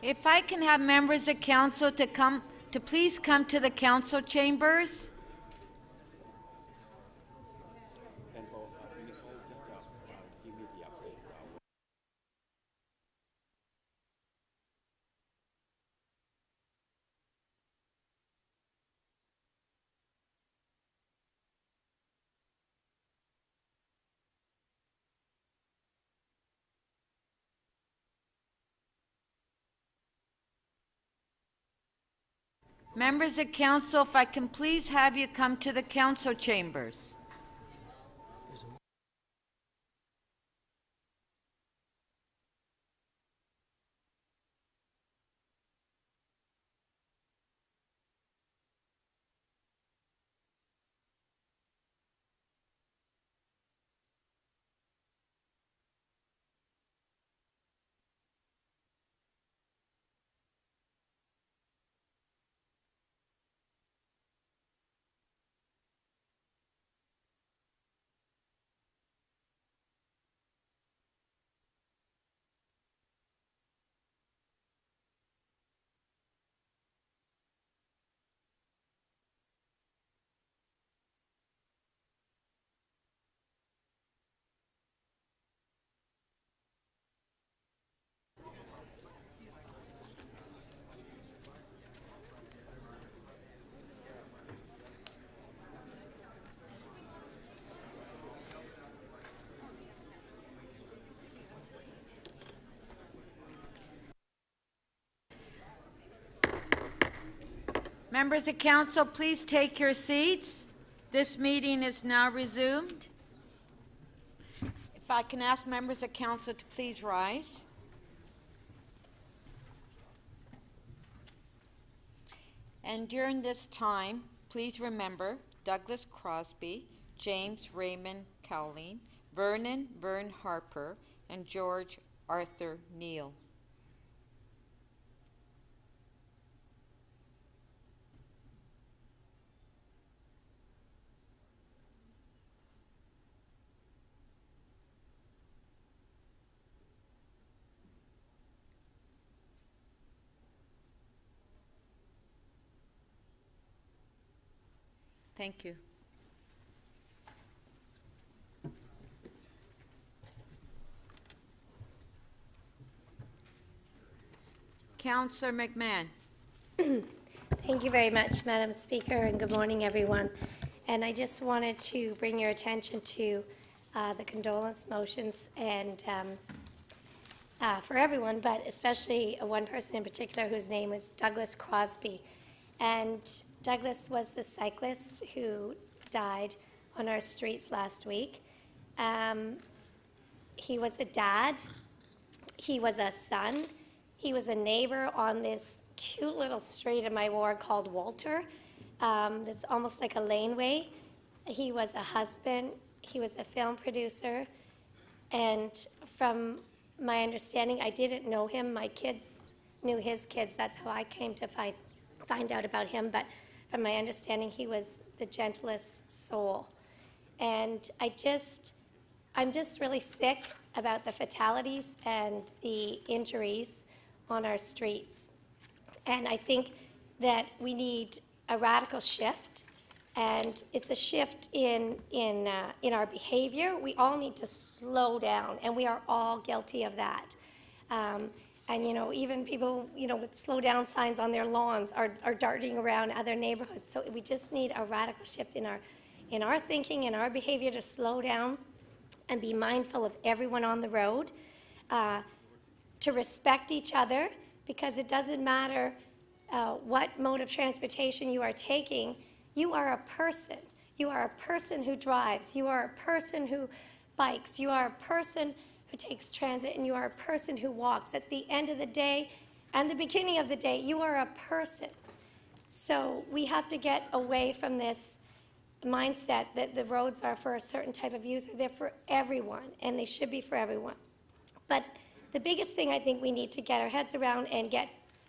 If I can have members of council to please come to the council chambers. Members of council, if I can please have you come to the council chambers. Members of council, please take your seats. This meeting is now resumed. If I can ask members of council to please rise. And during this time, please remember Douglas Crosby, James Raymond Cowling, Vernon Vern Harper, and George Arthur Neal. Thank you. Councillor McMahon. Thank you very much, Madam Speaker, and good morning, everyone. And I just wanted to bring your attention to the condolence motions and for everyone, but especially one person in particular whose name is Douglas Crosby. And Douglas was the cyclist who died on our streets last week. He was a dad. He was a son. He was a neighbor on this cute little street in my ward called Walter. That's almost like a laneway. He was a husband. He was a film producer. And from my understanding, I didn't know him. My kids knew his kids. That's how I came to find out about him, but from my understanding, he was the gentlest soul. And I'm just really sick about the fatalities and the injuries on our streets. And I think that we need a radical shift, and it's a shift in our behavior. We all need to slow down, and we are all guilty of that. And, you know, even people, you know, with slow down signs on their lawns are darting around other neighborhoods. So we just need a radical shift in our thinking and our behavior to slow down and be mindful of everyone on the road, to respect each other, because it doesn't matter what mode of transportation you are taking. You are a person. You are a person who drives. You are a person who bikes. You are a person who takes transit, and you are a person who walks. At the end of the day and the beginning of the day, you are a person. So we have to get away from this mindset that the roads are for a certain type of user. They're for everyone, and they should be for everyone. But the biggest thing I think we need to get our heads around and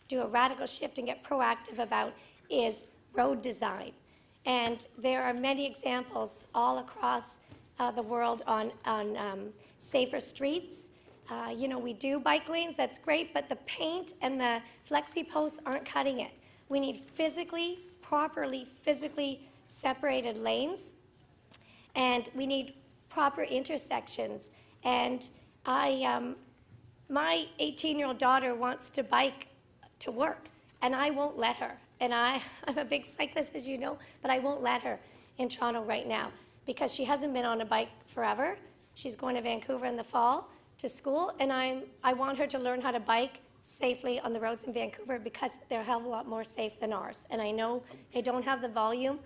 do a radical shift and get proactive about is road design. And there are many examples all across the world on safer streets. You know, we do bike lanes, that's great, but the paint and the flexi posts aren't cutting it. We need properly physically separated lanes, and we need proper intersections. And my 18-year-old daughter wants to bike to work, and I won't let her. And I'm a big cyclist, as you know, but I won't let her in Toronto right now because she hasn't been on a bike forever. She's going to Vancouver in the fall to school, and I want her to learn how to bike safely on the roads in Vancouver because they're a hell of a lot more safe than ours. And I know they don't have the volume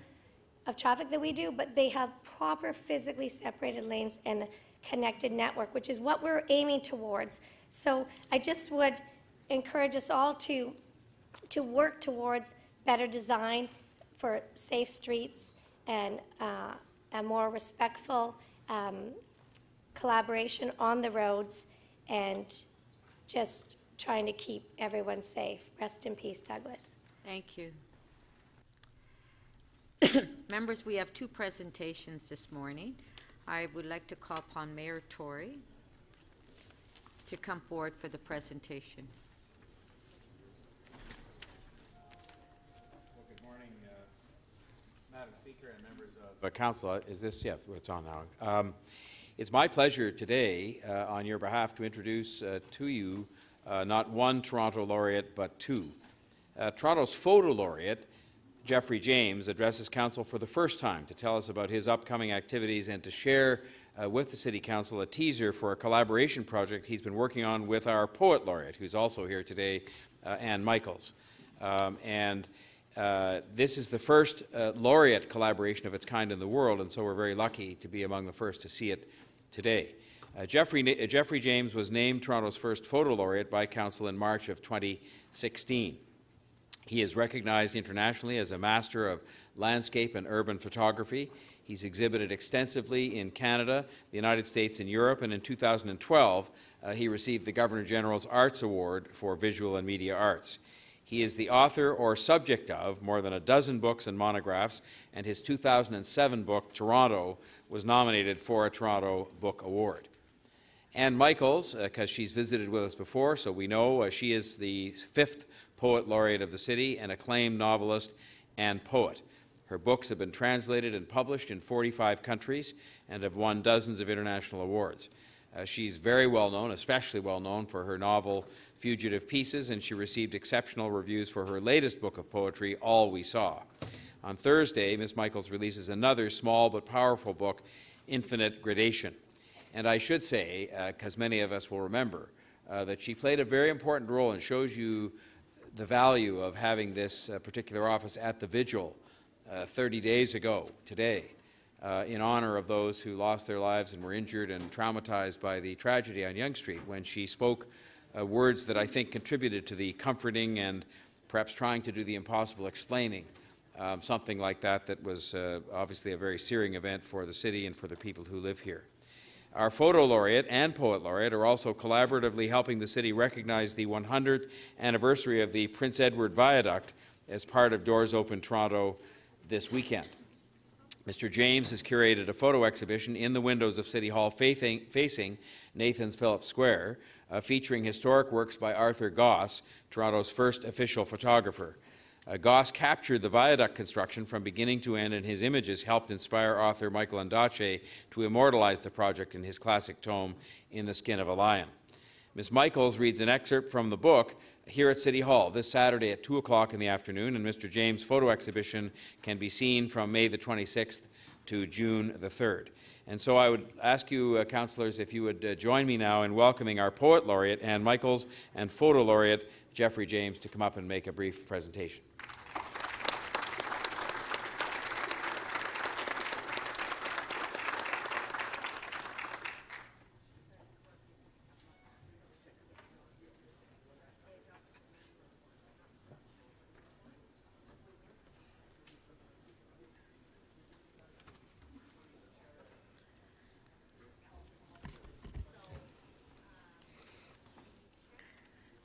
of traffic that we do, but they have proper physically separated lanes and a connected network, which is what we're aiming towards. So I just would encourage us all to work towards better design for safe streets and a more respectful collaboration on the roads, and just trying to keep everyone safe. Rest in peace, Douglas. Thank you. Members, we have two presentations this morning. I would like to call upon Mayor Tory to come forward for the presentation. Well, good morning, Madam Speaker and members of Council. Is this, yeah, it's on now. It's my pleasure today, on your behalf, to introduce to you not one Toronto laureate, but two. Toronto's photo laureate, Jeffrey James, addresses Council for the first time to tell us about his upcoming activities and to share with the City Council a teaser for a collaboration project he's been working on with our poet laureate, who's also here today, Ann Michaels. This is the first laureate collaboration of its kind in the world, and so we're very lucky to be among the first to see it today. Jeffrey James was named Toronto's first photo laureate by Council in March of 2016. He is recognized internationally as a master of landscape and urban photography. He's exhibited extensively in Canada, the United States, and Europe, and in 2012 he received the Governor-General's Arts Award for Visual and Media Arts. He is the author or subject of more than a dozen books and monographs, and his 2007 book, Toronto, was nominated for a Toronto Book Award. Ann Michaels, because she's visited with us before, so we know she is the 5th Poet Laureate of the city, an acclaimed novelist and poet. Her books have been translated and published in 45 countries and have won dozens of international awards. She's very well known, especially well known for her novel Fugitive Pieces, and she received exceptional reviews for her latest book of poetry, All We Saw. On Thursday, Ms. Michaels releases another small but powerful book, Infinite Gradation. And I should say, because many of us will remember, that she played a very important role and shows you the value of having this particular office at the vigil 30 days ago today in honor of those who lost their lives and were injured and traumatized by the tragedy on Yonge Street, when she spoke words that I think contributed to the comforting and perhaps trying to do the impossible, explaining something like that was obviously a very searing event for the city and for the people who live here. Our photo laureate and poet laureate are also collaboratively helping the city recognize the 100th anniversary of the Prince Edward Viaduct as part of Doors Open Toronto this weekend. Mr. James has curated a photo exhibition in the windows of City Hall facing Nathan's Phillips Square, featuring historic works by Arthur Goss, Toronto's first official photographer. Goss captured the viaduct construction from beginning to end, and his images helped inspire author Michael Ondaatje to immortalize the project in his classic tome, In the Skin of a Lion. Ms. Michaels reads an excerpt from the book here at City Hall this Saturday at 2 o'clock in the afternoon, and Mr. James' photo exhibition can be seen from May the 26th to June the 3rd. And so I would ask you, councillors, if you would join me now in welcoming our poet laureate, Ann Michaels, and photo laureate, Jeffrey James, to come up and make a brief presentation.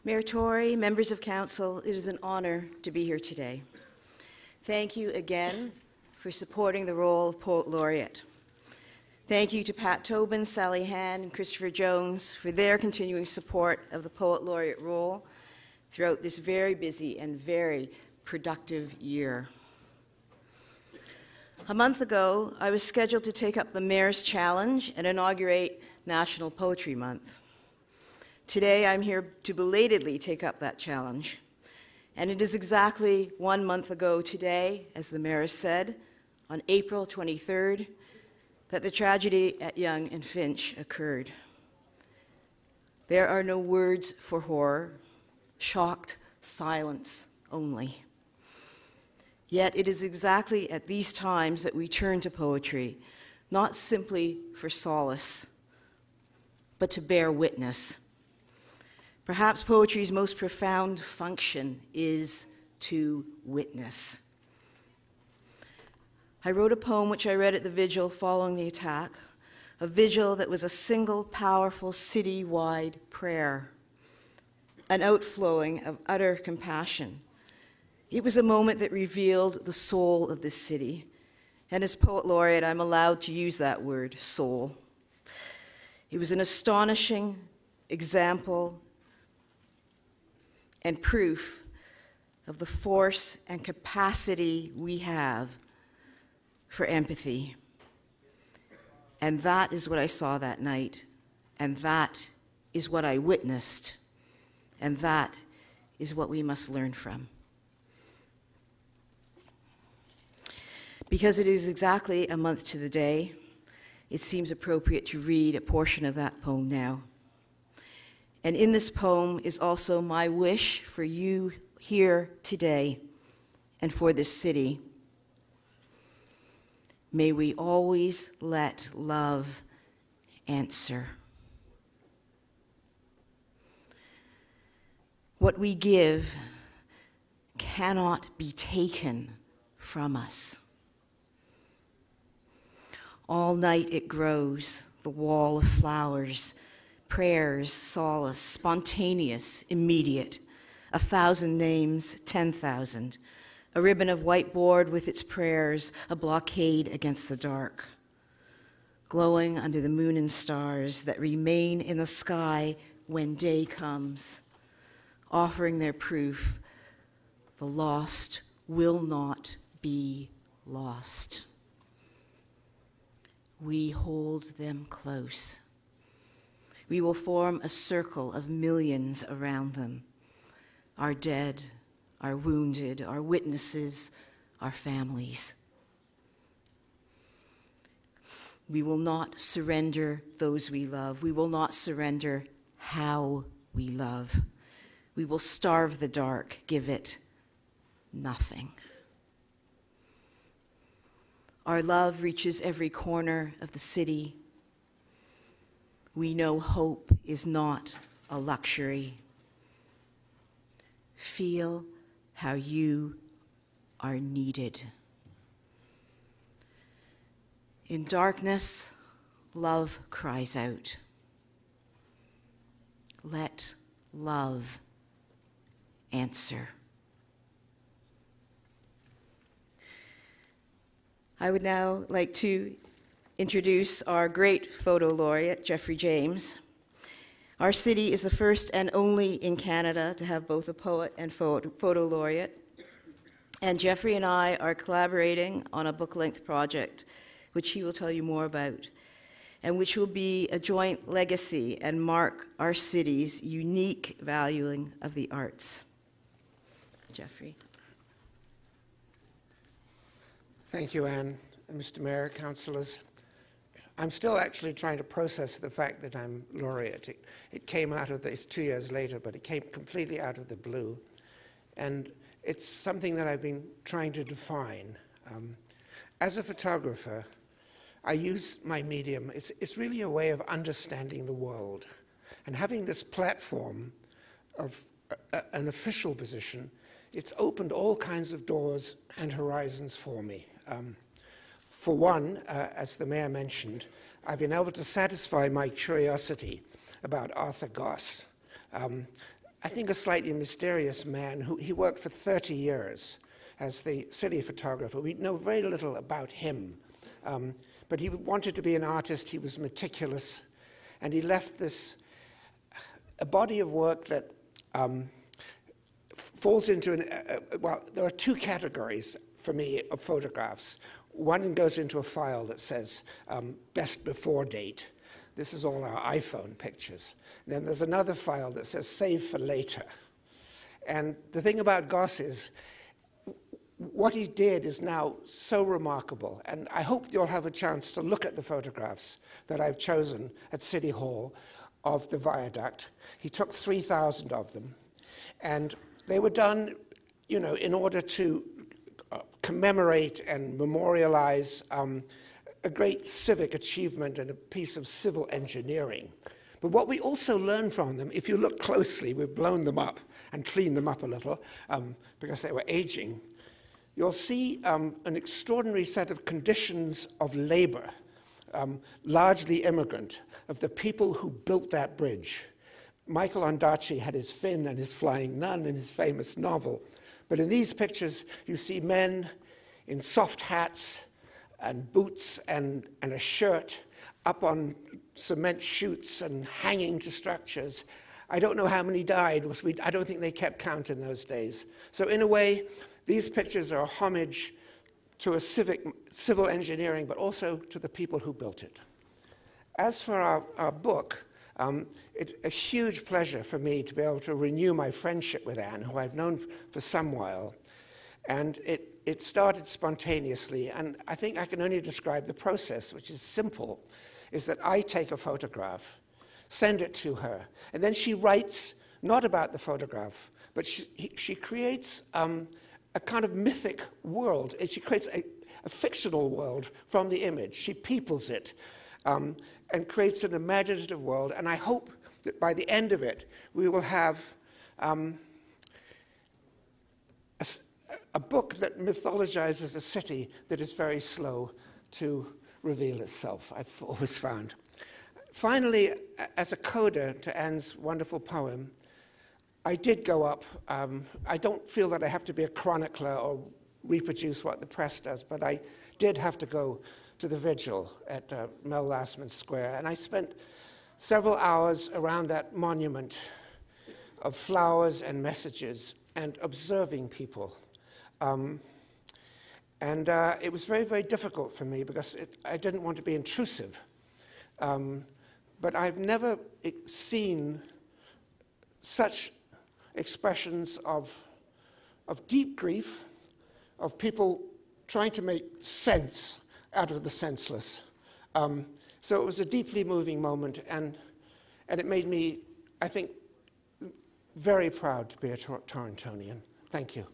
Mayor Tory, members of council, it is an honor to be here today. Thank you again for supporting the role of Poet Laureate. Thank you to Pat Tobin, Sally Hand, and Christopher Jones for their continuing support of the Poet Laureate role throughout this very busy and very productive year. A month ago, I was scheduled to take up the Mayor's Challenge and inaugurate National Poetry Month. Today, I'm here to belatedly take up that challenge. And it is exactly 1 month ago today, as the Mayor said, on April 23rd, that the tragedy at Yonge and Finch occurred. There are no words for horror, shocked silence only. Yet it is exactly at these times that we turn to poetry, not simply for solace, but to bear witness. Perhaps poetry's most profound function is to witness. I wrote a poem which I read at the vigil following the attack, a vigil that was a single powerful city-wide prayer, an outflowing of utter compassion. It was a moment that revealed the soul of this city, and as Poet Laureate, I'm allowed to use that word, soul. It was an astonishing example and proof of the force and capacity we have for empathy. And that is what I saw that night, and that is what I witnessed, and that is what we must learn from. Because it is exactly a month to the day, it seems appropriate to read a portion of that poem now. And in this poem is also my wish for you here today and for this city. May we always let love answer. What we give cannot be taken from us. All night it grows, the wall of flowers, prayers, solace, spontaneous, immediate, 1,000 names, 10,000, a ribbon of whiteboard with its prayers, a blockade against the dark, glowing under the moon and stars that remain in the sky when day comes, offering their proof, the lost will not be lost. We hold them close. We will form a circle of millions around them, our dead, our wounded, our witnesses, our families. We will not surrender those we love. We will not surrender how we love. We will starve the dark, give it nothing. Our love reaches every corner of the city. We know hope is not a luxury. Feel how you are needed. In darkness, love cries out. Let love answer. I would now like to introduce our great photo laureate, Jeffrey James. Our city is the first and only in Canada to have both a poet and photo laureate. And Jeffrey and I are collaborating on a book-length project, which he will tell you more about, and which will be a joint legacy and mark our city's unique valuing of the arts. Jeffrey. Thank you, Anne, Mr. Mayor, councillors. I'm still actually trying to process the fact that I'm laureate. It came out of this 2 years later, but it came completely out of the blue. And it's something that I've been trying to define. As a photographer, I use my medium. It's really a way of understanding the world. And having this platform of an official position, it's opened all kinds of doors and horizons for me. For one, as the mayor mentioned, I've been able to satisfy my curiosity about Arthur Goss. I think a slightly mysterious man who he worked for 30 years as the city photographer. We know very little about him, but he wanted to be an artist. He was meticulous, and he left a body of work that falls into well, there are two categories for me of photographs. One goes into a file that says best before date. This is all our iPhone pictures. And then there's another file that says save for later. And the thing about Goss is, what he did is now so remarkable. And I hope you'll have a chance to look at the photographs that I've chosen at City Hall of the viaduct. He took 3,000 of them. And they were done, you know, in order to commemorate and memorialize a great civic achievement and a piece of civil engineering. But what we also learn from them, if you look closely, we've blown them up and cleaned them up a little because they were aging. You'll see an extraordinary set of conditions of labor, largely immigrant, of the people who built that bridge. Michael Ondaatje had his Finn and his Flying Nun in his famous novel. But in these pictures, you see men in soft hats and boots and a shirt up on cement chutes and hanging to structures. I don't know how many died. I don't think they kept count in those days. So in a way, these pictures are a homage to a civil engineering, but also to the people who built it. As for our book, it's a huge pleasure for me to be able to renew my friendship with Anne, who I've known for some while. And it started spontaneously, and I think I can only describe the process, which is simple, is that I take a photograph, send it to her, and then she writes not about the photograph, but she creates a kind of mythic world. She creates a fictional world from the image. She peoples it and creates an imaginative world, and I hope that by the end of it, we will have a book that mythologizes a city that is very slow to reveal itself, I've always found. Finally, as a coda to Anne's wonderful poem, I did go up. I don't feel that I have to be a chronicler or reproduce what the press does, but I did have to go to the vigil at Mel Lastman Square, and I spent several hours around that monument of flowers and messages and observing people. It was very, very difficult for me because I didn't want to be intrusive. But I've never seen such expressions of deep grief, of people trying to make sense out of the senseless. So it was a deeply moving moment, and it made me, I think, very proud to be a Torontonian. Thank you.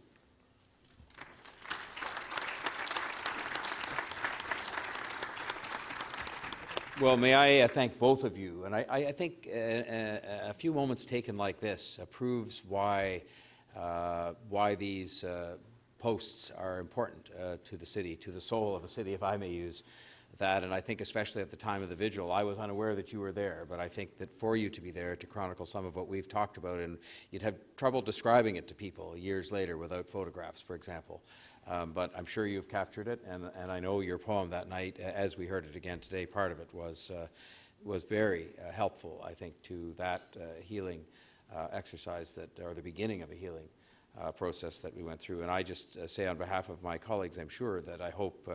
Well, may I thank both of you. And I think a few moments taken like this proves why these posts are important to the city, to the soul of a city, if I may use that. And I think especially at the time of the vigil, I was unaware that you were there, but I think that for you to be there to chronicle some of what we've talked about, and you'd have trouble describing it to people years later without photographs, for example. But I'm sure you've captured it, and I know your poem that night, as we heard it again today, part of it was very helpful, I think, to that healing exercise that, or the beginning of a healing process that we went through. And I just say on behalf of my colleagues, I'm sure that I hope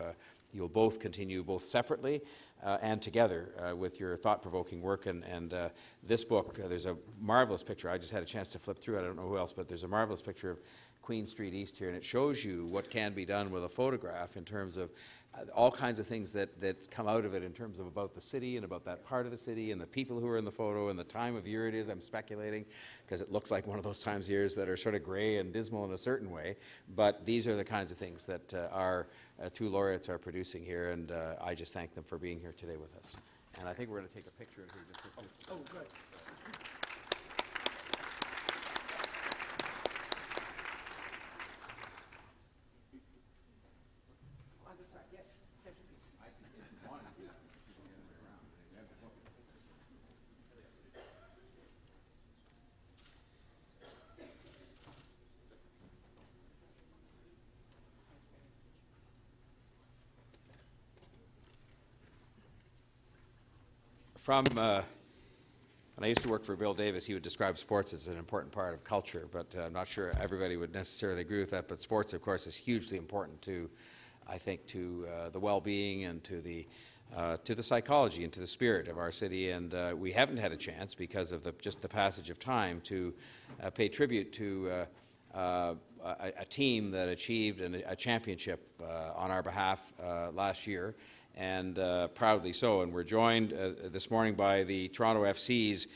you'll both continue, both separately and together, with your thought-provoking work. And this book, there's a marvelous picture. I just had a chance to flip through it. I don't know who else, but there's a marvelous picture of Queen Street East here, and it shows you what can be done with a photograph in terms of all kinds of things that come out of it in terms of about the city and about that part of the city and the people who are in the photo and the time of year it is. I'm speculating because it looks like one of those times of years that are sort of gray and dismal in a certain way, but these are the kinds of things that our two laureates are producing here, and I just thank them for being here today with us. And I think we're going to take a picture of here just for just Oh, good. when I used to work for Bill Davis, he would describe sports as an important part of culture, but I'm not sure everybody would necessarily agree with that. But sports, of course, is hugely important to, I think, to the well-being and to the psychology and to the spirit of our city. And we haven't had a chance because of just the passage of time to pay tribute to a team that achieved a championship on our behalf last year, and proudly so. And we're joined this morning by the Toronto FC's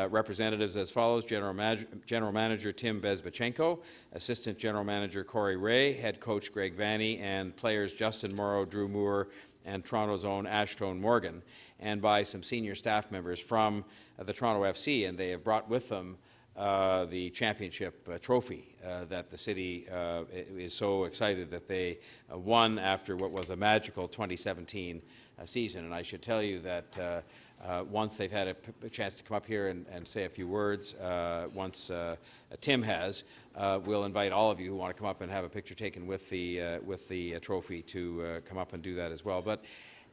representatives as follows: General Manager Tim Bezbachenko, Assistant General Manager Corey Ray, Head Coach Greg Vanny, and players Justin Morrow, Drew Moore, and Toronto's own Ashtone Morgan, and by some senior staff members from the Toronto FC. And they have brought with them the championship trophy that the city is so excited that they won after what was a magical 2017 season. And I should tell you that once they've had a chance to come up here and say a few words, once Tim has, we'll invite all of you who want to come up and have a picture taken with the trophy to come up and do that as well. But,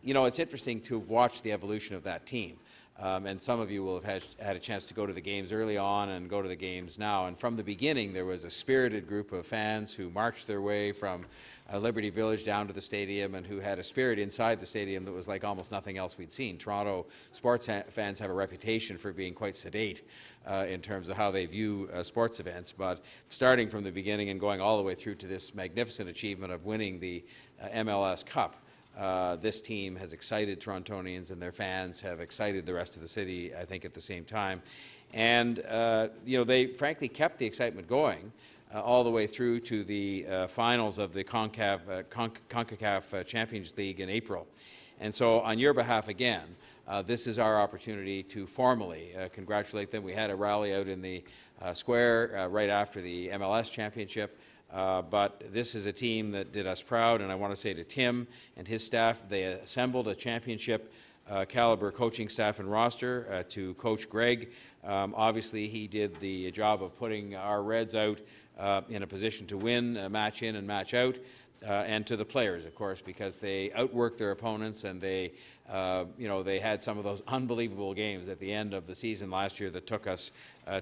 you know, it's interesting to watch the evolution of that team. And some of you will have had a chance to go to the games early on and go to the games now. And from the beginning, there was a spirited group of fans who marched their way from Liberty Village down to the stadium, and who had a spirit inside the stadium that was like almost nothing else we'd seen. Toronto sports fans have a reputation for being quite sedate in terms of how they view sports events. But starting from the beginning and going all the way through to this magnificent achievement of winning the MLS Cup, this team has excited Torontonians, and their fans have excited the rest of the city, I think, at the same time. And, you know, they frankly kept the excitement going all the way through to the finals of the CONCACAF Champions League in April. And so on your behalf again, this is our opportunity to formally congratulate them. We had a rally out in the square right after the MLS Championship. But this is a team that did us proud, and I want to say to Tim and his staff, they assembled a championship caliber coaching staff and roster to coach Greg. Obviously, he did the job of putting our Reds out in a position to win, match in and match out, and to the players, of course, because they outworked their opponents, and they, you know, they had some of those unbelievable games at the end of the season last year that took us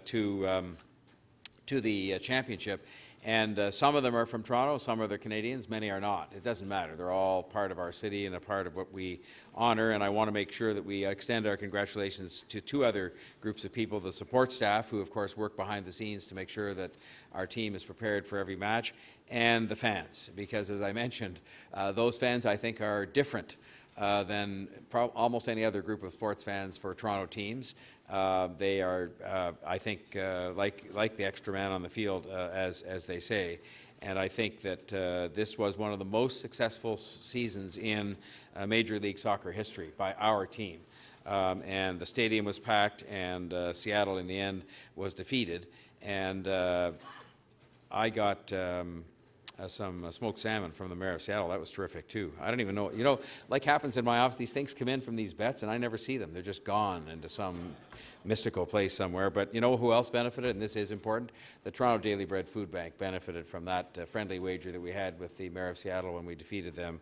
to the championship. And some of them are from Toronto, some are the Canadians, many are not. It doesn't matter. They're all part of our city and a part of what we honor. And I want to make sure that we extend our congratulations to two other groups of people: the support staff, who of course work behind the scenes to make sure that our team is prepared for every match, and the fans. Because as I mentioned, those fans, I think, are different than almost any other group of sports fans for Toronto teams. They are, I think, like the extra man on the field, as they say. And I think that this was one of the most successful seasons in Major League Soccer history by our team. And the stadium was packed, and Seattle, in the end, was defeated. And I got some smoked salmon from the mayor of Seattle. That was terrific, too. I don't even know. You know, like happens in my office, these things come in from these bets, and I never see them. They're just gone into some mystical place somewhere. But you know who else benefited, and this is important? The Toronto Daily Bread Food Bank benefited from that friendly wager that we had with the mayor of Seattle when we defeated them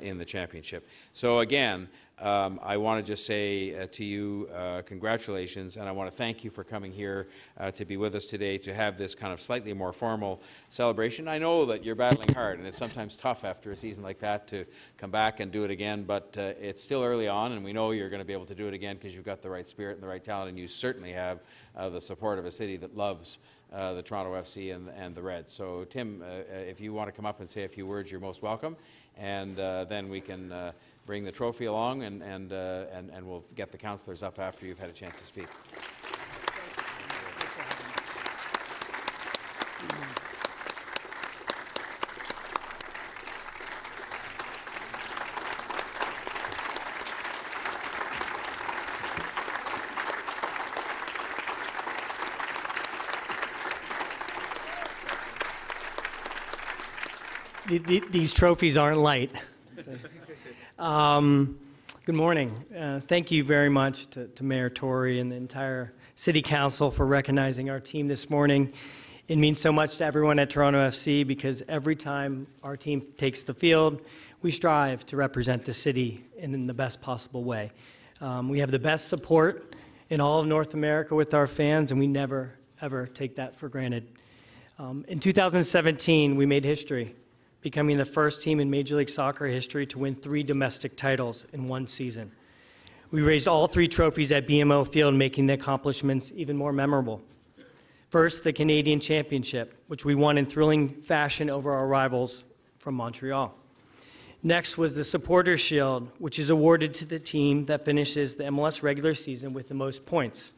in the championship. So again, I want to just say to you, congratulations, and I want to thank you for coming here to be with us today to have this kind of slightly more formal celebration. I know that you're battling hard, and it's sometimes tough after a season like that to come back and do it again, but it's still early on, and we know you're going to be able to do it again because you've got the right spirit and the right talent, and you certainly have the support of a city that loves the Toronto FC and the Reds. So, Tim, if you want to come up and say a few words, you're most welcome, and then we can bring the trophy along, and we'll get the councillors up after you've had a chance to speak. These trophies aren't light. Good morning. Thank you very much to Mayor Tory and the entire City Council for recognizing our team this morning. It means so much to everyone at Toronto FC because every time our team takes the field, we strive to represent the city in the best possible way. We have the best support in all of North America with our fans, and we never, ever take that for granted. In 2017, we made history, becoming the first team in Major League Soccer history to win 3 domestic titles in one season. We raised all 3 trophies at BMO Field, making the accomplishments even more memorable. First, the Canadian Championship, which we won in thrilling fashion over our rivals from Montreal. Next was the Supporters' Shield, which is awarded to the team that finishes the MLS regular season with the most points.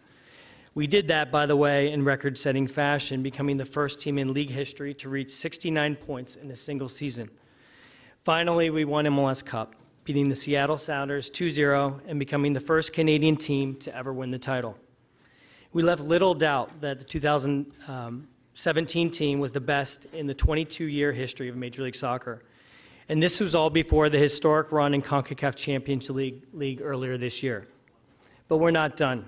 We did that, by the way, in record-setting fashion, becoming the first team in league history to reach 69 points in a single season. Finally, we won MLS Cup, beating the Seattle Sounders 2-0 and becoming the first Canadian team to ever win the title. We left little doubt that the 2017 team was the best in the 22-year history of Major League Soccer. And this was all before the historic run in CONCACAF Champions League earlier this year. But we're not done.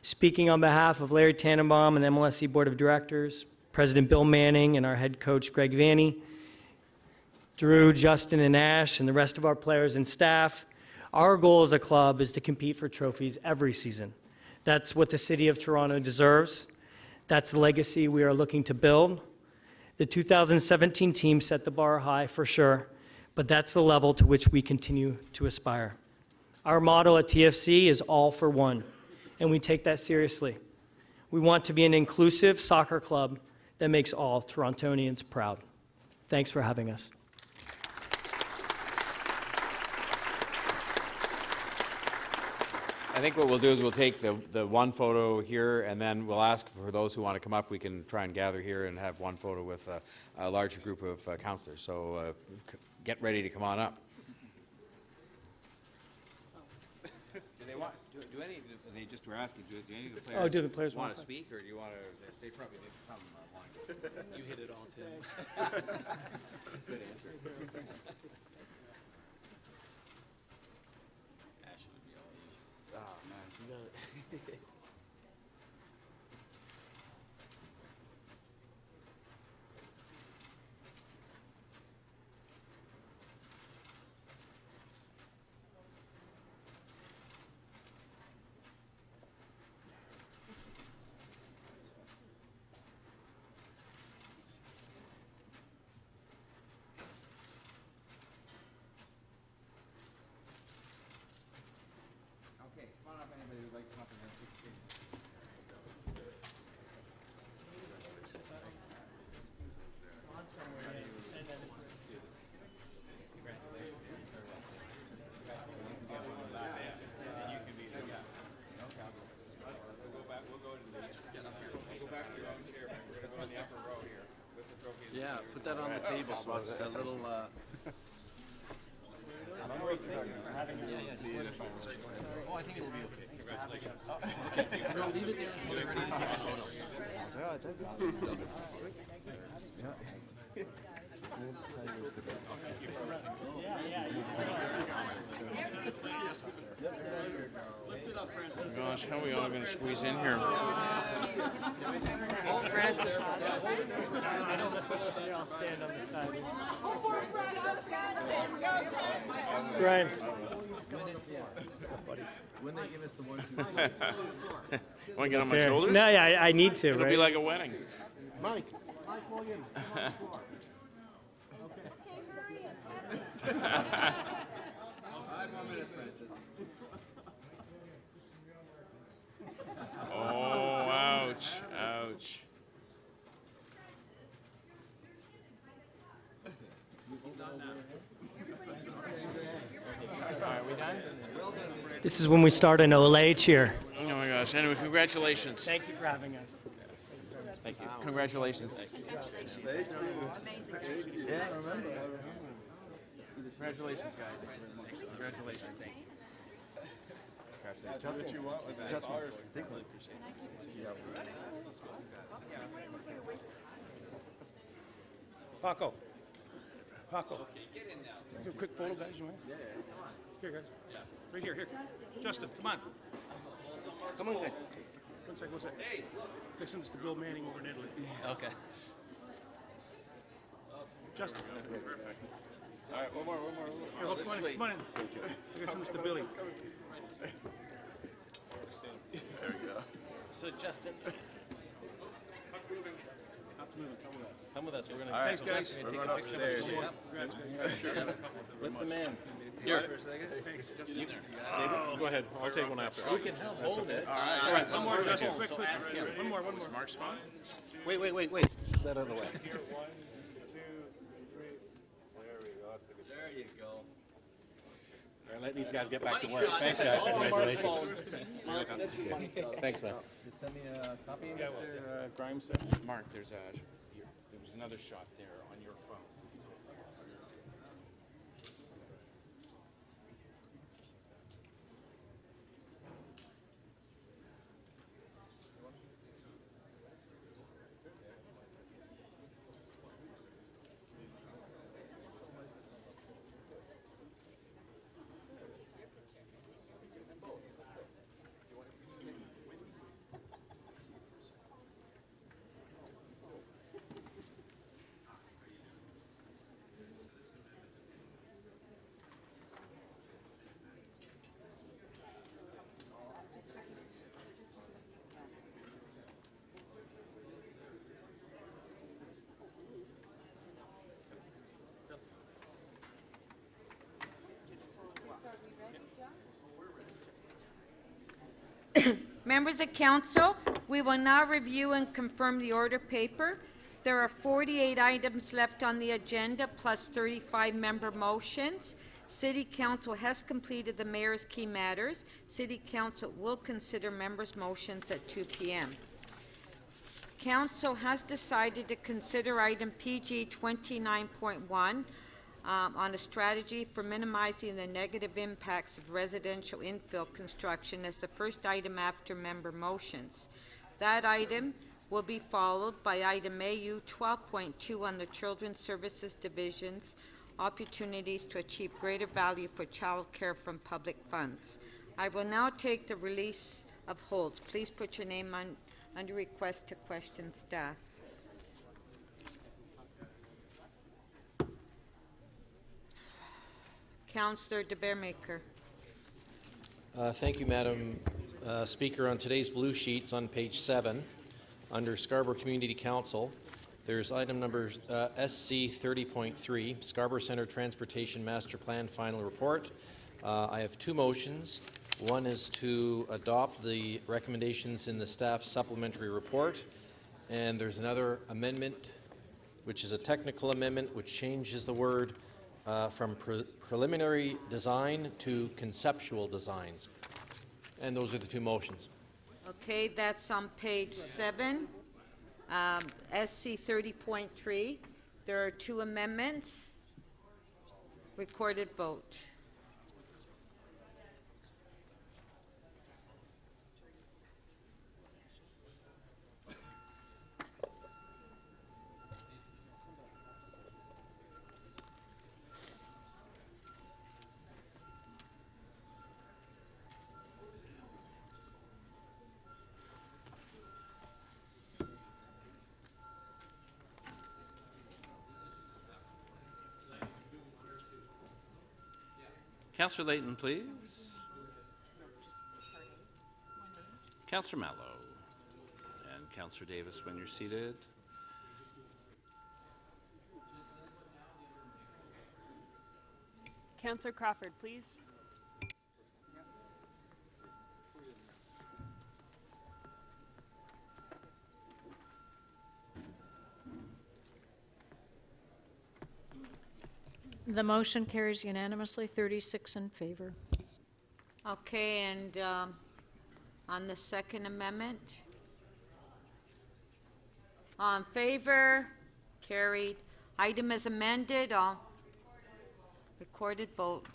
Speaking on behalf of Larry Tannenbaum and the MLSE Board of Directors, President Bill Manning and our head coach Greg Vanney, Drew, Justin, and Ash, and the rest of our players and staff, our goal as a club is to compete for trophies every season. That's what the City of Toronto deserves. That's the legacy we are looking to build. The 2017 team set the bar high for sure, but that's the level to which we continue to aspire. Our motto at TFC is all for one, and we take that seriously. We want to be an inclusive soccer club that makes all Torontonians proud. Thanks for having us. I think what we'll do is we'll take the one photo here, and then we'll ask for those who want to come up. We can try and gather here and have one photo with a larger group of councillors. So get ready to come on up. Do they want? Do any? They just were asking. Do any of the players? Oh, do the players want to speak, or do you want to? They probably need to come. You hit it all, Tim. Good answer. Okay, come on up, anybody who'd like to come up and have a picture. Yeah, put that on the table so it's a little, Oh, I think it'll be okay. Congratulations. No, leave it there until they're ready to take a photo. Gosh, how are we all going to squeeze in here? Oh, Francis. I'll stand on the side. Brian. When they give us the ones you Want to get on my There. shoulders? No, yeah, I need to, It'll right? be like a wedding. Mike. Oh, ouch, ouch. This is when we start an Olay cheer. Oh my gosh. Anyway, congratulations. Thank you for having us. Thank you. Congratulations. Yeah, congratulations, guys. Congratulations. Thank you. Just what you want with that. Just ours. Paco. Get in now. Do a quick photo, guys, you want? Yeah. Here, guys. Yeah. Right here, here. Justin, come on. Come on, guys. One sec. Hey, look. Listen, it's the Bill Manning over in Italy. Okay. Justin. Perfect. All right, one more. Here, look, come on in. Come on in. I guess it's the Billy. There we go. So Justin, come with us. We're going to. All right, guys. we're going upstairs. With the man. Here. For a second. Thanks. You, Go ahead. I'll take one after. you can help hold it. All right. One more, Justin. Quick. Ask him. One more. Mark's fine. Wait. That other way. Here, 1, 2, 3. There we go. There you go. All right, let these guys get back to work. Thanks, guys. Congratulations. Thanks, man. Send me a copy, Mr. Grimes, Mark, there was another shot there on your phone. Members of council, we will now review and confirm the order paper. There are 48 items left on the agenda, plus 35 member motions. City Council has completed the mayor's key matters. City Council will consider members' motions at 2 p.m. Council has decided to consider item PG 29.1 on a strategy for minimizing the negative impacts of residential infill construction as the first item after member motions. That item will be followed by item AU 12.2 on the Children's Services Division's opportunities to achieve greater value for child care from public funds. I will now take the release of holds. Please put your name on under request to question staff. Councillor de Beermaker. Thank you, Madam Speaker. On today's blue sheets on page 7, under Scarborough Community Council, there's item number SC 30.3, Scarborough Centre Transportation Master Plan Final Report. I have two motions. One is to adopt the recommendations in the staff supplementary report, and there's another amendment, which is a technical amendment, which changes the word from preliminary design to conceptual designs. And those are the two motions. Okay, that's on page 7, SC 30.3. There are two amendments. Recorded vote. Councillor Layton, please. Councillor Mallow. And Councillor Davis, when you're seated. Councillor Crawford, please. The motion carries unanimously, 36 in favor. Okay, and on the second amendment? All in favor? Carried. Item is amended. All recorded vote.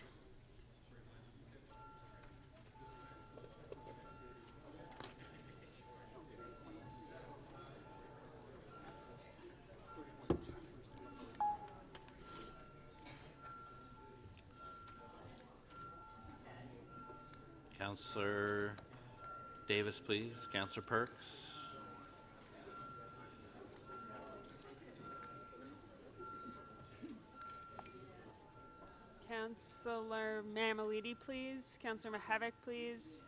Councillor Davis, please. Councillor Perks. Councillor Mamalidi, please. Councillor Mahavik, please.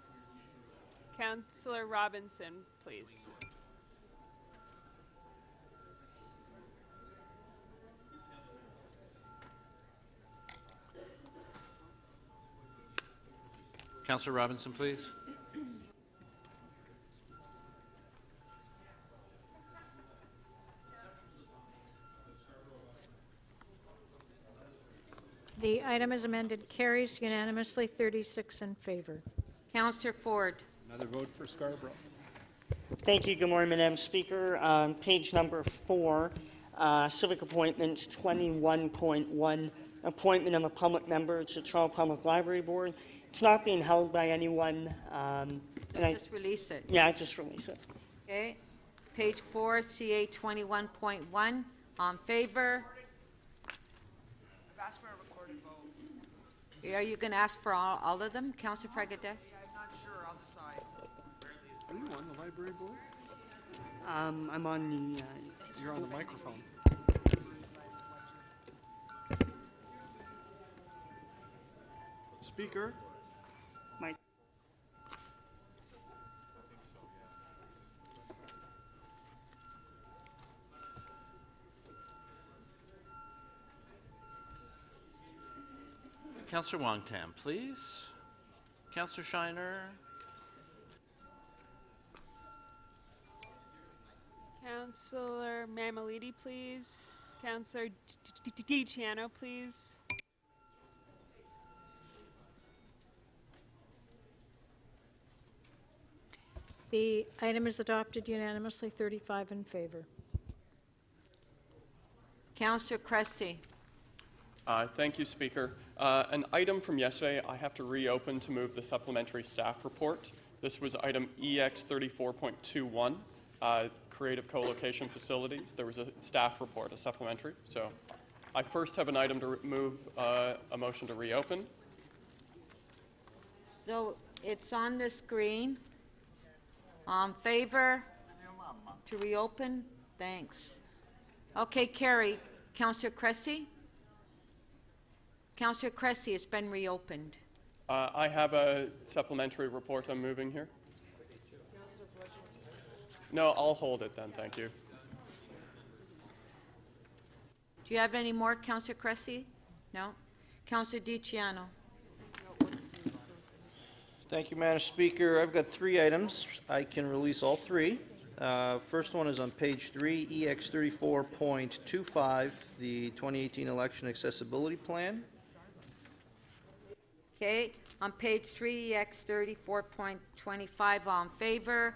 Councillor Robinson, please. Councillor Robinson, please. The item is amended, carries unanimously, 36 in favor. Councillor Ford. Another vote for Scarborough. Thank you. Good morning, Madam Speaker. Page number 4, civic appointments 21.1, appointment of a public member to Toronto Public Library Board. It's not being held by anyone. Just release it. Yeah, just release it. Okay. Page 4, CA 21.1. On favor? I've asked for a recorded vote. Are you going to ask for all of them, Councillor Pregadet? I'm not sure. I'll decide. Are you on the library board? I'm on the... You're on the microphone. Speaker? Mike. Councillor Wong-Tam, please. Councillor Shiner. Councillor Mamalidi, please. Councillor DiCiano, please. The item is adopted unanimously, 35 in favor. Councillor Cressy. Thank you, Speaker. An item from yesterday I have to reopen to move the supplementary staff report. This was item EX 34.21, creative co-location facilities. There was a staff report, a supplementary. So I first have an item to move a motion to reopen. So it's on the screen. On favor? To reopen? Thanks. Okay, carry. Councillor Cressy? Councillor Cressy, it's been reopened. I have a supplementary report I'm moving here. No, I'll hold it then, thank you. Do you have any more, Councillor Cressy? No? Councillor DiCiano? Thank you, Madam Speaker. I've got 3 items. I can release all 3. First one is on page 3, EX 34.25, the 2018 election accessibility plan. Okay, on page 3, EX 34.25, all in favor?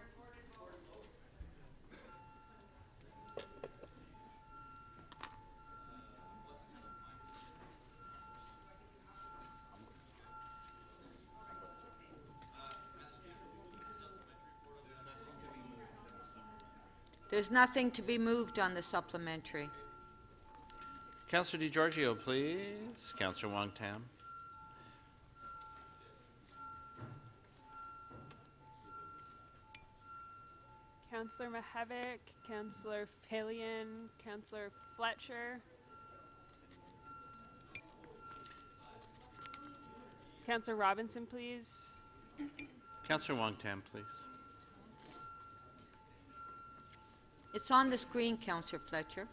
There's nothing to be moved on the supplementary. Councillor DiGiorgio, please. Councillor Wong-Tam. Councillor Mahavik, Councillor Palian, Councillor Fletcher. Councillor Robinson, please. Councillor Wong-Tam, please. It's on the screen, Councillor Fletcher.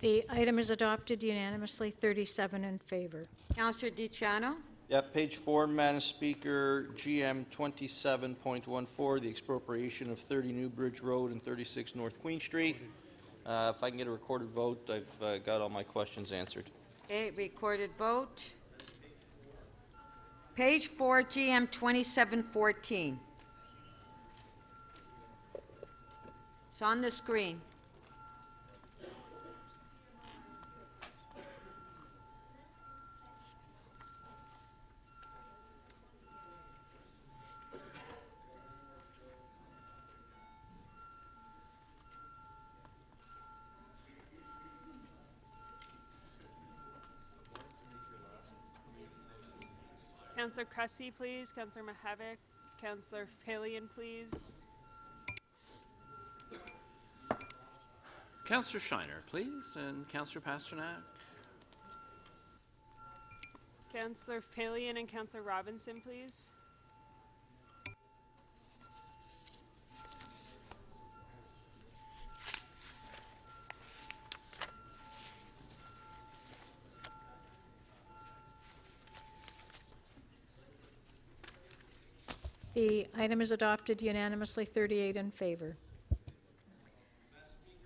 The item is adopted unanimously, 37 in favor. Councillor DiCiano? Yeah, page 4, Madam Speaker, GM 27.14, the expropriation of 30 Newbridge Road and 36 North Queen Street. If I can get a recorded vote, I've got all my questions answered. Okay, recorded vote. Page 4, GM 2714. It's on the screen. Councillor Cressy, please. Councillor Mahavik. Councillor Palian, please. Councillor Shiner, please, and Councillor Pasternak. Councillor Filion and Councillor Robinson, please. The item is adopted unanimously, 38 in favor.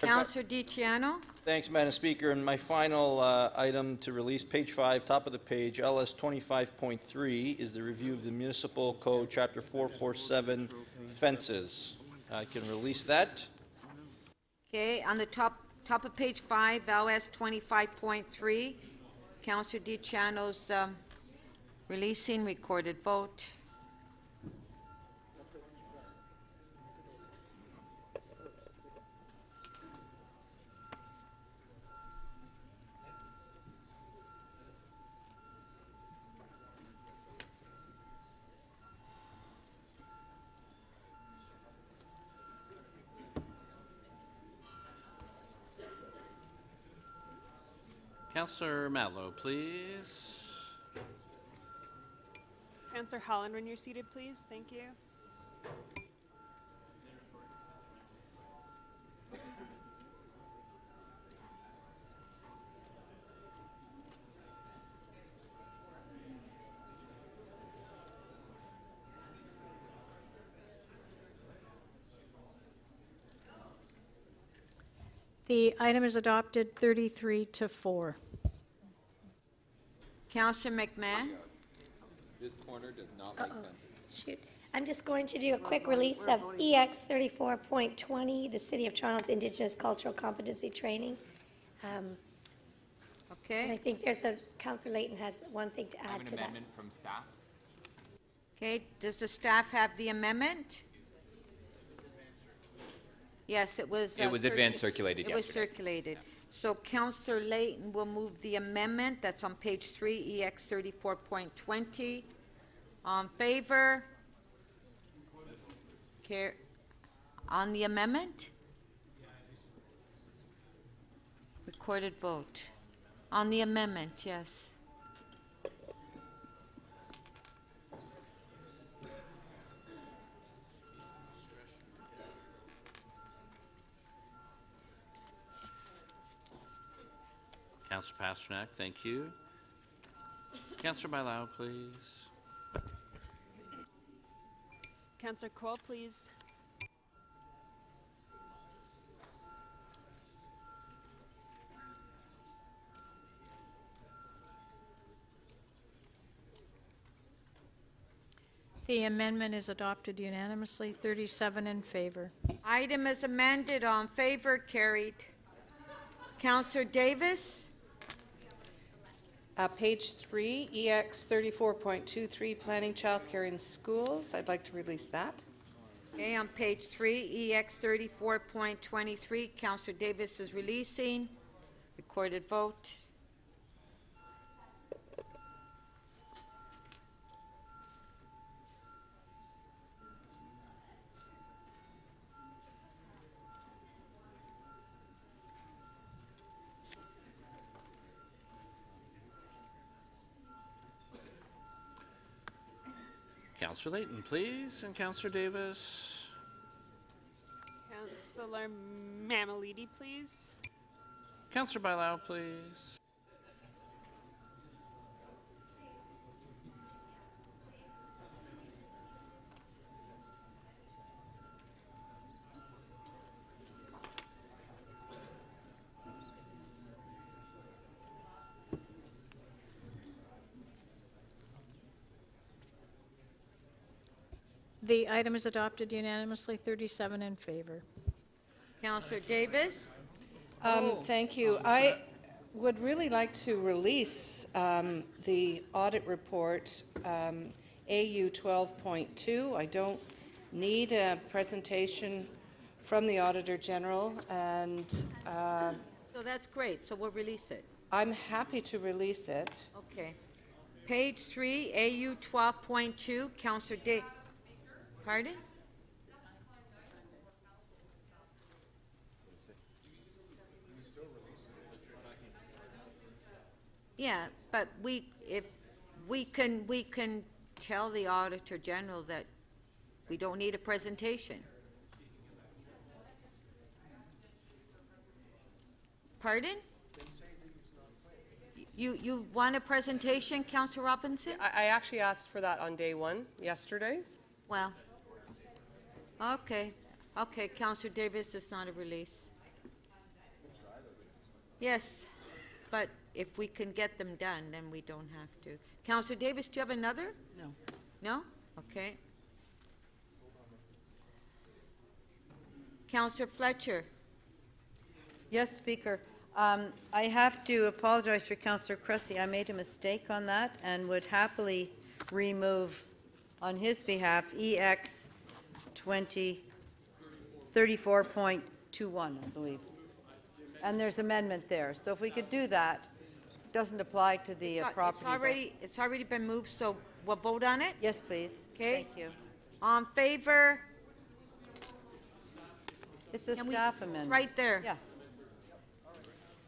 Councillor DiCiano. Thanks, Madam Speaker. And my final item to release, page 5, top of the page, LS 25.3, is the review of the Municipal Code, Chapter 447, fences. I can release that. Okay, on the top of page 5, LS 25.3, Councillor DiCiano's releasing, recorded vote. Councillor Mallow, please. Councillor Holland, when you're seated, please. Thank you. The item is adopted 33 to 4. Councillor McMahon. This corner does not like fences. Shoot. I'm just going to do a quick release of EX 34.20, the City of Toronto's Indigenous Cultural Competency Training. Okay. And I think Councillor Layton has one thing to add to that. Amendment from staff. Okay, does the staff have the amendment? Yes, it was. It was advanced circulated yesterday. It was circulated. So Councillor Layton will move the amendment. That's on page 3, EX 34.20. On favor? On the amendment? Recorded vote. On the amendment, yes. Councillor Pasternak, thank you. Councillor Bailao, please. Councillor Cole, please. The amendment is adopted unanimously, 37 in favor. Item is amended. On favor, carried. Councillor Davis. Page 3, EX 34.23, Planning, Childcare in Schools. I'd like to release that. Okay, on page 3, EX 34.23, Councillor Davis is releasing. Recorded vote. Councillor Layton, please, and Councillor Davis. Councillor Mammoliti, please. Councillor Bailao, please. The item is adopted unanimously, 37 in favor. Councillor Davis. Thank you. I would really like to release the audit report, AU 12.2. I don't need a presentation from the Auditor General, and So that's great. So we'll release it. I'm happy to release it. Okay. Page 3, AU 12.2, Councillor Davis. Pardon? Yeah, but if we can tell the Auditor General that we don't need a presentation. Pardon? You want a presentation, Councillor Robinson? I actually asked for that on day one, yesterday. Well, okay. Okay, Councillor Davis, it's not a release. Yes, but if we can get them done, then we don't have to. Councillor Davis, do you have another? No. No? Okay. Councillor Fletcher. Yes, Speaker. I have to apologize for Councillor Cressy. I made a mistake on that and would happily remove on his behalf EX 2034.21, I believe. And there's amendment there. So if we could do that, it doesn't apply to the property. It's already been moved, so we'll vote on it? Yes, please. Okay. Thank you. On favor? It's a staff amendment. Right there. Yeah.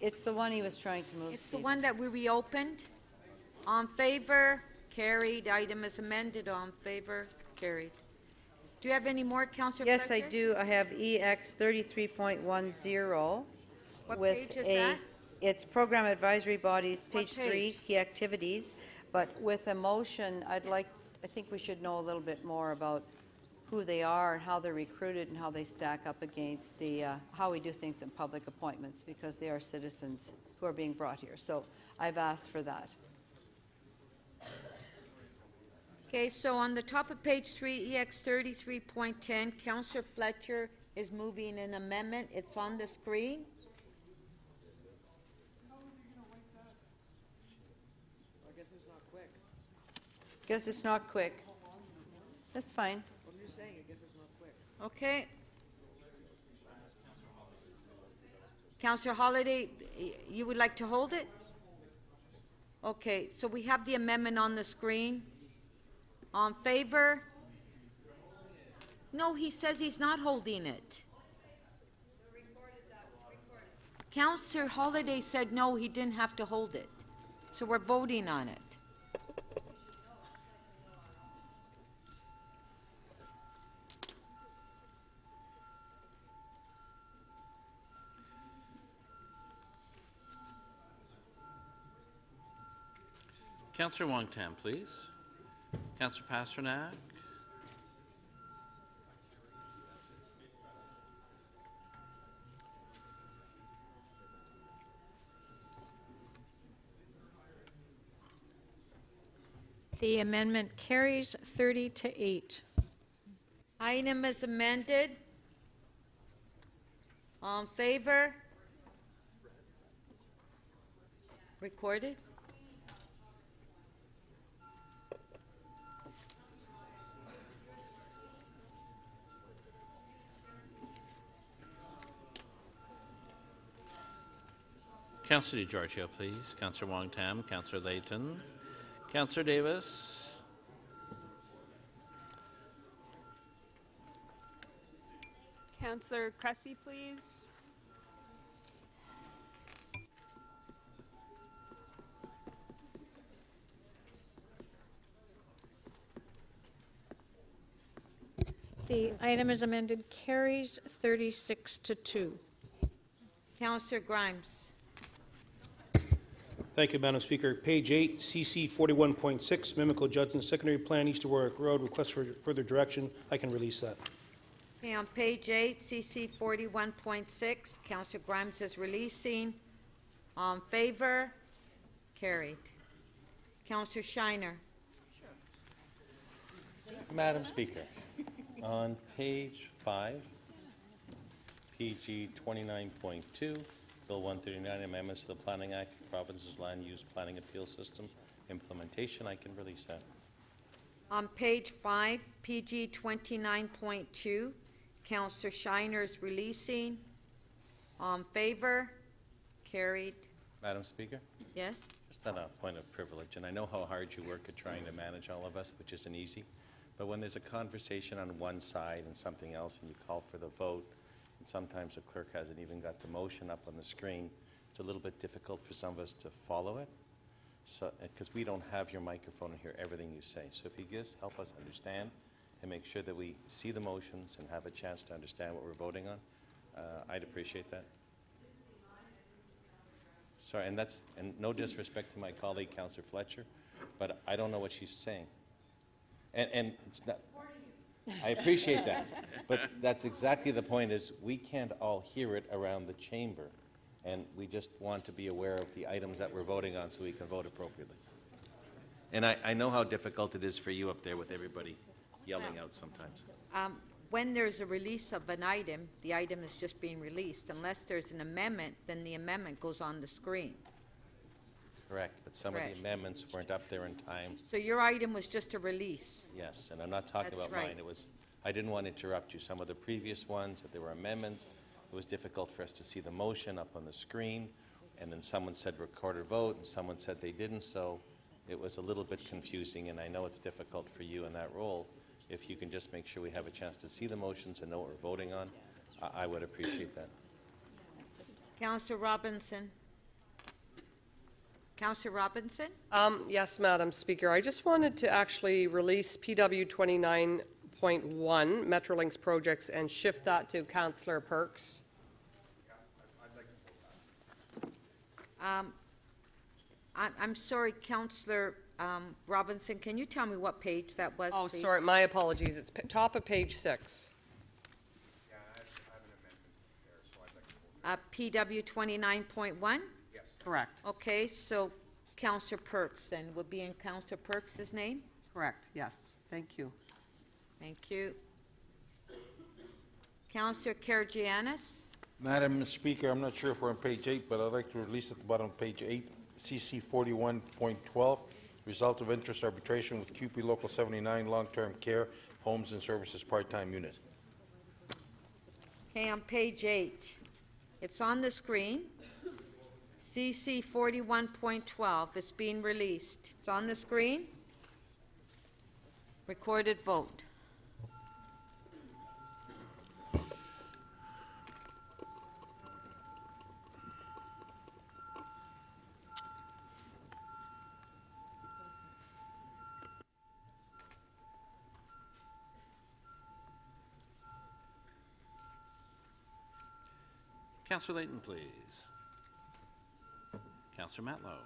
It's the one he was trying to move. It's the one that we reopened. On favor? Carried. Item is amended. On favor? Carried. Do you have any more, Councillor Yes, Fletcher? I do. I have EX 33.10. What with page is that? It's Program Advisory Bodies, What page 3, page? key activities. But with a motion, I think we should know a little bit more about who they are and how they're recruited and how they stack up against the, how we do things in public appointments, because they are citizens who are being brought here. So I've asked for that. Okay, so on the top of page 3, EX 33.10, Councillor Fletcher is moving an amendment. It's on the screen. I guess it's not quick. Guess it's not quick. That's fine. What you're saying, I guess it's not quick. Okay. Councillor Holliday, you would like to hold it? Okay, so we have the amendment on the screen. On favor? No, he says he's not holding it. Councillor Holliday said no, he didn't have to hold it. So we're voting on it. Councillor Wong-Tam, please. Councillor Pasternak. The amendment carries 30-8. Item is amended. On favor? Recorded? Councillor DiGiorgio, please. Councillor Wong-Tam, Councillor Layton, Councillor Davis. Councillor Cressy, please. The item is amended, carries 36-2. Councillor Grimes. Thank you, Madam Speaker. Page 8, CC 41.6, Mimico Judson Secondary Plan, East of Warwick Road, request for further direction. I can release that. Okay, on page 8, CC 41.6, Councillor Grimes is releasing. On favor? Carried. Councillor Shiner. Madam Speaker, on page 5, PG 29.2, Bill 139, amendments to the Planning Act, Province's Land Use Planning Appeal System implementation, I can release that. On page 5, PG 29.2, Councillor Shiner is releasing. On favor? Carried. Madam Speaker? Yes? Just on a point of privilege, and I know how hard you work at trying to manage all of us, which isn't easy, but when there's a conversation on one side and something else and you call for the vote, and sometimes the clerk hasn't even got the motion up on the screen, it's a little bit difficult for some of us to follow it. so, because we don't have your microphone and hear everything you say. So if you just help us understand and make sure that we see the motions and have a chance to understand what we're voting on, I'd appreciate that. Sorry, and no disrespect to my colleague, Councillor Fletcher, but I don't know what she's saying. And it's not, I appreciate that, but that's exactly the point, is we can't all hear it around the chamber, and we just want to be aware of the items that we're voting on so we can vote appropriately. And I know how difficult it is for you up there with everybody yelling out sometimes. When there's a release of an item, the item is just being released. Unless there's an amendment, then the amendment goes on the screen. Correct, but some of the amendments weren't up there in time. So your item was just a release? Yes, and I'm not talking That's about right. mine. I didn't want to interrupt you. Some of the previous ones, if there were amendments, it was difficult for us to see the motion up on the screen, and then someone said recorded vote, and someone said they didn't, so it was a little bit confusing, and I know it's difficult for you in that role. If you can just make sure we have a chance to see the motions and know what we're voting on, I would appreciate that. Councillor Robinson. Councillor Robinson? Yes, Madam Speaker. I just wanted to actually release PW 29.1 Metrolinx projects and shift that to Councillor Perks. I'm sorry, Councillor Robinson, can you tell me what page that was, Oh, please? sorry, my apologies. It's top of page 6. PW 29.1? Yes. Correct. Okay, so Councillor Perks then will be in Councillor Perks' name? Correct, yes. Thank you. Thank you. Councillor Karagianis? Madam Speaker, I'm not sure if we're on page 8, but I'd like to release at the bottom of page 8, CC 41.12, result of interest arbitration with QP Local 79, long-term care, homes and services part-time unit. Okay, on page 8, it's on the screen. CC 41.12 is being released. It's on the screen. Recorded vote. Councillor Layton, please. Councillor Matlow.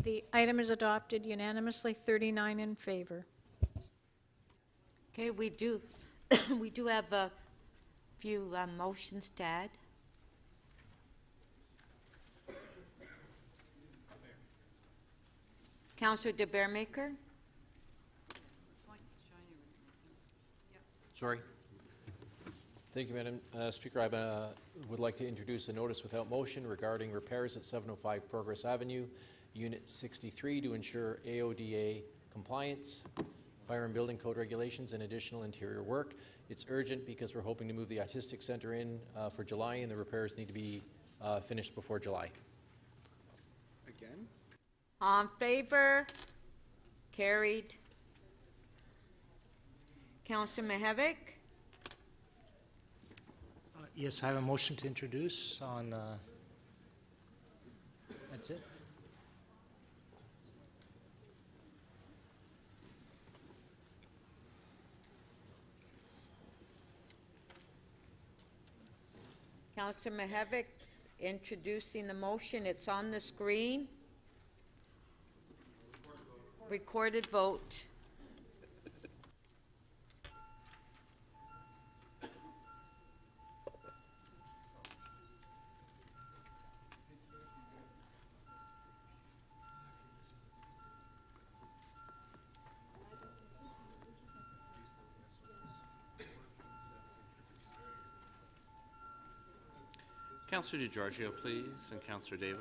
The item is adopted unanimously, 39 in favor. Okay, we do we do have a few motions to add. Councillor de Bearmaker? Sorry. Thank you, Madam Speaker. I would like to introduce a notice without motion regarding repairs at 705 Progress Avenue, Unit 63, to ensure AODA compliance, fire and building code regulations, and additional interior work. It's urgent because we're hoping to move the Autistic Center in for July, and the repairs need to be finished before July. Again? On favor? Carried. Councillor Mihevik? Yes, I have a motion to introduce on, that's it. Councillor Mihevik introducing the motion. It's on the screen. Recorded vote. Councillor DeGiorgio, please, and Councillor Davis.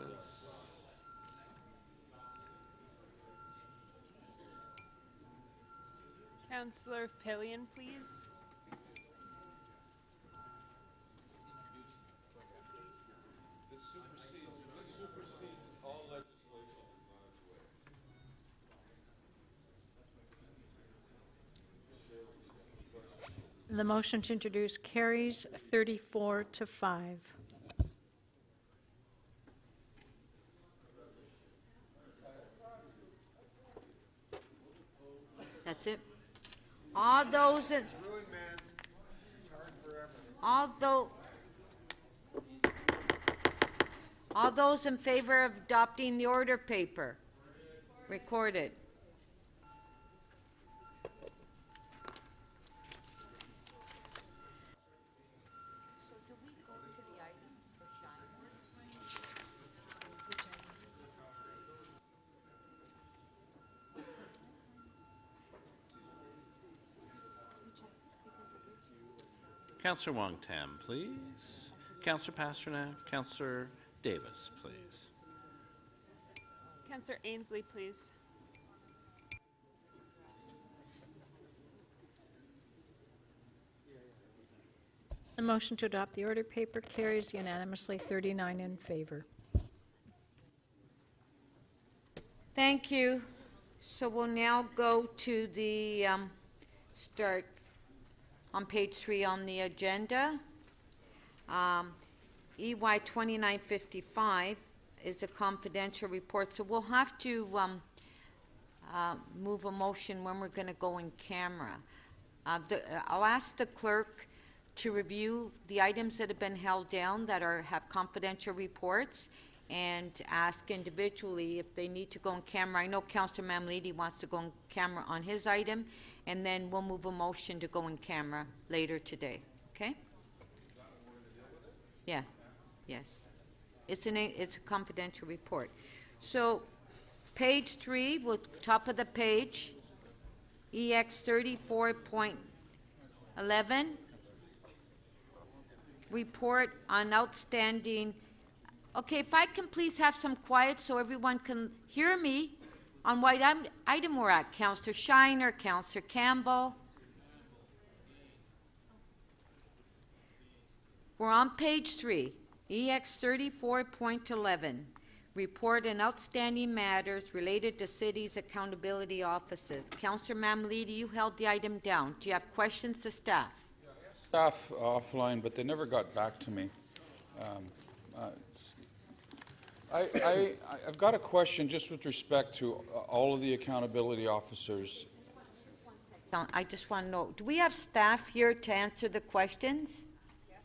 Councillor Pillion, please. This supersedes The motion to introduce carries 34 to 5. That's it. All those in, all those in favor of adopting the order paper, recorded. Councillor Wong-Tam, please. Councillor Pasternak, Councillor Davis, please. Councillor Ainsley, please. The motion to adopt the order paper carries unanimously 39 in favor. Thank you. So we'll now go to the start on page 3 on the agenda. EY 2955 is a confidential report, so we'll have to move a motion when we're going to go in camera. I'll ask the clerk to review the items that have been held down that have confidential reports and ask individually if they need to go in camera. I know Councillor Mamlidi wants to go in camera on his item, and then we'll move a motion to go in camera later today. Okay? Yeah. Yes. It's a confidential report. So, page 3, top of the page, EX 34.11, report on outstanding. Okay, if I can please have some quiet so everyone can hear me on what item we're at. Councillor Shiner, Councillor Campbell. We're on page 3, EX 34.11, report on outstanding matters related to city's accountability offices. Councillor Mamlidi, you held the item down. Do you have questions to staff? Staff offline, but they never got back to me. I've got a question just with respect to all of the accountability officers. I just want to know, do we have staff here to answer the questions? Yes.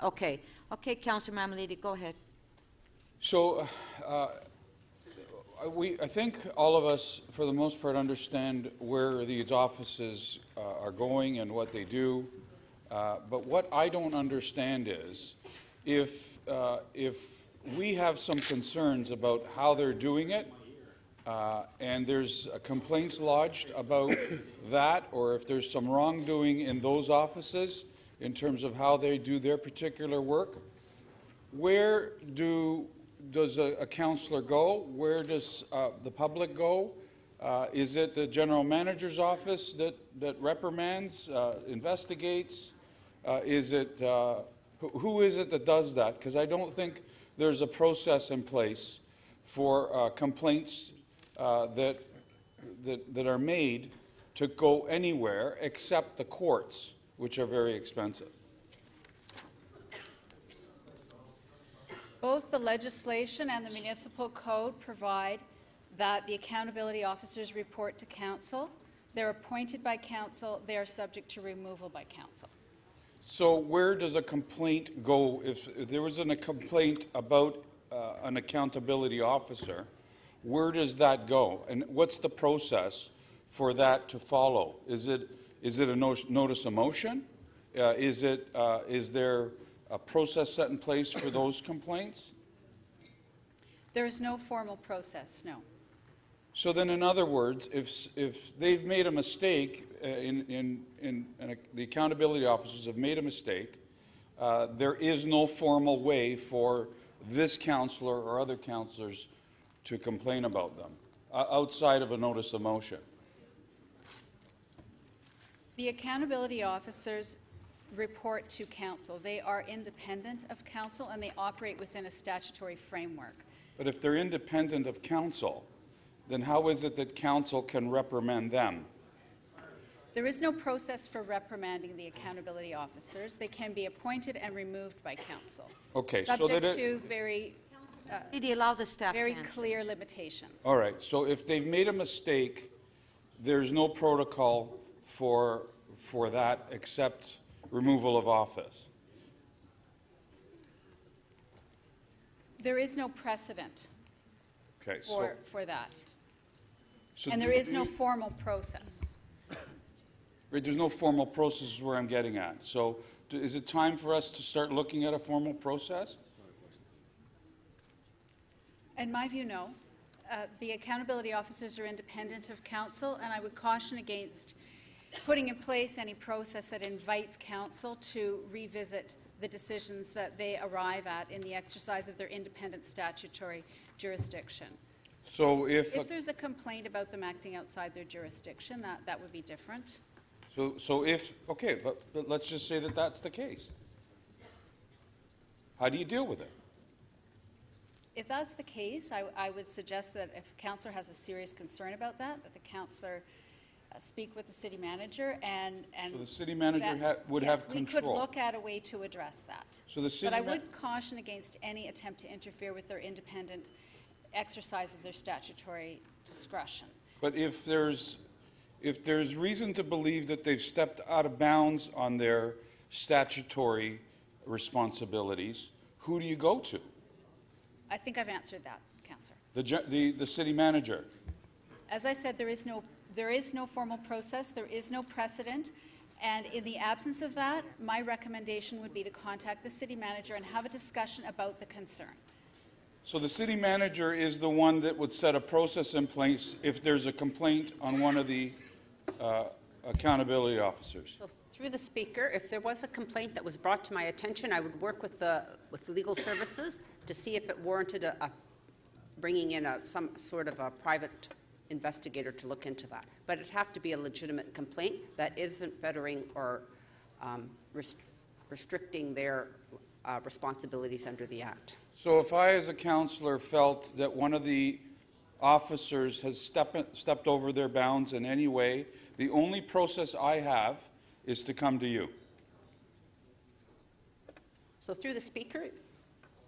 Okay. Okay, Councillor Mamlidi, go ahead. So, I think all of us, for the most part, understand where these offices are going and what they do. But what I don't understand is if we have some concerns about how they're doing it, and there's complaints lodged about that, or if there's some wrongdoing in those offices in terms of how they do their particular work, where does a councillor go? Where does the public go? Is it the general manager's office that reprimands, investigates? Is it who is it that does that? Because I don't think there's a process in place for complaints that are made to go anywhere except the courts, which are very expensive. Both the legislation and the municipal code provide that the accountability officers report to council. They're appointed by council. They are subject to removal by council. So where does a complaint go? If there was a complaint about an accountability officer, where does that go? And what's the process for that to follow? Is it a notice of motion? Is there a process set in place for those complaints? There is no formal process, no. So then, in other words, if they've made a mistake, the accountability officers have made a mistake, there is no formal way for this councillor or other councillors to complain about them outside of a notice of motion. The accountability officers report to council. They are independent of council and they operate within a statutory framework. But if they're independent of council, then how is it that council can reprimand them? There is no process for reprimanding the accountability officers. They can be appointed and removed by council. Okay, so subject that to very Did he allow the staff very to answer? clear limitations. all right, so if they've made a mistake, there's no protocol for that except removal of office. There is no precedent Okay, so for that. So And there is no formal process. right, there's no formal process is where I'm getting at. So is it time for us to start looking at a formal process? In my view, no. The accountability officers are independent of council, and I would caution against putting in place any process that invites council to revisit the decisions that they arrive at in the exercise of their independent statutory jurisdiction. So if there's a complaint about them acting outside their jurisdiction, that would be different. so if okay, but let's just say that that's the case. How do you deal with it? If that's the case, I would suggest that if a councillor has a serious concern about that the councillor speak with the city manager and So the city manager would yes, have control. we could look at a way to address that. So the city but I would caution against any attempt to interfere with their independent exercise of their statutory discretion. But if there's reason to believe that they've stepped out of bounds on their statutory responsibilities, who do you go to? I think I've answered that, councillor. The city manager. As I said, there is no formal process, there is no precedent, and in the absence of that, my recommendation would be to contact the city manager and have a discussion about the concern. So the city manager is the one that would set a process in place if there's a complaint on one of the accountability officers. So through the speaker, if there was a complaint that was brought to my attention, I would work with the legal services to see if it warranted bringing in some sort of a private investigator to look into that. But it'd have to be a legitimate complaint that isn't fettering or restricting their responsibilities under the Act. So if I, as a councillor, felt that one of the officers has stepped over their bounds in any way, the only process I have is to come to you. So through the speaker,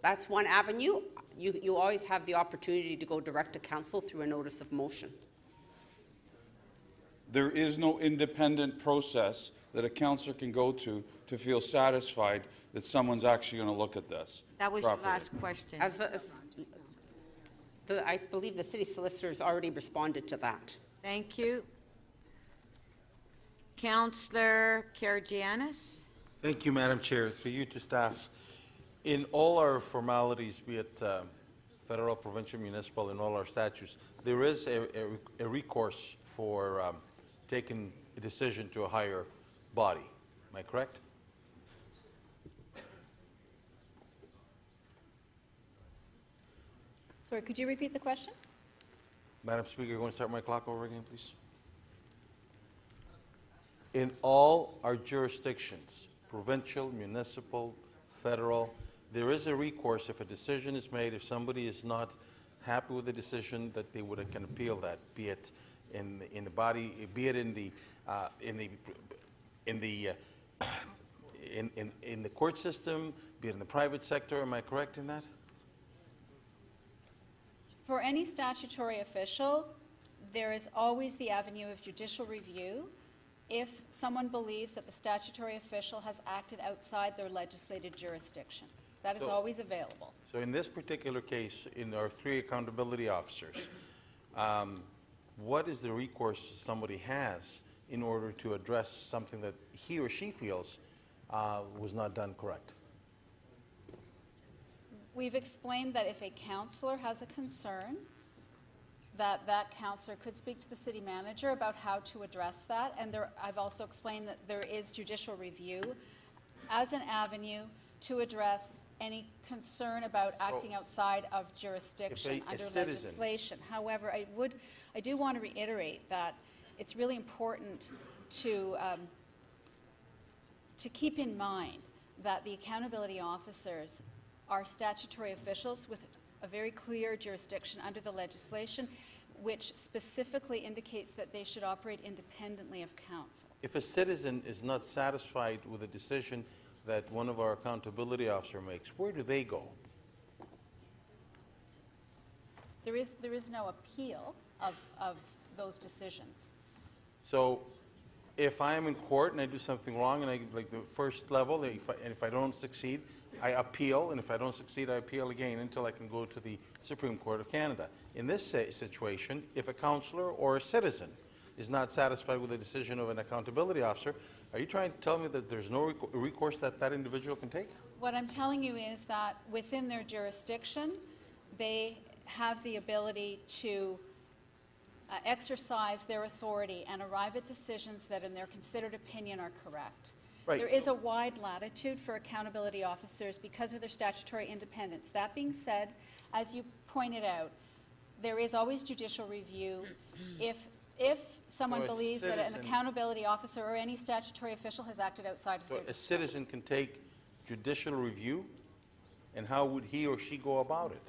that's one avenue. You always have the opportunity to go direct to council through a notice of motion. There is no independent process that a councillor can go to feel satisfied that someone's actually going to look at this. That was properly. your last question. I believe the city solicitor has already responded to that. Thank you. Councillor Karygiannis. Thank you, Madam Chair. Through you to staff. In all our formalities, be it federal, provincial, municipal, in all our statutes, there is a recourse for taking a decision to a higher body. Am I correct? Sorry, could you repeat the question? Madam Speaker, you want to start my clock over again, please? In all our jurisdictions, provincial, municipal, federal, there is a recourse if a decision is made, if somebody is not happy with the decision, that they can appeal that, be it in the body, be it in the court system, be it in the private sector. Am I correct in that? For any statutory official, there is always the avenue of judicial review if someone believes that the statutory official has acted outside their legislated jurisdiction. That is always available. So in this particular case, in our 3 accountability officers, what is the recourse somebody has in order to address something that he or she feels was not done correct? We've explained that if a councillor has a concern, that councillor could speak to the city manager about how to address that. And I've also explained that there is judicial review as an avenue to address any concern about acting outside of jurisdiction under legislation. However, I do want to reiterate that it's really important to keep in mind that the accountability officers are statutory officials with a very clear jurisdiction under the legislation. which specifically indicates that they should operate independently of council. If a citizen is not satisfied with a decision that one of our accountability officer makes, where do they go? There is no appeal of those decisions. So if I am in court and I do something wrong and I, like the first level, if I don't succeed, I appeal, and if I don't succeed, I appeal again until I can go to the Supreme Court of Canada. In this situation, if a councillor or a citizen is not satisfied with the decision of an accountability officer, are you trying to tell me that there's no recourse that that individual can take? What I'm telling you is that within their jurisdiction, they have the ability to exercise their authority and arrive at decisions that in their considered opinion are correct. Right. There is a wide latitude for accountability officers because of their statutory independence. That being said, as you pointed out, there is always judicial review. If someone So a believes that an citizen- accountability officer or any statutory official has acted outside of So their a discretion. citizen can take judicial review, and how would he or she go about it?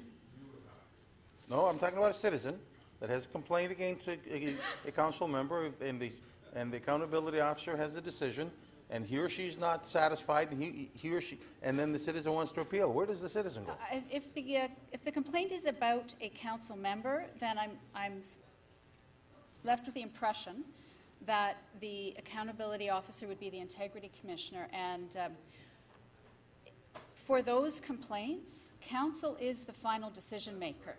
No, I'm talking about a citizen that has a complaint against a council member, and the accountability officer has a decision, and he or she's not satisfied, and he or she, and then the citizen wants to appeal. Where does the citizen go? If the complaint is about a council member, then I'm left with the impression that the accountability officer would be the integrity commissioner. And for those complaints, council is the final decision maker.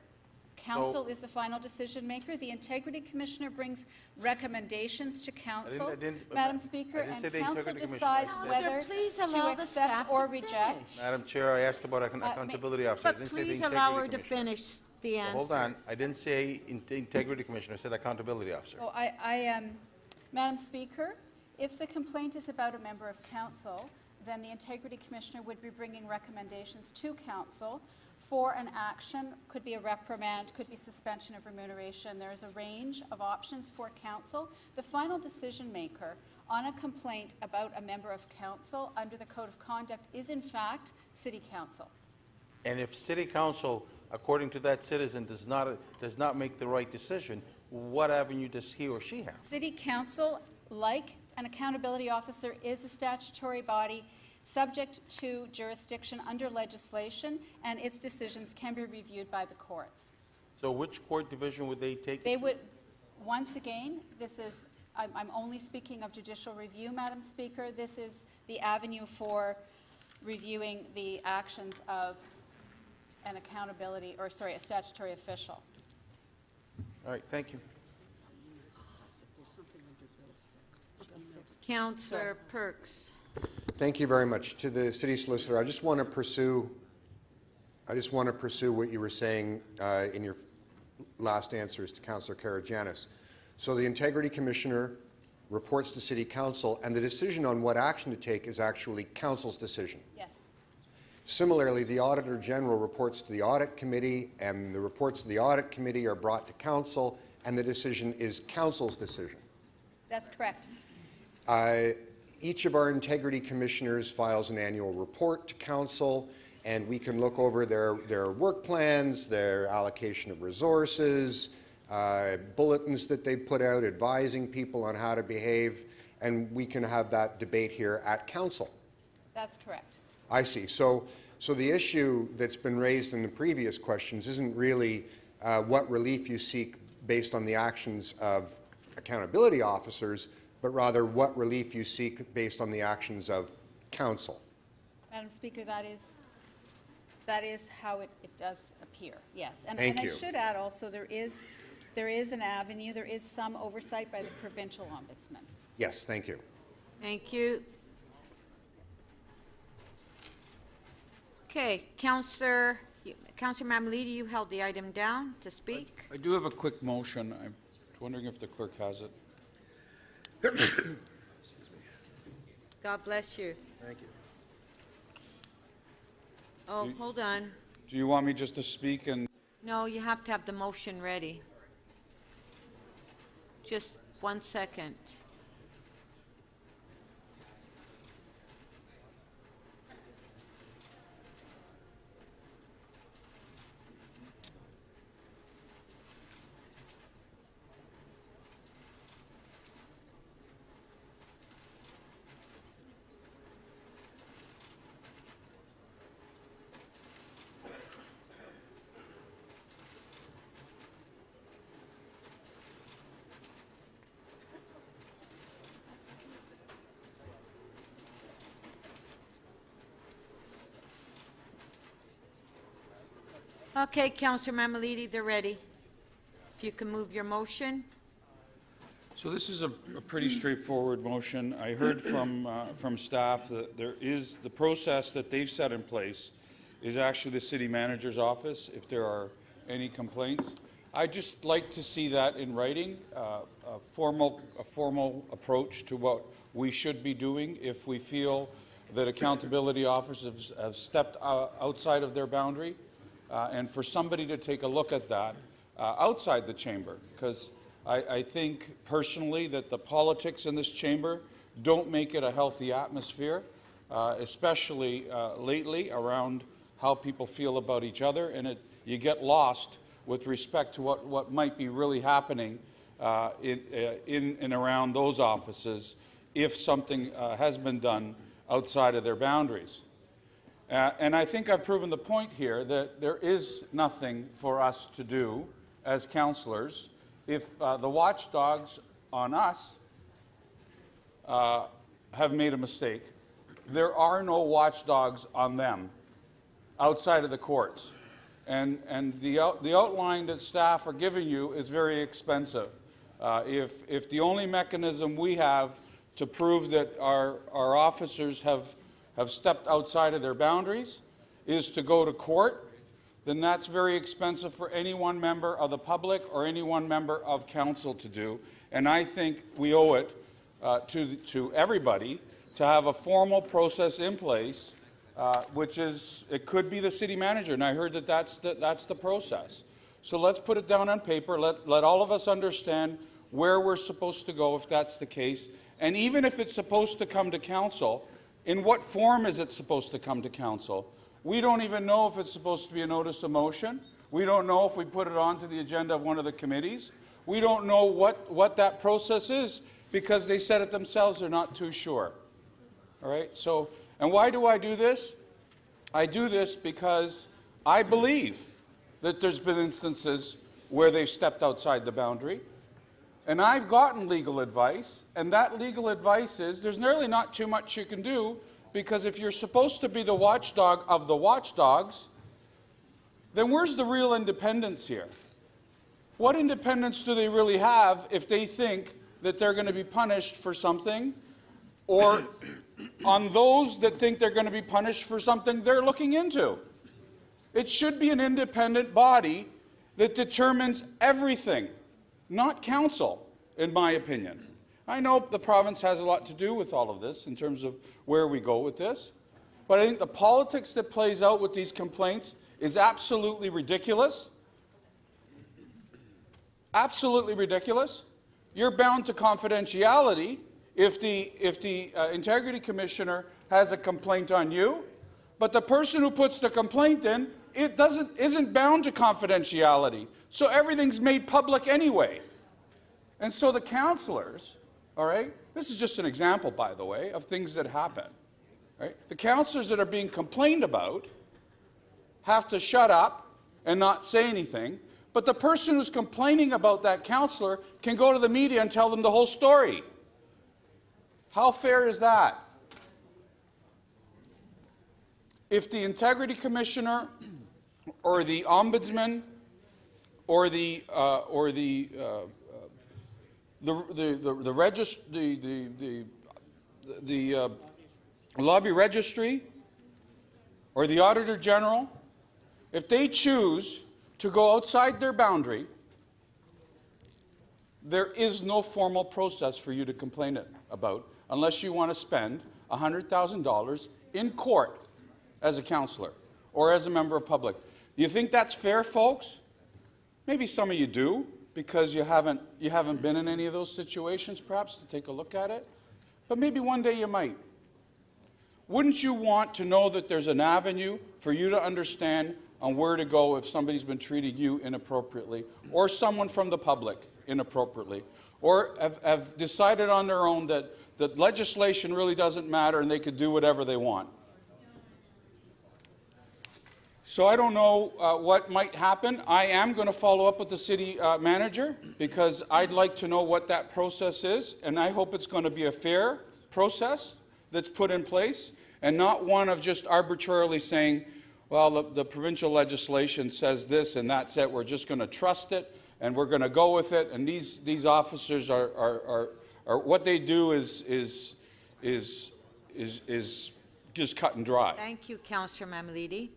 Council is the final decision maker. The integrity commissioner brings recommendations to council, Madam Speaker, I didn't say and the council integrity decides commissioner. I whether please to allow the staff accept to or reject. Madam Chair, I asked about accountability officer. I But didn't say the please integrity allow her to commissioner. finish the Well, answer. hold on. I didn't say integrity commissioner. I said accountability officer. Oh, Madam Speaker, if the complaint is about a member of council, then the integrity commissioner would be bringing recommendations to council for an action. Could be a reprimand, could be suspension of remuneration. There is a range of options for council. The final decision maker on a complaint about a member of council under the Code of Conduct is in fact City Council. And if city council, according to that citizen, does not make the right decision, what avenue does he or she have? City Council, like an accountability officer, is a statutory body subject to jurisdiction under legislation, and its decisions can be reviewed by the courts. So which court division would they take? They would, once again, I'm only speaking of judicial review, Madam Speaker. This is the avenue for reviewing the actions of an a statutory official. All right, thank you. Councillor Perks. Thank you very much. To the city solicitor, I just want to pursue what you were saying in your last answers to Councillor Karagianis. So the integrity commissioner reports to city council, and the decision on what action to take is actually council's decision. Yes. Similarly, the auditor general reports to the audit committee, and the reports of the audit committee are brought to council, and the decision is council's decision. That's correct. Each of our integrity commissioners files an annual report to council, and we can look over their work plans, their allocation of resources, bulletins that they put out advising people on how to behave, and we can have that debate here at council. That's correct. I see. So the issue that's been raised in the previous questions isn't really what relief you seek based on the actions of accountability officers, but rather what relief you seek based on the actions of council. Madam Speaker, that is how it does appear, yes. And Thank you. I should add also, there is an avenue, there is some oversight by the provincial ombudsman. Yes, thank you. Thank you. Okay, Councillor Mamalidi, you held the item down to speak. I do have a quick motion. I'm wondering if the clerk has it. God bless you. Thank you. Oh, hold on. Do you want me just to speak and? No, you have to have the motion ready. Just 1 second. Okay, Councillor Mamalidi, they're ready. If you can move your motion. So this is a pretty straightforward motion. I heard from staff that there is, the process that they've set in place is actually the city manager's office if there are any complaints. I'd just like to see that in writing, a formal approach to what we should be doing if we feel that accountability officers have stepped outside of their boundary, and for somebody to take a look at that outside the chamber, because I think personally that the politics in this chamber don't make it a healthy atmosphere, especially lately around how people feel about each other, and you get lost with respect to what might be really happening in and around those offices if something has been done outside of their boundaries. And I think I've proven the point here that there is nothing for us to do as councillors if the watchdogs on us have made a mistake. There are no watchdogs on them outside of the courts. And the outline that staff are giving you is very expensive. If the only mechanism we have to prove that our officers have stepped outside of their boundaries is to go to court, then that's very expensive for any one member of the public or any one member of council to do. And I think we owe it to everybody to have a formal process in place, which is, it could be the city manager, and I heard that that's the process. So let's put it down on paper, let all of us understand where we're supposed to go if that's the case, and even if it's supposed to come to council, in what form is it supposed to come to council? We don't even know if it's supposed to be a notice of motion. We don't know if we put it onto the agenda of one of the committees. We don't know what that process is because they said it themselves, they're not too sure. All right, so, and why do I do this? I do this because I believe that there's been instances where they've stepped outside the boundary. And I've gotten legal advice, and that legal advice is there's nearly not too much you can do, because if you're supposed to be the watchdog of the watchdogs, then where's the real independence here? What independence do they really have if they think that they're going to be punished for something, or on those that think they're going to be punished for something they're looking into? It should be an independent body that determines everything, not council, in my opinion. I know the province has a lot to do with all of this in terms of where we go with this, but I think the politics that plays out with these complaints is absolutely ridiculous. Absolutely ridiculous. You're bound to confidentiality if the Integrity Commissioner has a complaint on you, but the person who puts the complaint in, isn't bound to confidentiality. So everything's made public anyway. And so the councillors, all right, this is just an example, by the way, of things that happen. Right? The councillors that are being complained about have to shut up and not say anything, but the person who's complaining about that councillor can go to the media and tell them the whole story. How fair is that? If the Integrity Commissioner or the Ombudsman or the Lobby Registry or the Auditor General, if they choose to go outside their boundary, there is no formal process for you to complain about unless you want to spend $100,000 in court as a councillor or as a member of public. Do you think that's fair, folks? Maybe some of you do, because you haven't been in any of those situations, perhaps, to take a look at it. But maybe one day you might. Wouldn't you want to know that there's an avenue for you to understand on where to go if somebody's been treating you inappropriately, or someone from the public inappropriately, or have decided on their own that legislation really doesn't matter and they could do whatever they want? So I don't know what might happen. I am going to follow up with the city manager because I'd like to know what that process is, and I hope it's going to be a fair process that's put in place and not one of just arbitrarily saying, well, the provincial legislation says this and that's it, we're just going to trust it and we're going to go with it, and these officers are what they do is just cut and dry. Thank you, Councillor Mamalidi.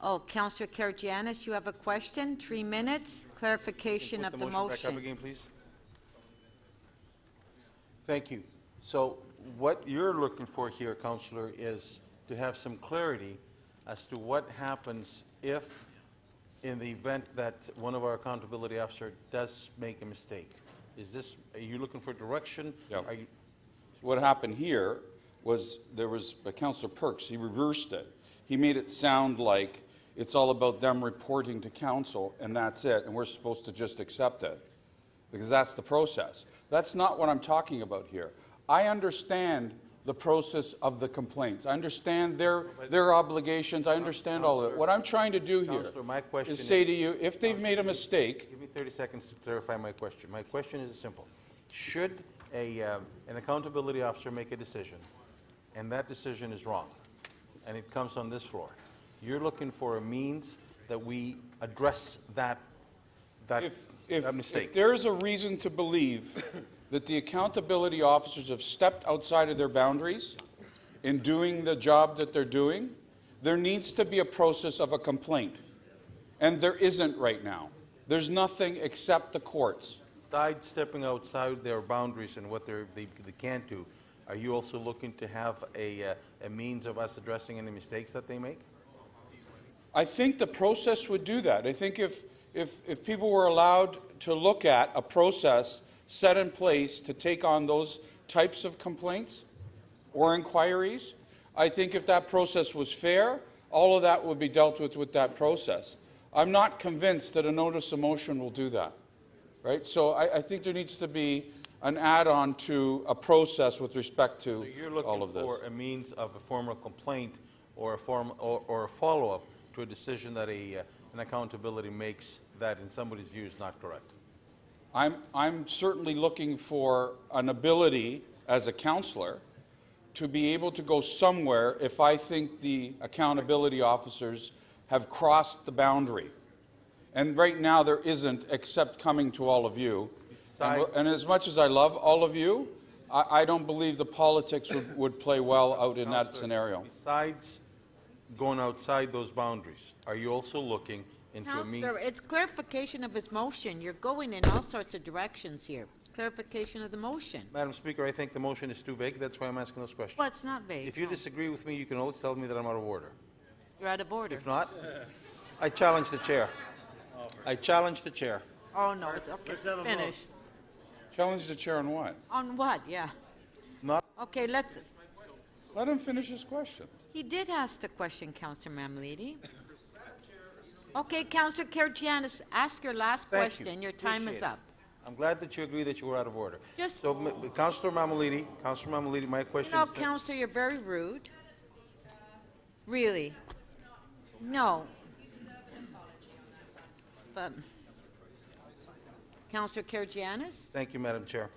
Oh, Councillor Karygiannis, you have a question? 3 minutes. Clarification of the motion. Back up again, please. Thank you. So what you're looking for here, Councillor, is to have some clarity as to what happens if, in the event that one of our accountability officers does make a mistake. Are you looking for direction? Yeah. What happened here was there was Councillor Perks, he reversed it. He made it sound like it's all about them reporting to council and that's it, and we're supposed to just accept it, because that's the process. That's not what I'm talking about here. I understand the process of the complaints. I understand their obligations. I understand all of it. What I'm trying to do here is say to you, if they've made a mistake... Give me 30 seconds to clarify my question. My question is simple. Should an accountability officer make a decision, and that decision is wrong, and it comes on this floor, you're looking for a means that we address that mistake? If there is a reason to believe that the accountability officers have stepped outside of their boundaries in doing the job that they're doing, there needs to be a process of a complaint. And there isn't right now. There's nothing except the courts. Sidestepping outside their boundaries and what they can't do, are you also looking to have a means of us addressing any mistakes that they make? I think the process would do that. I think if people were allowed to look at a process set in place to take on those types of complaints or inquiries, I think if that process was fair, all of that would be dealt with that process. I'm not convinced that a notice of motion will do that, right? So I think there needs to be an add-on to a process with respect to all of this. So you're looking for a means of a formal complaint or a follow-up to a decision that an accountability makes that, in somebody's view, is not correct? I'm certainly looking for an ability as a councillor to be able to go somewhere if I think the accountability officers have crossed the boundary. And right now there isn't, except coming to all of you. And as much as I love all of you, I don't believe the politics would play well out in that scenario. Besides going outside those boundaries, are you also looking into a means? Councillor, it's clarification of his motion. You're going in all sorts of directions here. Clarification of the motion. Madam Speaker, I think the motion is too vague. That's why I'm asking those questions. Well, it's not vague. If you disagree with me, you can always tell me that I'm out of order. You're out of order. If not, I challenge the chair. I challenge the chair. Oh, no. It's okay. Finish. Challenge the chair on what? On what? Yeah. Not. Okay, let's... Let him finish his question. He did ask the question, Councillor Mamalidi. Okay, Councillor Karygiannis, ask your last question. Your time is up. I'm glad that you agree that you were out of order. So, Councillor Mamalidi, my question is... Councillor, you're very rude. Really? No. But, Councillor Karygiannis? Thank you, Madam Chair.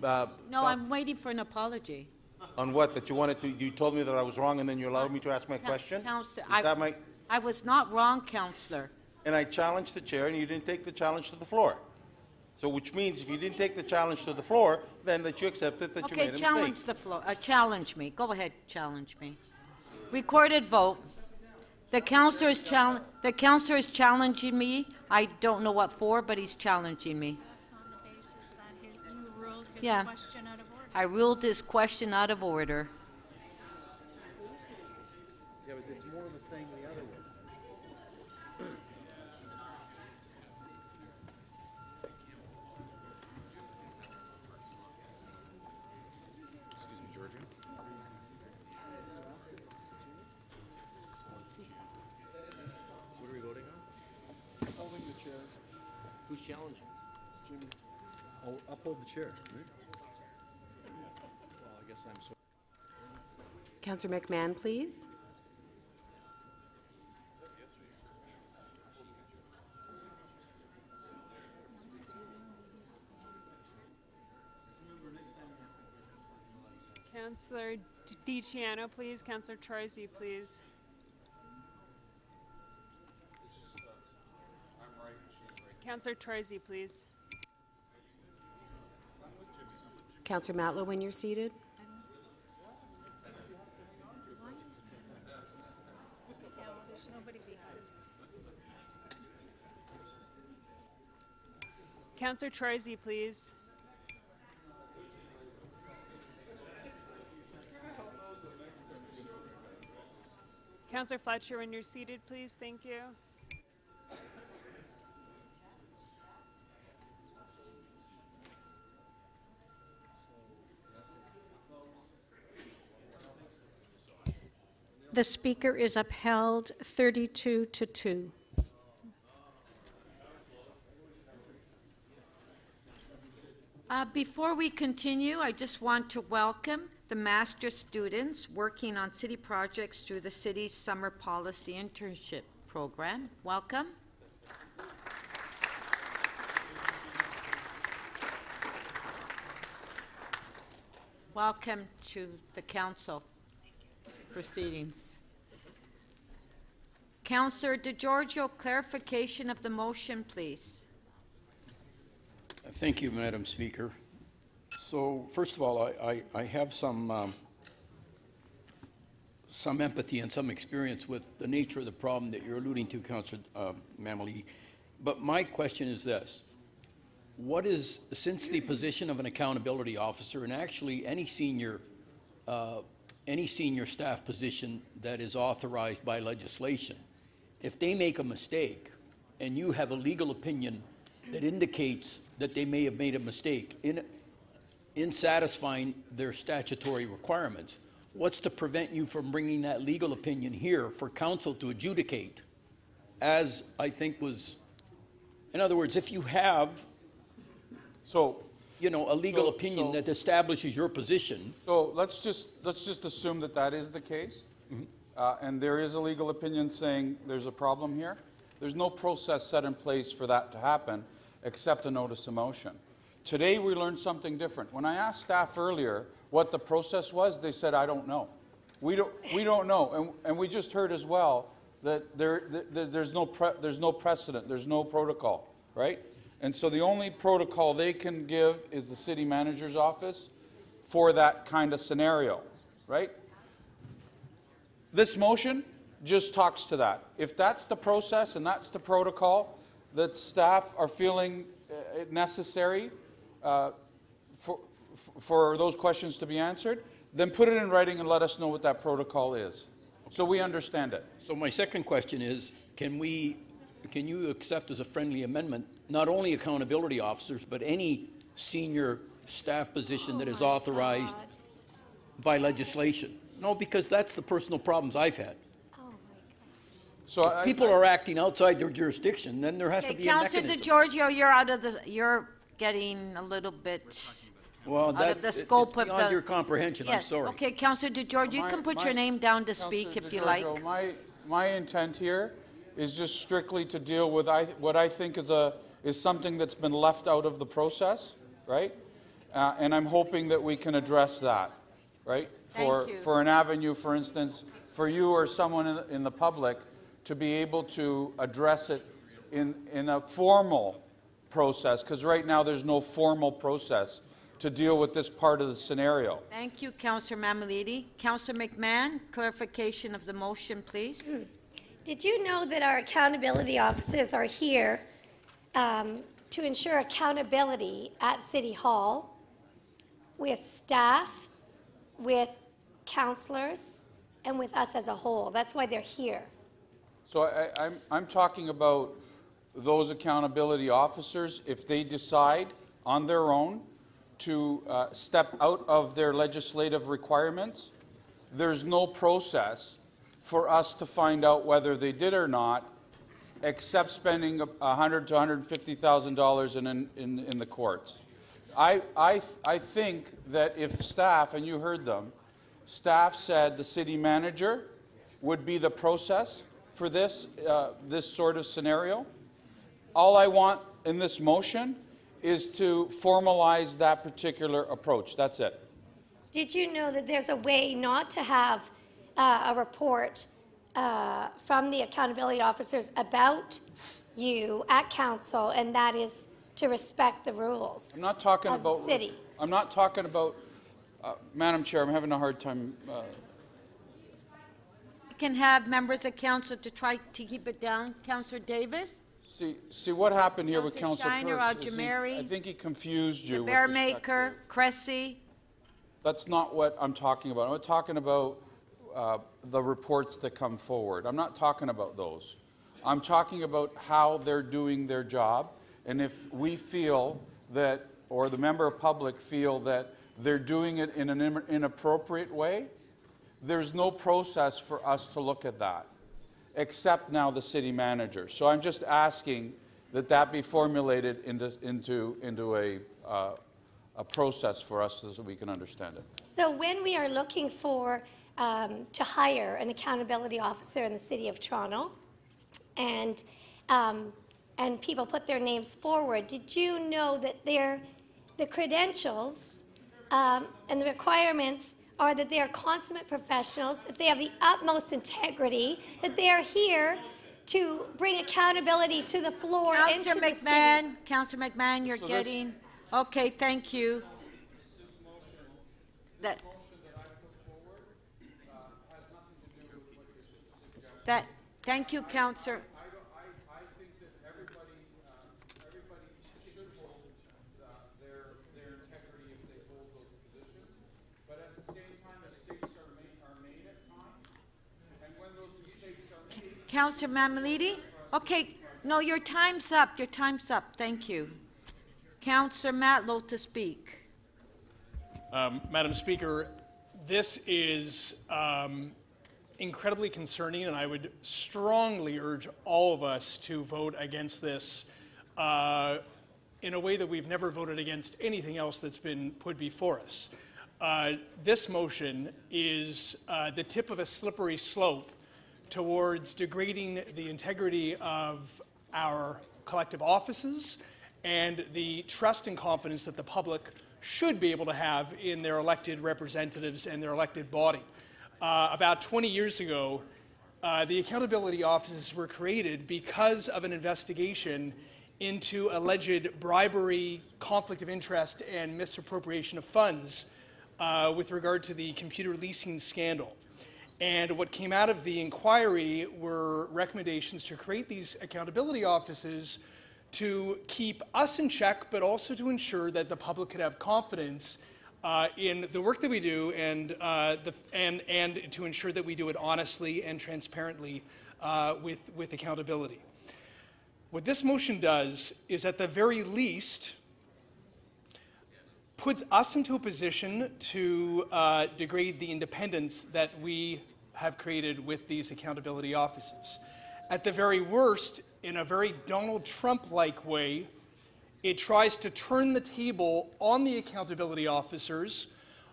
No, I'm waiting for an apology. On what? That you wanted to... You told me that I was wrong and then you allowed me to ask my question? Councillor, I was not wrong, Councillor. And I challenged the chair and you didn't take the challenge to the floor. So which means if you didn't take the challenge to the floor, then that you accepted that you made a mistake. Okay, challenge the floor. Challenge me. Go ahead, challenge me. Recorded vote. The councillor is challenging me. I don't know what for, but he's challenging me. On the basis that you ruled his Yeah. question out of order. I ruled this question out of order. Yeah, but it's more of a thing the other way. Excuse me, Georgia. What are we voting on? Upholding the chair. Who's challenging? Jimmy. Oh, uphold the chair, right? Well, I guess I'm so. Councillor McMahon, please. Councillor DiCiano, please. Councillor Troisi, please. Councillor Troisi, please. Councillor Matlow, when you're seated. Councillor Troisi, please. Councillor Fletcher, when you're seated, please. Thank you. The speaker is upheld 32-2. Before we continue, I just want to welcome the master students working on city projects through the city's summer policy internship program. Welcome. Welcome to the council proceedings. Councillor DeGiorgio, clarification of the motion, please. Thank you, Madam Speaker. So, first of all, I have some empathy and some experience with the nature of the problem that you're alluding to, Councillor Mamalidi. But my question is this. What is, since the position of an accountability officer, and actually any senior staff position that is authorized by legislation, if they make a mistake and you have a legal opinion that indicates that they may have made a mistake in satisfying their statutory requirements, what's to prevent you from bringing that legal opinion here for council to adjudicate? As I think was, in other words, if you have, a legal opinion that establishes your position. So let's just assume that that is the case, and there is a legal opinion saying there's a problem here. There's no process set in place for that to happen, except a notice of motion. Today we learned something different. When I asked staff earlier what the process was, they said, I don't know. We don't know. And we just heard as well that there's no precedent, there's no protocol, right? And so the only protocol they can give is the city manager's office for that kind of scenario, right? This motion just talks to that. If that's the process and that's the protocol that staff are feeling necessary for those questions to be answered, then put it in writing and let us know what that protocol is, so we understand it. So my second question is, can you accept as a friendly amendment not only accountability officers, but any senior staff position that is authorized by legislation? No, because that's the personal problems I've had. So people are acting outside their jurisdiction, then there has to be a mechanism. Councillor DeGiorgio, you're getting a little bit out of the scope of beyond your comprehension. Yes. I'm sorry. Okay, Councillor DeGiorgio, you can put your name down to speak if you like. My intent here is just strictly to deal with what I think is something that's been left out of the process, right? And I'm hoping that we can address that, right? For an avenue, for instance, for you or someone in the public to be able to address it in a formal process, because right now there's no formal process to deal with this part of the scenario. Thank you, Councillor Mamalidi. Councillor McMahon, clarification of the motion, please. Did you know that our accountability officers are here to ensure accountability at City Hall with staff, with councillors, and with us as a whole? That's why they're here. So I'm talking about those accountability officers, if they decide on their own to step out of their legislative requirements, there's no process for us to find out whether they did or not, except spending $100,000 to $150,000 in the courts. I think that if staff, and you heard them, staff said the city manager would be the process for this sort of scenario. All I want in this motion is to formalize that particular approach. That's it. Did you know that there's a way not to have a report from the accountability officers about you at council, and that is to respect the rules I'm not talking of the about. city? I'm not talking about, Madam Chair, I'm having a hard time. You can have members of council to try to keep it down. Councillor Davis? See what happened here with Councillor Councillor Shiner, Perks is Al-Jamari, I think he confused you. with Bearmaker, Cressy. That's not what I'm talking about. I'm talking about the reports that come forward. I'm not talking about those. I'm talking about how they're doing their job, and if we feel that, or the member of public feel that they're doing it in an inappropriate way, there's no process for us to look at that, except now the city manager. So I'm just asking that that be formulated into a process for us so that we can understand it. So when we are looking for to hire an accountability officer in the City of Toronto, and people put their names forward, did you know that the credentials and the requirements are that they are consummate professionals, that they have the utmost integrity, that they are here to bring accountability to the floor and to the city? Councillor McMahon, you're getting... Okay, thank you. Thank you, Councillor. I think that everybody should hold their integrity if they hold those positions, but at the same time, mistakes are made at times, and when those mistakes are made... Councillor Mamalidi? Okay, no, your time's up. Your time's up. Thank you. Councillor Matlow to speak. Madam Speaker, this is incredibly concerning, and I would strongly urge all of us to vote against this in a way that we've never voted against anything else that's been put before us. This motion is the tip of a slippery slope towards degrading the integrity of our collective offices and the trust and confidence that the public should be able to have in their elected representatives and their elected body. About 20 years ago, the accountability offices were created because of an investigation into alleged bribery, conflict of interest, and misappropriation of funds with regard to the computer leasing scandal. And what came out of the inquiry were recommendations to create these accountability offices to keep us in check, but also to ensure that the public could have confidence in the work that we do, and to ensure that we do it honestly and transparently with accountability. What this motion does is, at the very least, puts us into a position to degrade the independence that we have created with these accountability offices. At the very worst, in a very Donald Trump-like way, it tries to turn the table on the accountability officers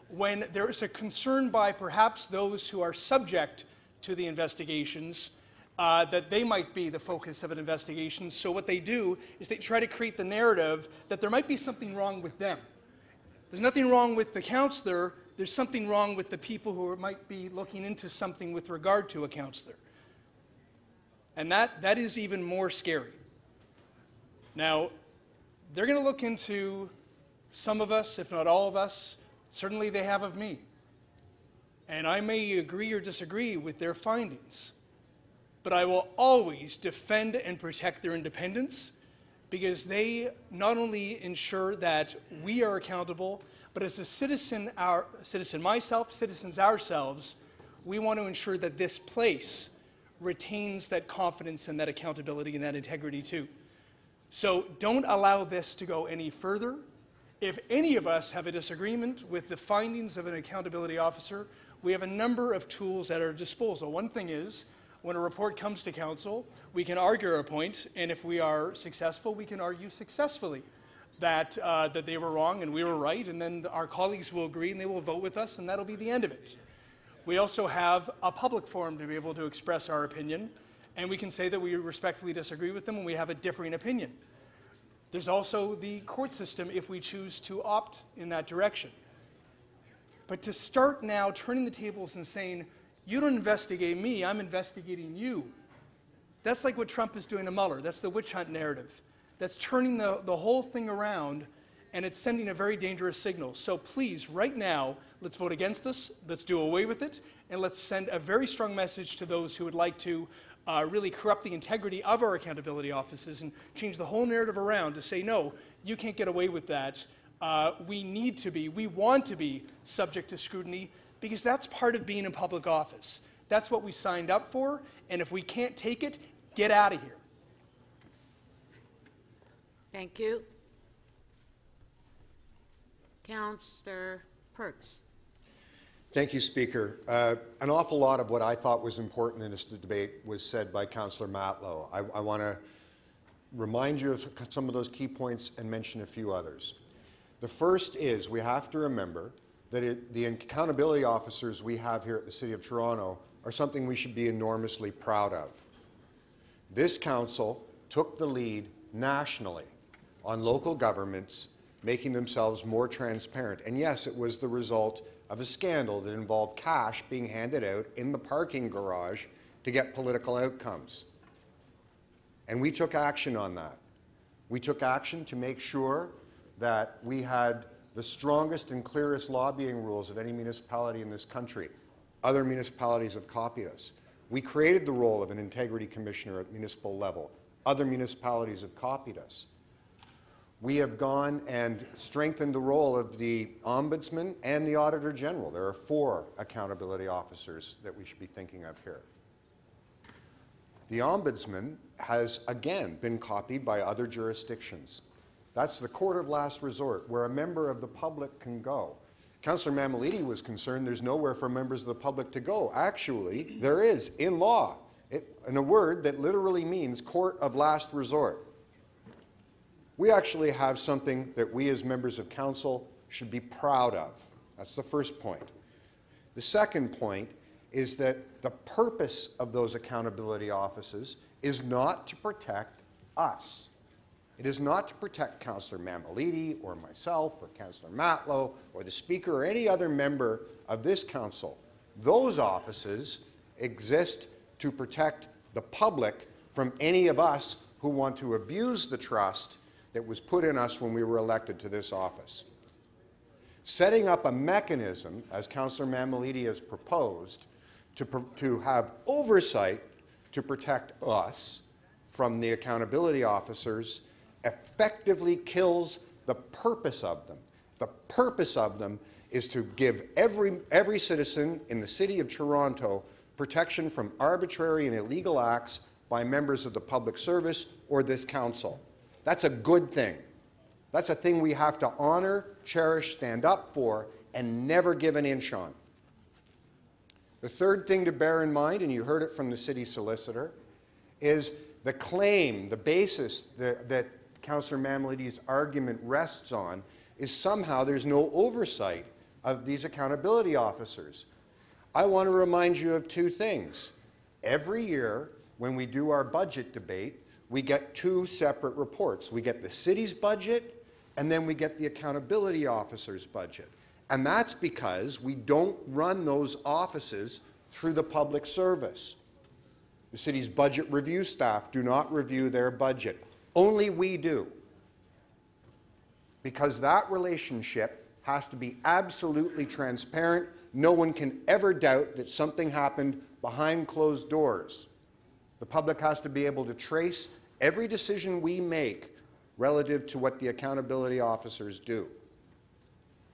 when there is a concern by perhaps those who are subject to the investigations that they might be the focus of an investigation. So what they do is they try to create the narrative that there might be something wrong with them. There's nothing wrong with the counselor. There's something wrong with the people who might be looking into something with regard to a counselor. And that is even more scary. Now, they're going to look into some of us, if not all of us. Certainly they have of me. And I may agree or disagree with their findings. But I will always defend and protect their independence, because they not only ensure that we are accountable, but as a citizen myself, citizens ourselves, we want to ensure that this place retains that confidence and that accountability and that integrity too. So don't allow this to go any further. If any of us have a disagreement with the findings of an accountability officer, we have a number of tools at our disposal. One thing is, when a report comes to council, we can argue our point, and if we are successful, we can argue successfully that they were wrong and we were right, and then our colleagues will agree and they will vote with us, and that'll be the end of it. We also have a public forum to be able to express our opinion, and we can say that we respectfully disagree with them and we have a differing opinion. There's also the court system if we choose to opt in that direction. But to start now turning the tables and saying, you don't investigate me, I'm investigating you. That's like what Trump is doing to Mueller. That's the witch hunt narrative. That's turning the whole thing around, and it's sending a very dangerous signal. So please, right now, let's vote against this, let's do away with it, and let's send a very strong message to those who would like to really corrupt the integrity of our accountability offices and change the whole narrative around to say, no, you can't get away with that. We want to be subject to scrutiny because that's part of being in public office. That's what we signed up for, and if we can't take it, get out of here. Thank you. Councillor Perks. Thank you, Speaker. An awful lot of what I thought was important in this debate was said by Councillor Matlow. I want to remind you of some of those key points and mention a few others. The first is we have to remember that the accountability officers we have here at the City of Toronto are something we should be enormously proud of. This council took the lead nationally on local governments making themselves more transparent. And yes, it was the result of a scandal that involved cash being handed out in the parking garage to get political outcomes. And we took action on that. We took action to make sure that we had the strongest and clearest lobbying rules of any municipality in this country. Other municipalities have copied us. We created the role of an integrity commissioner at municipal level. Other municipalities have copied us. We have gone and strengthened the role of the Ombudsman and the Auditor General. There are 4 accountability officers that we should be thinking of here. The Ombudsman has, again, been copied by other jurisdictions. That's the court of last resort, where a member of the public can go. Councillor Mammoliti was concerned there's nowhere for members of the public to go. Actually, there is, in law, in a word that literally means court of last resort. We actually have something that we as members of council should be proud of. That's the first point. The second point is that the purpose of those accountability offices is not to protect us. It is not to protect Councillor Mammoliti or myself or Councillor Matlow or the Speaker or any other member of this council. Those offices exist to protect the public from any of us who want to abuse the trust that was put in us when we were elected to this office. Setting up a mechanism, as Councillor Mammoliti has proposed, to have oversight to protect us from the accountability officers effectively kills the purpose of them. The purpose of them is to give every citizen in the City of Toronto protection from arbitrary and illegal acts by members of the public service or this council. That's a good thing. That's a thing we have to honor, cherish, stand up for, and never give an inch on. The third thing to bear in mind, and you heard it from the city solicitor, is the claim, the basis that Councillor Mammoliti's argument rests on is somehow there's no oversight of these accountability officers. I want to remind you of 2 things. Every year, when we do our budget debate, we get 2 separate reports. We get the city's budget, and then we get the accountability officer's budget. And that's because we don't run those offices through the public service. The city's budget review staff do not review their budget. Only we do. Because that relationship has to be absolutely transparent. No one can ever doubt that something happened behind closed doors. The public has to be able to trace every decision we make relative to what the accountability officers do.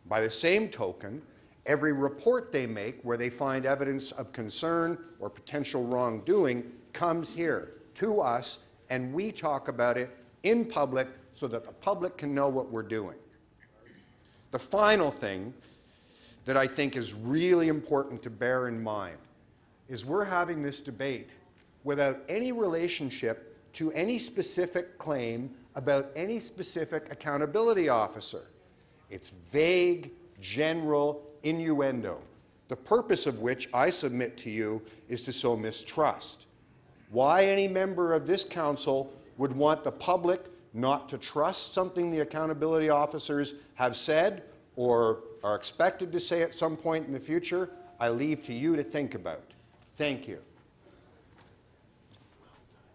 By the same token, every report they make where they find evidence of concern or potential wrongdoing comes here to us, and we talk about it in public so that the public can know what we're doing. The final thing that I think is really important to bear in mind is we're having this debate without any relationship to any specific claim about any specific accountability officer. It's vague, general innuendo, the purpose of which I submit to you is to sow mistrust. Why any member of this council would want the public not to trust something the accountability officers have said or are expected to say at some point in the future, I leave to you to think about. Thank you.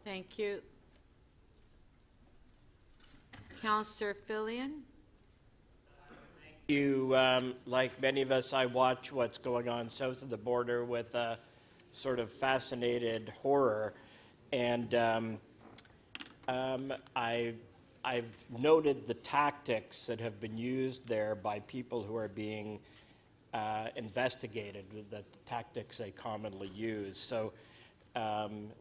Thank you. Councillor Fillion? Like many of us, I watch what's going on south of the border with a sort of fascinated horror. And I've noted the tactics that have been used there by people who are being investigated, the tactics they commonly use. So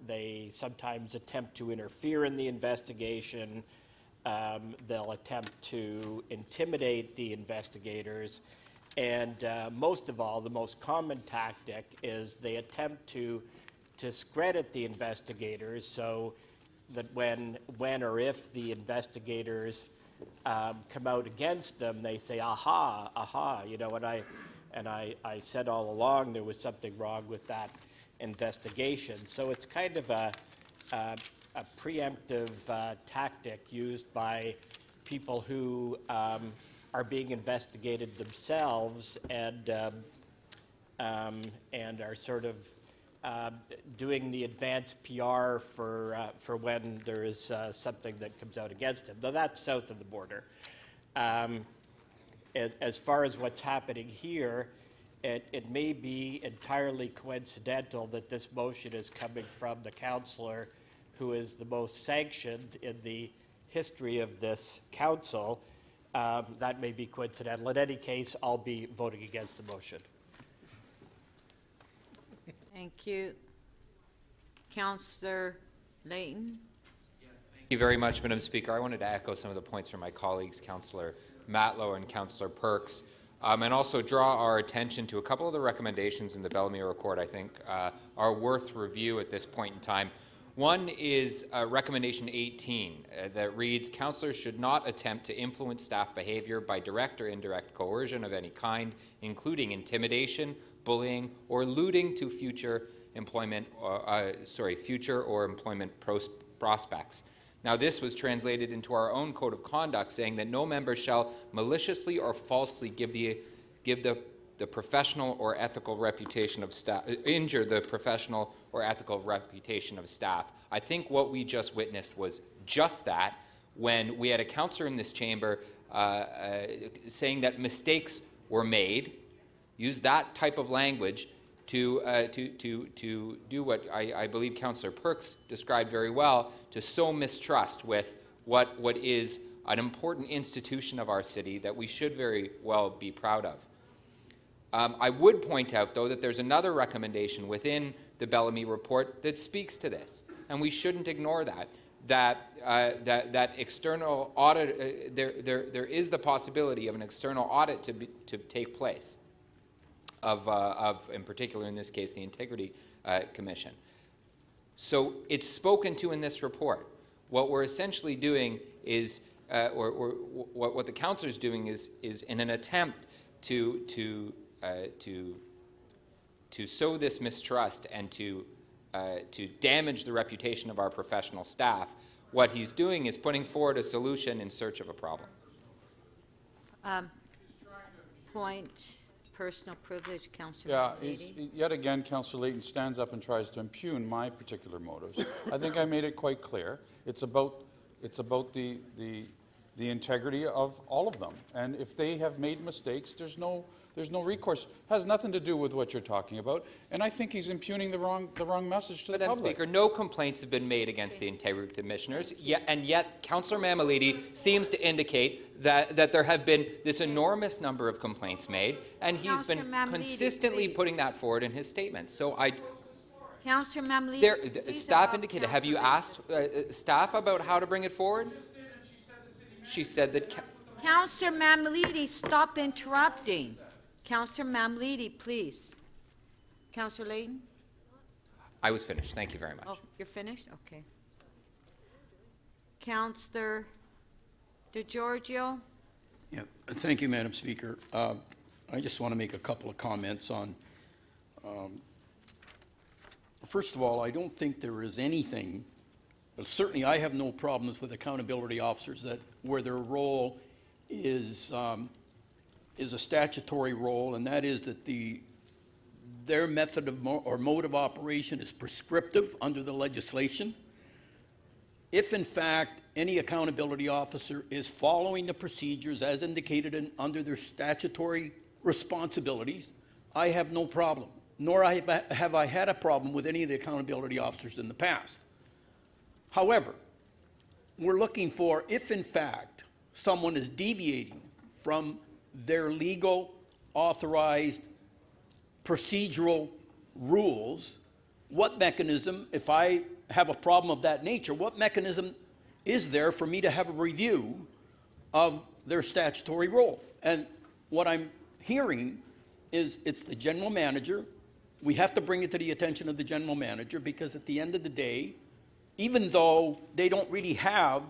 they sometimes attempt to interfere in the investigation. They'll attempt to intimidate the investigators. And most of all, the most common tactic is they attempt to discredit the investigators so that when or if the investigators come out against them, they say, aha, you know, and I said all along there was something wrong with that investigation. So it's kind of a preemptive tactic used by people who are being investigated themselves and are sort of doing the advanced PR for when there is something that comes out against them. Now that's south of the border. As far as what's happening here, it may be entirely coincidental that this motion is coming from the councillor who is the most sanctioned in the history of this council. That may be coincidental. In any case, I'll be voting against the motion. Thank you. Councillor Layton? Thank you very much, Madam Speaker. I wanted to echo some of the points from my colleagues, Councillor Matlow and Councillor Perks, and also draw our attention to a couple of the recommendations in the Bellamy report I think are worth review at this point in time. One is recommendation 18 that reads, councillors should not attempt to influence staff behavior by direct or indirect coercion of any kind, including intimidation, bullying, or alluding to future employment or employment prospects. Now, this was translated into our own code of conduct, saying that no member shall maliciously or falsely the professional or ethical reputation of staff, injure the professional or ethical reputation of staff. I think what we just witnessed was just that, when we had a councillor in this chamber saying that mistakes were made, use that type of language to do what I believe Councillor Perks described very well, to sow mistrust with what is an important institution of our city that we should very well be proud of. I would point out, though, that there's another recommendation within the Bellamy report that speaks to this, and we shouldn't ignore that. That external audit, there is the possibility of an external audit to take place of, in particular in this case, the Integrity Commission. So it's spoken to in this report. What we're essentially doing is, or what the councillor is doing is in an attempt to sow this mistrust and to damage the reputation of our professional staff, what he's doing is putting forward a solution in search of a problem. Point, personal privilege, Councillor. Yeah, yet again, Councillor Layton stands up and tries to impugn my particular motives. I think I made it quite clear. It's about the integrity of all of them, and if they have made mistakes, there's no recourse. It has nothing to do with what you're talking about, and I think he's impugning the wrong message to the public. Madam Speaker, no complaints have been made against the Integrity Commissioners, and yet Councillor Mammoliti seems to indicate that there have been this enormous number of complaints made, and he's been consistently putting that forward in his statement. So Councillor Mammoliti, staff indicated. Have you asked staff about how to bring it forward? She said that. Councillor Mammoliti, stop interrupting. Councillor Mammoliti, please. Councillor Layton? I was finished. Thank you very much. Oh, you're finished? Okay. Councillor DeGiorgio? Yeah, thank you, Madam Speaker. I just want to make a couple of comments on, first of all, I don't think there is anything, but certainly I have no problems with accountability officers where their role is is a statutory role, and that is that their method of or mode of operation is prescriptive under the legislation. If in fact any accountability officer is following the procedures as indicated under their statutory responsibilities, I have no problem, nor have I had a problem with any of the accountability officers in the past. However, we're looking for, if in fact someone is deviating from their legal authorized procedural rules, what mechanism, if I have a problem of that nature, what mechanism is there for me to have a review of their statutory role? And what I'm hearing is it's the general manager. We have to bring it to the attention of the general manager, because at the end of the day, even though they don't really have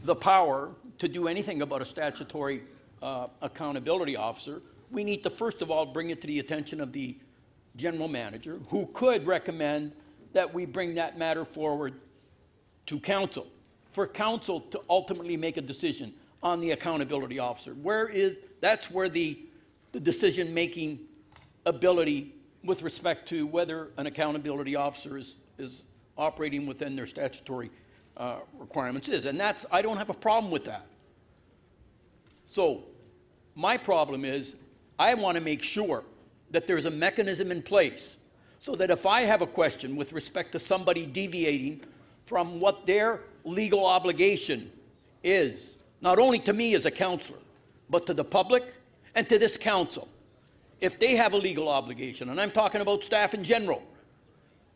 the power to do anything about a statutory accountability officer, we need to first of all bring it to the attention of the general manager, who could recommend that we bring that matter forward to council, for council to ultimately make a decision on the accountability officer. That's where the decision-making ability with respect to whether an accountability officer is operating within their statutory requirements is. And I don't have a problem with that. So my problem is I want to make sure that there's a mechanism in place so that if I have a question with respect to somebody deviating from what their legal obligation is, not only to me as a counselor, but to the public and to this council, if they have a legal obligation, and I'm talking about staff in general,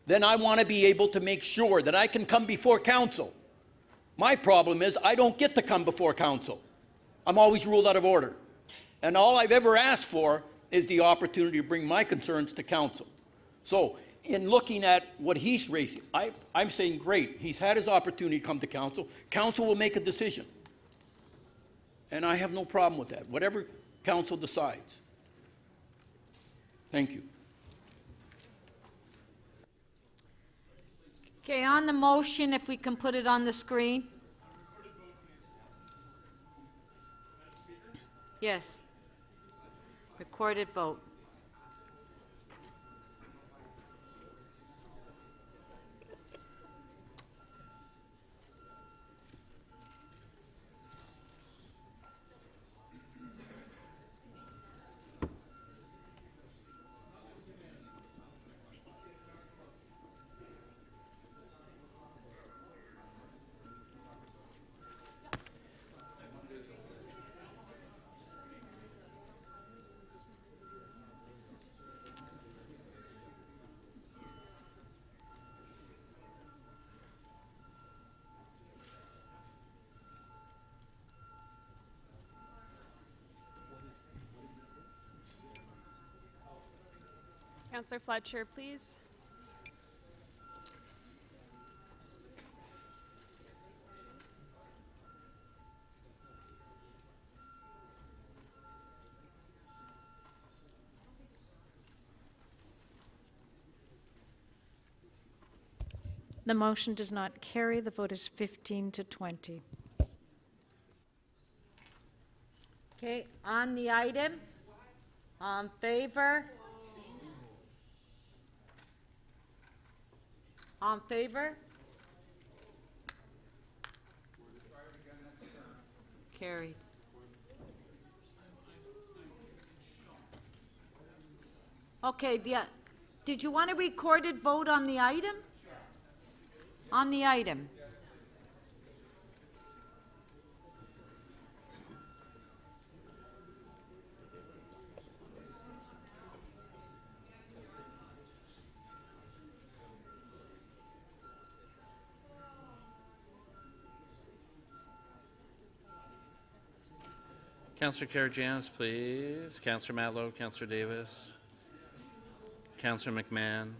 then I want to be able to make sure that I can come before council. My problem is I don't get to come before council. I'm always ruled out of order. And all I've ever asked for is the opportunity to bring my concerns to council. So in looking at what he's raising, I'm saying, great, he's had his opportunity to come to council. Council will make a decision. And I have no problem with that, whatever council decides. Thank you. Okay, on the motion, if we can put it on the screen. Yes. Recorded vote. Councillor Fletcher, please. The motion does not carry. The vote is 15 to 20. Okay, on the item, on favor? On favor? Carried. Okay, did you want a recorded vote on the item? On the item. Councillor Karygiannis, please. Councillor Matlow, Councillor Davis, Councillor McMahon.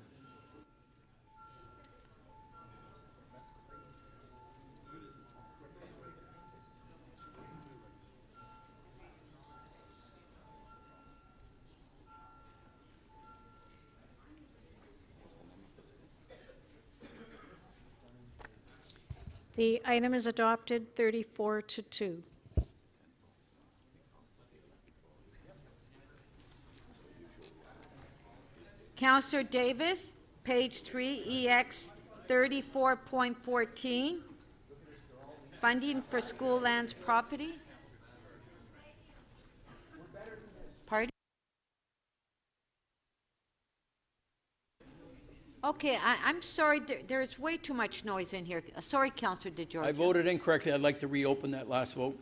The item is adopted 34 to 2. Councillor Davis, page 3, EX 34.14, funding for school lands property. Pardon? Okay, I'm sorry, there's way too much noise in here. Sorry, Councillor DeGiorgio. I voted incorrectly. I'd like to reopen that last vote.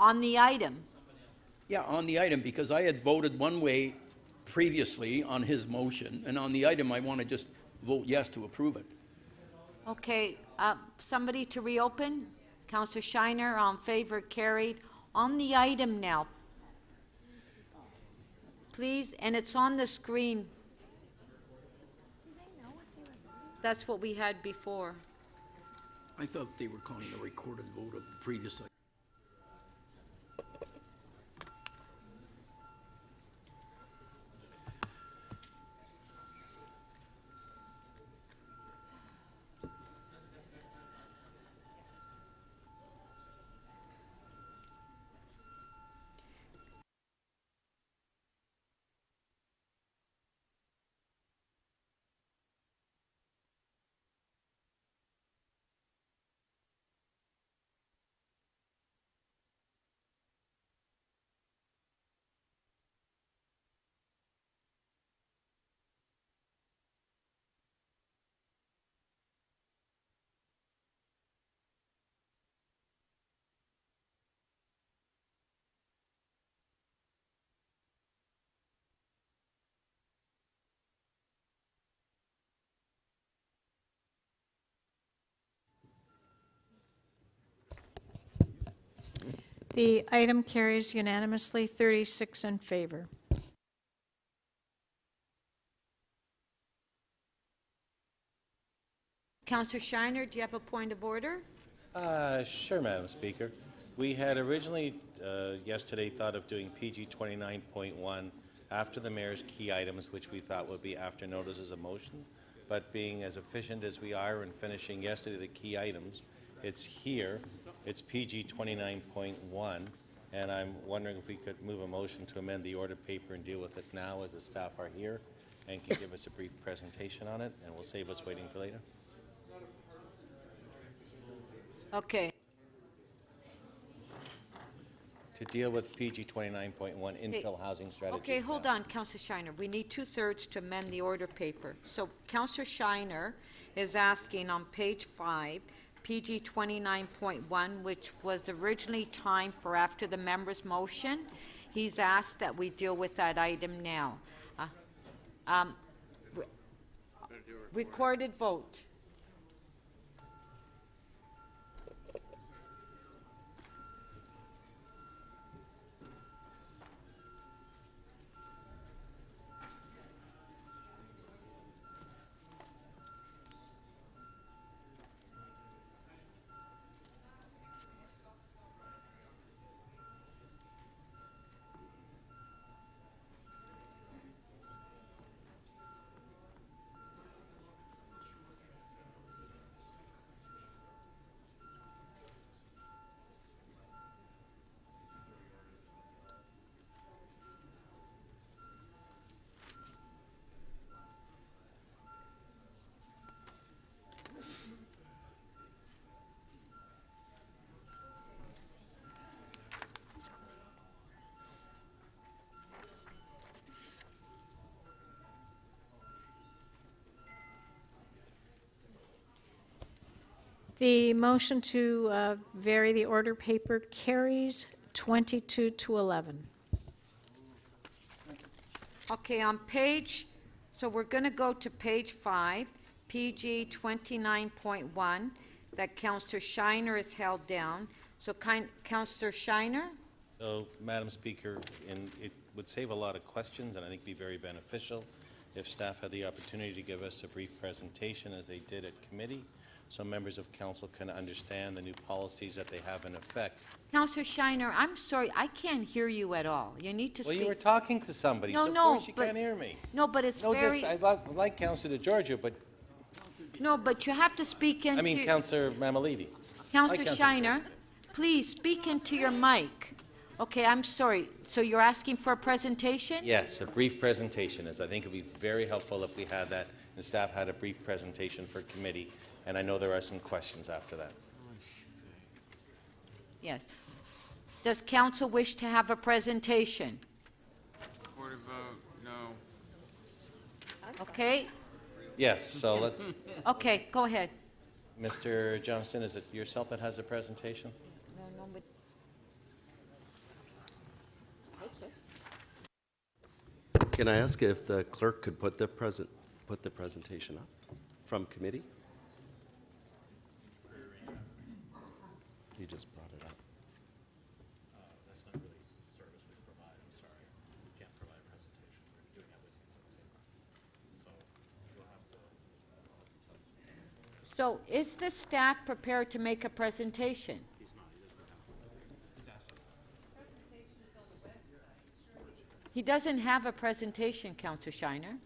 On the item. Yeah, on the item, because I had voted one way previously on his motion, and on the item, I want to just vote yes to approve it. Okay, somebody to reopen? Councillor Shiner, on favor, carried. On the item now. Please, and it's on the screen. That's what we had before. I thought they were calling a recorded vote of the previous item. The item carries unanimously, 36 in favor. Councillor Shiner, do you have a point of order? Sure, Madam Speaker. We had originally yesterday thought of doing PG 29.1 after the mayor's key items, which we thought would be after notices of motion. But being as efficient as we are in finishing yesterday the key items, it's here. It's PG 29.1, and I'm wondering if we could move a motion to amend the order paper and deal with it now as the staff are here and can give us a brief presentation on it, and we'll save us waiting for later. Okay. To deal with PG 29.1 infill housing strategy. Okay, hold on, Councillor Shiner. We need 2/3 to amend the order paper. So Councillor Shiner is asking on page 5, PG 29.1, which was originally timed for after the member's motion. He's asked that we deal with that item now. Recorded vote. The motion to vary the order paper carries 22 to 11. Okay, on page, so we're going to go to page 5, PG 29.1, that Councillor Shiner is held down. So Councillor Shiner? So, Madam Speaker, it would save a lot of questions and I think be very beneficial if staff had the opportunity to give us a brief presentation as they did at committee, so members of council can understand the new policies that they have in effect. Councillor Shiner, I'm sorry, I can't hear you at all. You need to speak. Well, you were talking to somebody, No, so of no, course you can't hear me. No, but it's very... I like Councillor DeGiorgio, but... No, but you have to speak into... I mean, Councillor Mamalidi. Councillor Shiner, please speak into your mic. Okay, I'm sorry. So you're asking for a presentation? Yes, a brief presentation, as I think it would be very helpful if we had that, and staff had a brief presentation for committee, and I know there are some questions after that. Yes. Does council wish to have a presentation? Board of vote, no. Okay? Yes, so let's, Okay, go ahead. Mr. Johnston, is it yourself that has the presentation? Can I ask if the clerk could put the presentation up from committee? You just brought it up. That's not really service we provide, I'm sorry. We can't provide a presentation. We're doing everything. So you'll have to. So is the staff prepared to make a presentation? He doesn't have a presentation, Councillor Shiner.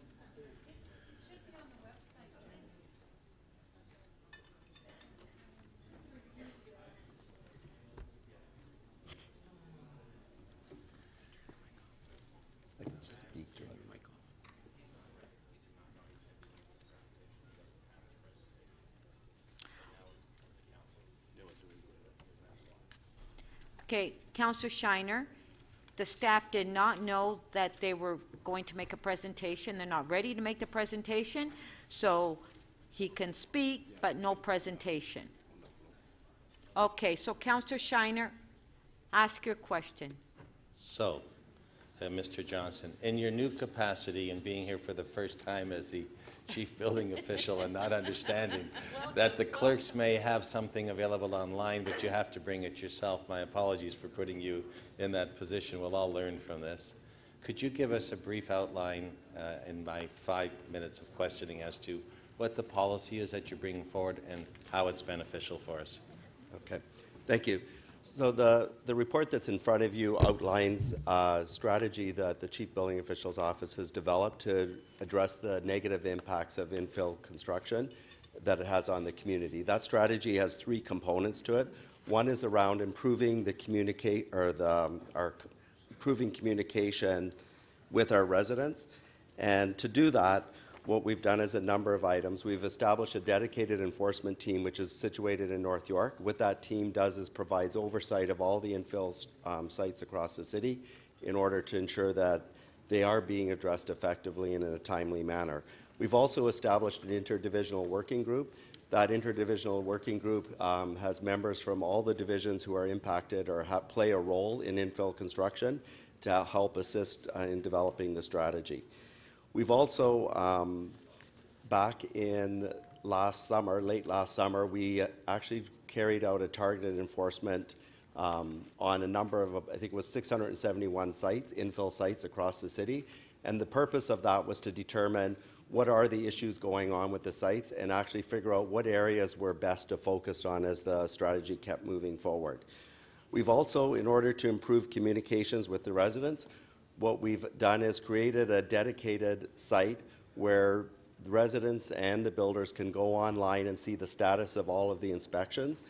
Okay, Councillor Shiner, the staff did not know that they were going to make a presentation. They're not ready to make the presentation, so he can speak, but no presentation. Okay, so Councillor Shiner, ask your question. So, Mr. Johnson, in your new capacity and being here for the first time as the chief building official and not understanding that the clerks may have something available online, but you have to bring it yourself. My apologies for putting you in that position. We'll all learn from this. Could you give us a brief outline in my 5 minutes of questioning as to what the policy is that you're bringing forward and how it's beneficial for us? Okay, thank you. So the report that's in front of you outlines a strategy that the Chief Building Official's Office has developed to address the negative impacts of infill construction that it has on the community. That strategy has 3 components to it. One is around improving the improving communication with our residents, and to do that, what we've done is a number of items. We've established a dedicated enforcement team which is situated in North York. What that team does is provides oversight of all the infill sites across the city in order to ensure that they are being addressed effectively and in a timely manner. We've also established an interdivisional working group. That interdivisional working group has members from all the divisions who are impacted or play a role in infill construction to help assist in developing the strategy. We've also, back in last summer, late last summer, we actually carried out a targeted enforcement on a number of, I think it was 671 sites, infill sites across the city. And the purpose of that was to determine what are the issues going on with the sites and actually figure out what areas were best to focus on as the strategy kept moving forward. We've also, in order to improve communications with the residents, what we've done is created a dedicated site where the residents and the builders can go online and see the status of all of the inspections.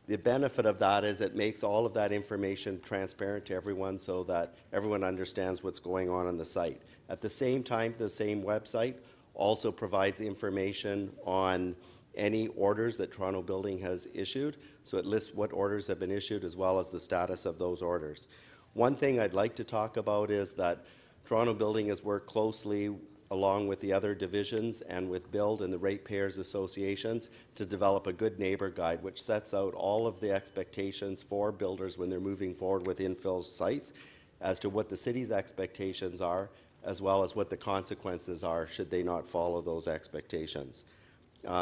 The benefit of that is it makes all of that information transparent to everyone so that everyone understands what's going on the site. At the same time, the same website also provides information on any orders that Toronto Building has issued. So it lists what orders have been issued as well as the status of those orders. One thing I'd like to talk about is that Toronto Building has worked closely along with the other divisions and with BUILD and the ratepayers associations to develop a good neighbor guide which sets out all of the expectations for builders when they're moving forward with infill sites as to what the city's expectations are as well as what the consequences are should they not follow those expectations.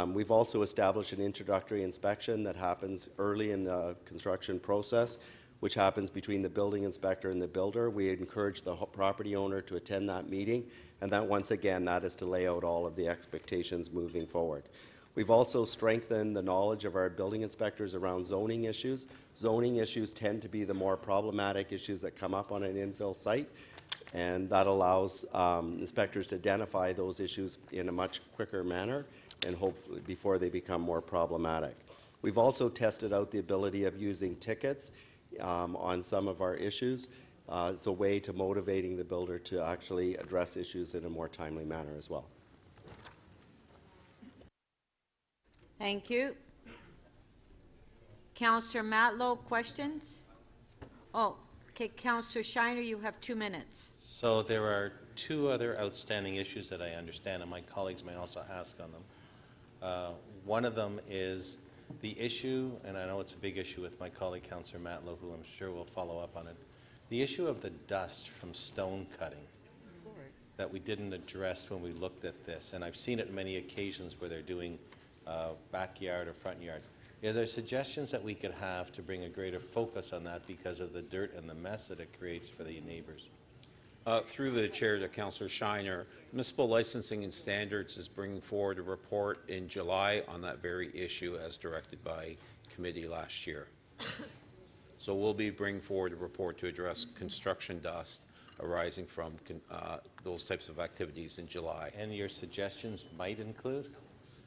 We've also established an introductory inspection that happens early in the construction process, which happens between the building inspector and the builder. We encourage the property owner to attend that meeting, and that once again, that is to lay out all of the expectations moving forward. We've also strengthened the knowledge of our building inspectors around zoning issues. Zoning issues tend to be the more problematic issues that come up on an infill site, and that allows inspectors to identify those issues in a much quicker manner and hopefully before they become more problematic. We've also tested out the ability of using tickets on some of our issues. It's a way to motivating the builder to actually address issues in a more timely manner as well. Thank you. Councillor Matlow, questions? Oh, okay, Councillor Shiner, you have 2 minutes. So there are two other outstanding issues that I understand, and my colleagues may also ask on them. One of them is the issue, and I know it's a big issue with my colleague Councillor Matlow, who I'm sure will follow up on it, the issue of the dust from stone cutting that we didn't address when we looked at this. And I've seen it on many occasions where they're doing backyard or front yard. Are there suggestions that we could have to bring a greater focus on that because of the dirt and the mess that it creates for the neighbors? Through the chair to Councillor Shiner, Municipal Licensing and Standards is bringing forward a report in July on that very issue as directed by committee last year. So we'll be bringing forward a report to address construction dust arising from those types of activities in July. And your suggestions might include?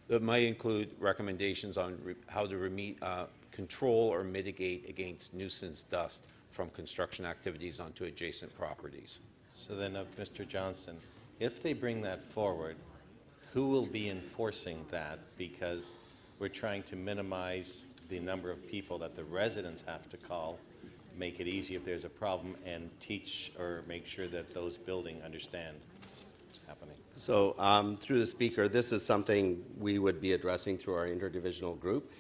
That might include recommendations on how to control or mitigate against nuisance dust from construction activities onto adjacent properties. So then, Mr. Johnson, if they bring that forward, who will be enforcing that? Because we're trying to minimize the number of people that the residents have to call, make it easy if there's a problem, and teach or make sure that those building understand what's happening. So through the Speaker, this is something we would be addressing through our interdivisional group.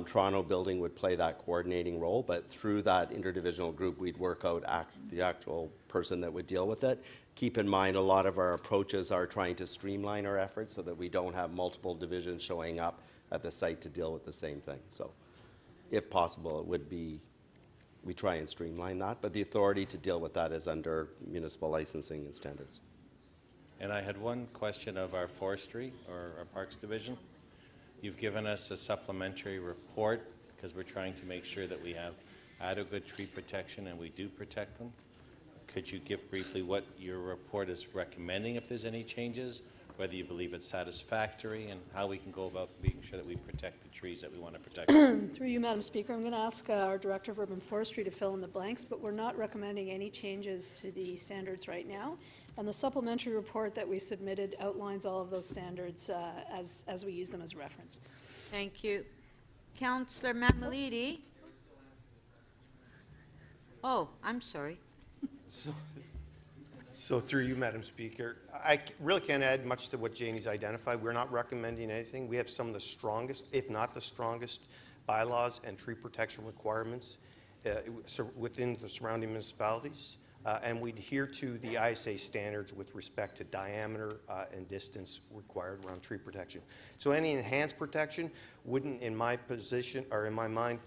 Toronto Building would play that coordinating role, but through that interdivisional group, we'd work out the actual person that would deal with it. Keep in mind, a lot of our approaches are trying to streamline our efforts so that we don't have multiple divisions showing up at the site to deal with the same thing. So if possible, it would be, we try and streamline that, but the authority to deal with that is under Municipal Licensing and Standards. And I had one question of our forestry or our parks division. You've given us a supplementary report because we're trying to make sure that we have adequate tree protection and we do protect them. Could you give briefly what your report is recommending if there's any changes, whether you believe it's satisfactory, and how we can go about making sure that we protect the trees that we want to protect? Through you, Madam Speaker, I'm going to ask our Director of Urban Forestry to fill in the blanks, but we're not recommending any changes to the standards right now. And the supplementary report that we submitted outlines all of those standards as we use them as reference. Thank you. Councillor Mamalidi. Oh, I'm sorry. So through you, Madam Speaker, I really can't add much to what Janie's identified. We're not recommending anything. We have some of the strongest, if not the strongest, bylaws and tree protection requirements within the surrounding municipalities. And we adhere to the ISA standards with respect to diameter and distance required around tree protection. So any enhanced protection wouldn't, in my position or in my mind,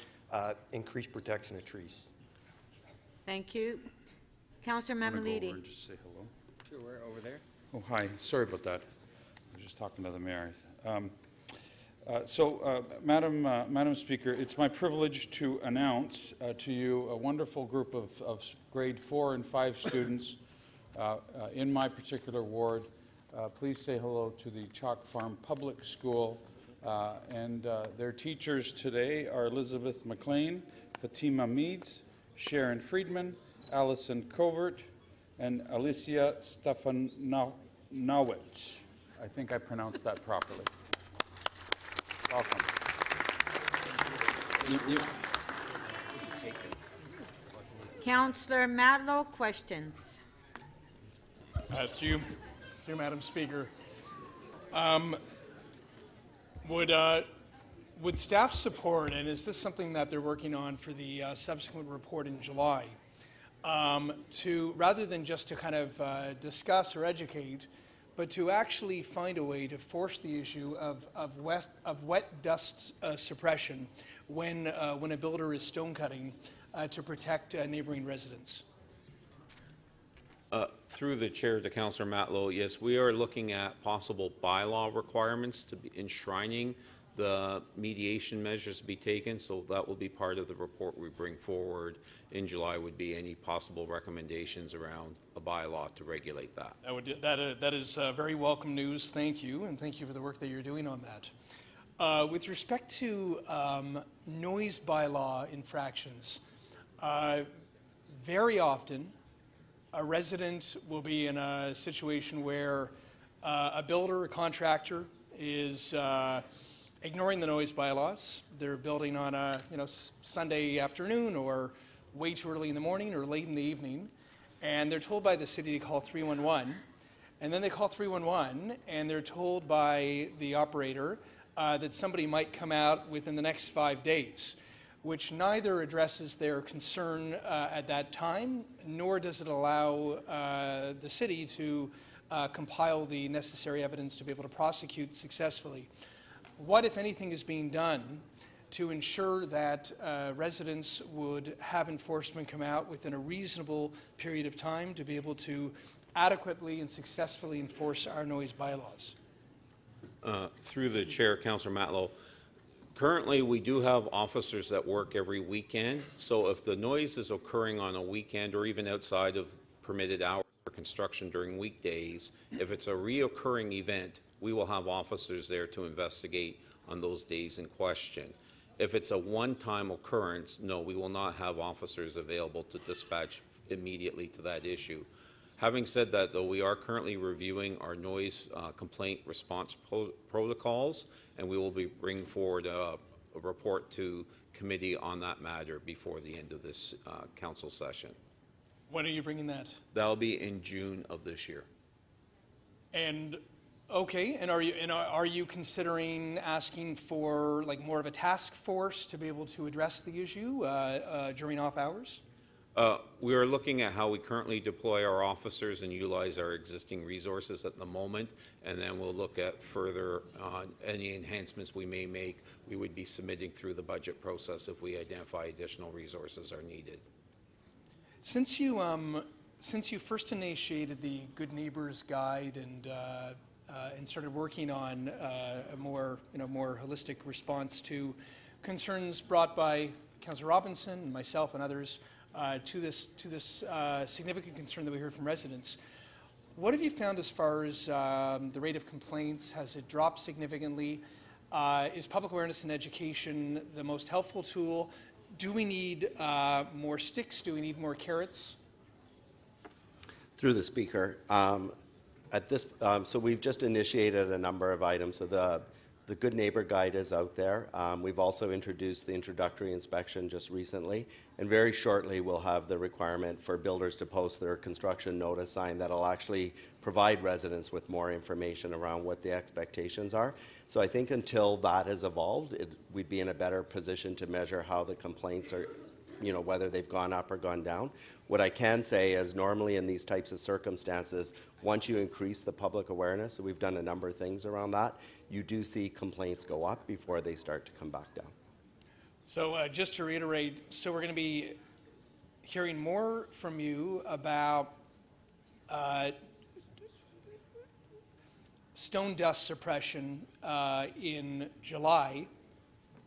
increase protection of trees. Thank you. Councillor Mamalidi. Just say hello. Sure, we're over there. Oh, hi. Sorry about that. I was just talking to the mayor. Madam Speaker, it's my privilege to announce to you a wonderful group of grade 4 and 5 students in my particular ward. Please say hello to the Chalk Farm Public School. And their teachers today are Elizabeth McLean, Fatima Meads, Sharon Friedman, Allison Covert, and Alicia Stefanowicz. I think I pronounced that properly. Welcome. Councillor Matlow, questions. Through you, Madam Speaker. Would staff support, and is this something that they're working on for the subsequent report in July, to rather than just to kind of discuss or educate, but to actually find a way to force the issue of wet dust suppression when a builder is stone cutting to protect neighboring residents? Through the chair to Councillor Matlow, yes, we are looking at possible bylaw requirements to be enshrining the mediation measures to be taken, so that will be part of the report we bring forward in July, would be any possible recommendations around a bylaw to regulate that. That is very welcome news. Thank you, and thank you for the work that you're doing on that. With respect to noise bylaw infractions, Very often, a resident will be in a situation where a builder, a contractor, is ignoring the noise bylaws. They're building on a Sunday afternoon or way too early in the morning or late in the evening, and they're told by the city to call 311, and then they call 311 and they're told by the operator that somebody might come out within the next 5 days, which neither addresses their concern at that time, nor does it allow the city to compile the necessary evidence to be able to prosecute successfully. What, if anything, is being done to ensure that residents would have enforcement come out within a reasonable period of time to be able to adequately and successfully enforce our noise bylaws? Through the chair, Councillor Matlow, currently we do have officers that work every weekend, so if the noise is occurring on a weekend or even outside of permitted hours for construction during weekdays, if it's a reoccurring event, we will have officers there to investigate on those days in question. If it's a one-time occurrence, no, we will not have officers available to dispatch immediately to that issue. Having said that, though, we are currently reviewing our noise complaint response protocols, and we will be bringing forward a report to committee on that matter before the end of this council session. When are you bringing that? That'll be in June of this year. And okay, and are you considering asking for like more of a task force to be able to address the issue during off hours? We are looking at how we currently deploy our officers and utilize our existing resources at the moment, and then we'll look at further any enhancements we may make. We would be submitting through the budget process if we identify additional resources are needed. Since you first initiated the Good Neighbors Guide and started working on a more holistic response to concerns brought by Councillor Robinson and myself and others to this significant concern that we heard from residents, what have you found as far as the rate of complaints? Has it dropped significantly? Is public awareness and education the most helpful tool? Do we need more sticks? Do we need more carrots? Through the speaker, so we've just initiated a number of items. So the Good Neighbor Guide is out there. We've also introduced the introductory inspection just recently, and very shortly we'll have the requirement for builders to post their construction notice sign that'll actually provide residents with more information around what the expectations are. So I think until that has evolved, we'd be in a better position to measure how the complaints are, whether they've gone up or gone down. What I can say is normally in these types of circumstances, once you increase the public awareness, so we've done a number of things around that, you do see complaints go up before they start to come back down. So just to reiterate, so we're going to be hearing more from you about stone dust suppression in July,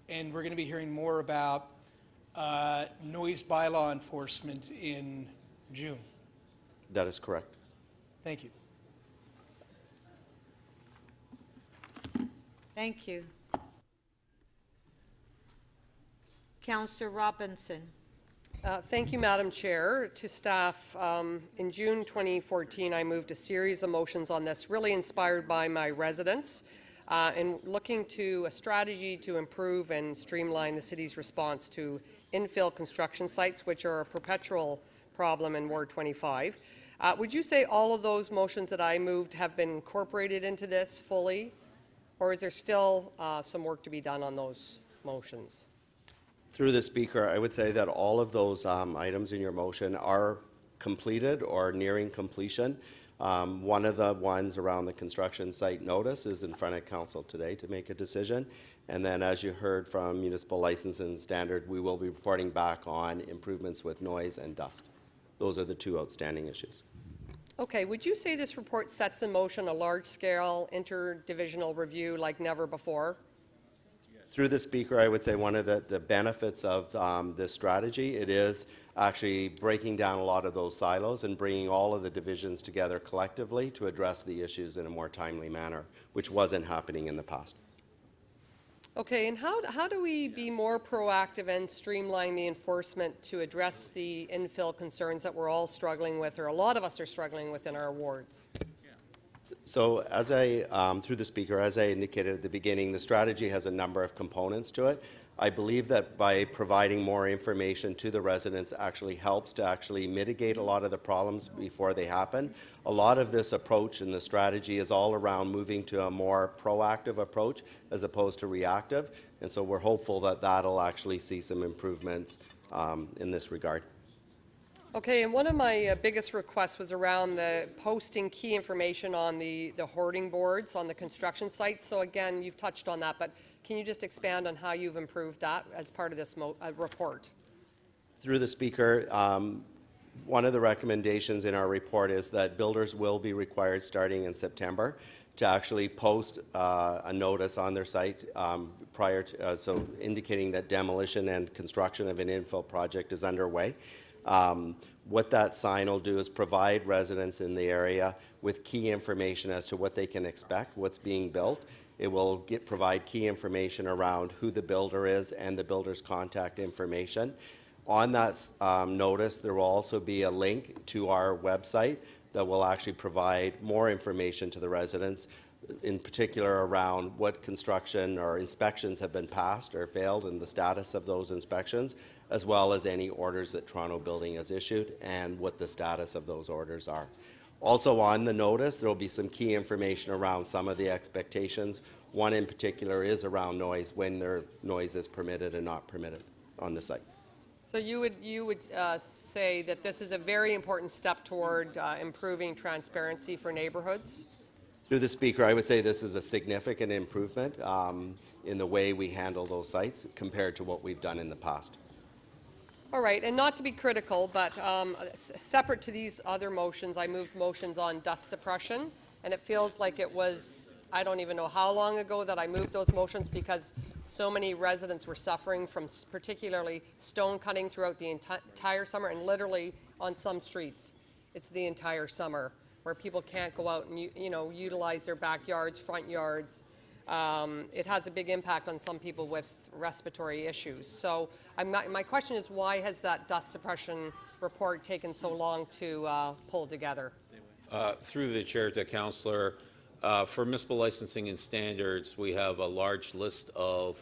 and we're going to be hearing more about noise bylaw enforcement in June. That is correct. Thank you. Thank you. Councillor Robinson. Thank you, Madam Chair. To staff, in June 2014, I moved a series of motions on this, really inspired by my residents, and looking to a strategy to improve and streamline the city's response to infill construction sites, which are a perpetual problem in Ward 25. Would you say all of those motions that I moved have been incorporated into this fully, or is there still some work to be done on those motions? Through the speaker, I would say that all of those items in your motion are completed or nearing completion. One of the ones around the construction site notice is in front of council today to make a decision. And then, as you heard from municipal licensing standard, we will be reporting back on improvements with noise and dust. Those are the two outstanding issues. Okay, would you say this report sets in motion a large-scale interdivisional review like never before? Through the speaker, I would say one of the benefits of this strategy, it is actually breaking down a lot of those silos and bringing all of the divisions together collectively to address the issues in a more timely manner, which wasn't happening in the past. Okay, and how do we be more proactive and streamline the enforcement to address the infill concerns that we're all struggling with, or a lot of us are struggling with in our wards? So as I, through the speaker, as I indicated at the beginning, the strategy has a number of components to it. I believe that by providing more information to the residents actually helps to actually mitigate a lot of the problems before they happen. A lot of this approach and the strategy is all around moving to a more proactive approach as opposed to reactive. And so we're hopeful that that'll actually see some improvements in this regard. Okay, and one of my biggest requests was around the posting key information on the hoarding boards on the construction sites. So again, you've touched on that, but can you just expand on how you've improved that as part of this report? Through the speaker, one of the recommendations in our report is that builders will be required starting in September to actually post a notice on their site prior to, so indicating that demolition and construction of an infill project is underway. What that sign will do is provide residents in the area with key information as to what they can expect, what's being built. It will provide key information around who the builder is and the builder's contact information. On that notice, there will also be a link to our website that will actually provide more information to the residents, in particular around what construction or inspections have been passed or failed and the status of those inspections, as well as any orders that Toronto Building has issued and what the status of those orders are. Also on the notice, there will be some key information around some of the expectations. One in particular is around noise, when their noise is permitted and not permitted on the site. So you would say that this is a very important step toward improving transparency for neighborhoods? Through the speaker, I would say this is a significant improvement in the way we handle those sites compared to what we've done in the past. All right, and not to be critical, but separate to these other motions, I moved motions on dust suppression, and it feels like it was, I don't even know how long ago that I moved those motions because so many residents were suffering from particularly stone cutting throughout the entire summer, and literally on some streets, it's the entire summer where people can't go out and utilize their backyards, front yards. It has a big impact on some people with respiratory issues. So my question is, why has that dust suppression report taken so long to pull together? Through the chair to Councillor, for municipal licensing and standards, we have a large list of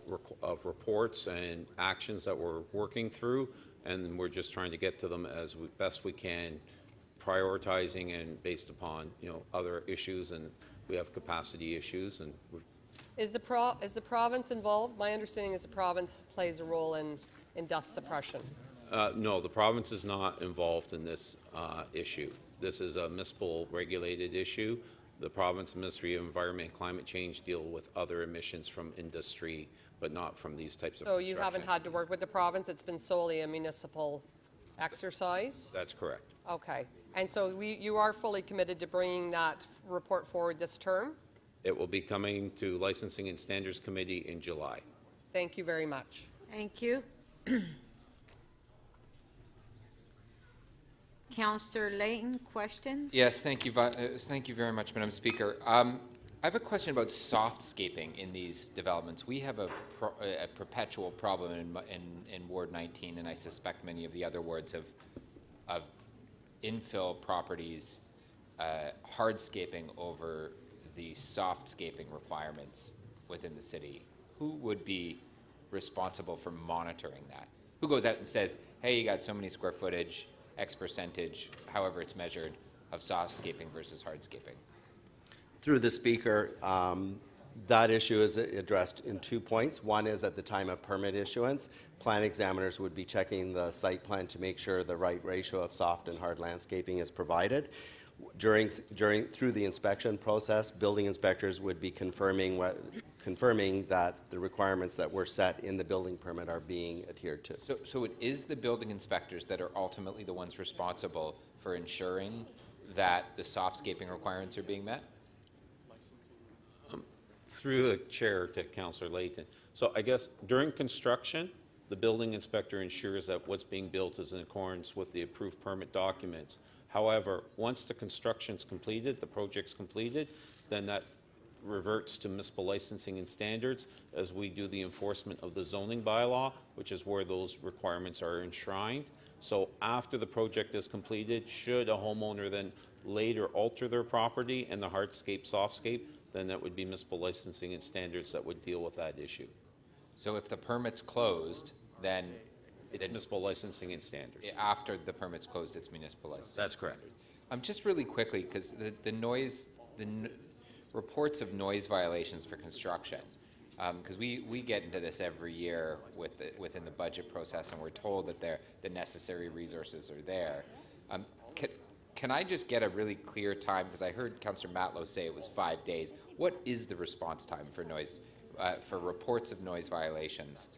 reports and actions that we're working through, and we're just trying to get to them as best we can, prioritizing and based upon other issues, and we have capacity issues, and Is the province involved? My understanding is the province plays a role in dust suppression. no, the province is not involved in this issue. This is a municipal regulated issue. The province Ministry of Environment and Climate Change deal with other emissions from industry, but not from these types of So you haven't had to work with the province? It's been solely a municipal exercise? That's correct. Okay. And so you are fully committed to bringing that report forward this term? It will be coming to Licensing and Standards Committee in July. Thank you very much. Thank you. Councillor Layton, questions? Yes, thank you very much, Madam Speaker. I have a question about softscaping in these developments. We have a perpetual problem in Ward 19, and I suspect many of the other wards of infill properties hardscaping over the softscaping requirements within the city. Who would be responsible for monitoring that? Who goes out and says, hey, you got so many square footage, X percentage, however it's measured, of softscaping versus hardscaping? Through the speaker, that issue is addressed in 2 points. One is at the time of permit issuance, plan examiners would be checking the site plan to make sure the right ratio of soft and hard landscaping is provided. Through the inspection process, building inspectors would be confirming that the requirements that were set in the building permit are being adhered to. So it is the building inspectors that are ultimately the ones responsible for ensuring that the softscaping requirements are being met? Through the chair to Councillor Layton. So I guess during construction, the building inspector ensures that what's being built is in accordance with the approved permit documents. However, once the construction's completed, the project's completed, then that reverts to municipal licensing and standards as we do the enforcement of the zoning bylaw, which is where those requirements are enshrined. So after the project is completed, should a homeowner then later alter their property in the hardscape, softscape, then that would be municipal licensing and standards that would deal with that issue. So if the permit's closed, then it's municipal licensing and standards. After the permit's closed, it's municipal licensing. That's correct. Just really quickly, because reports of noise violations for construction, because we get into this every year within the budget process, and we're told that the necessary resources are there. Can I just get a really clear time? Because I heard Councillor Matlow say it was 5 days. What is the response time for noise, for reports of noise violations?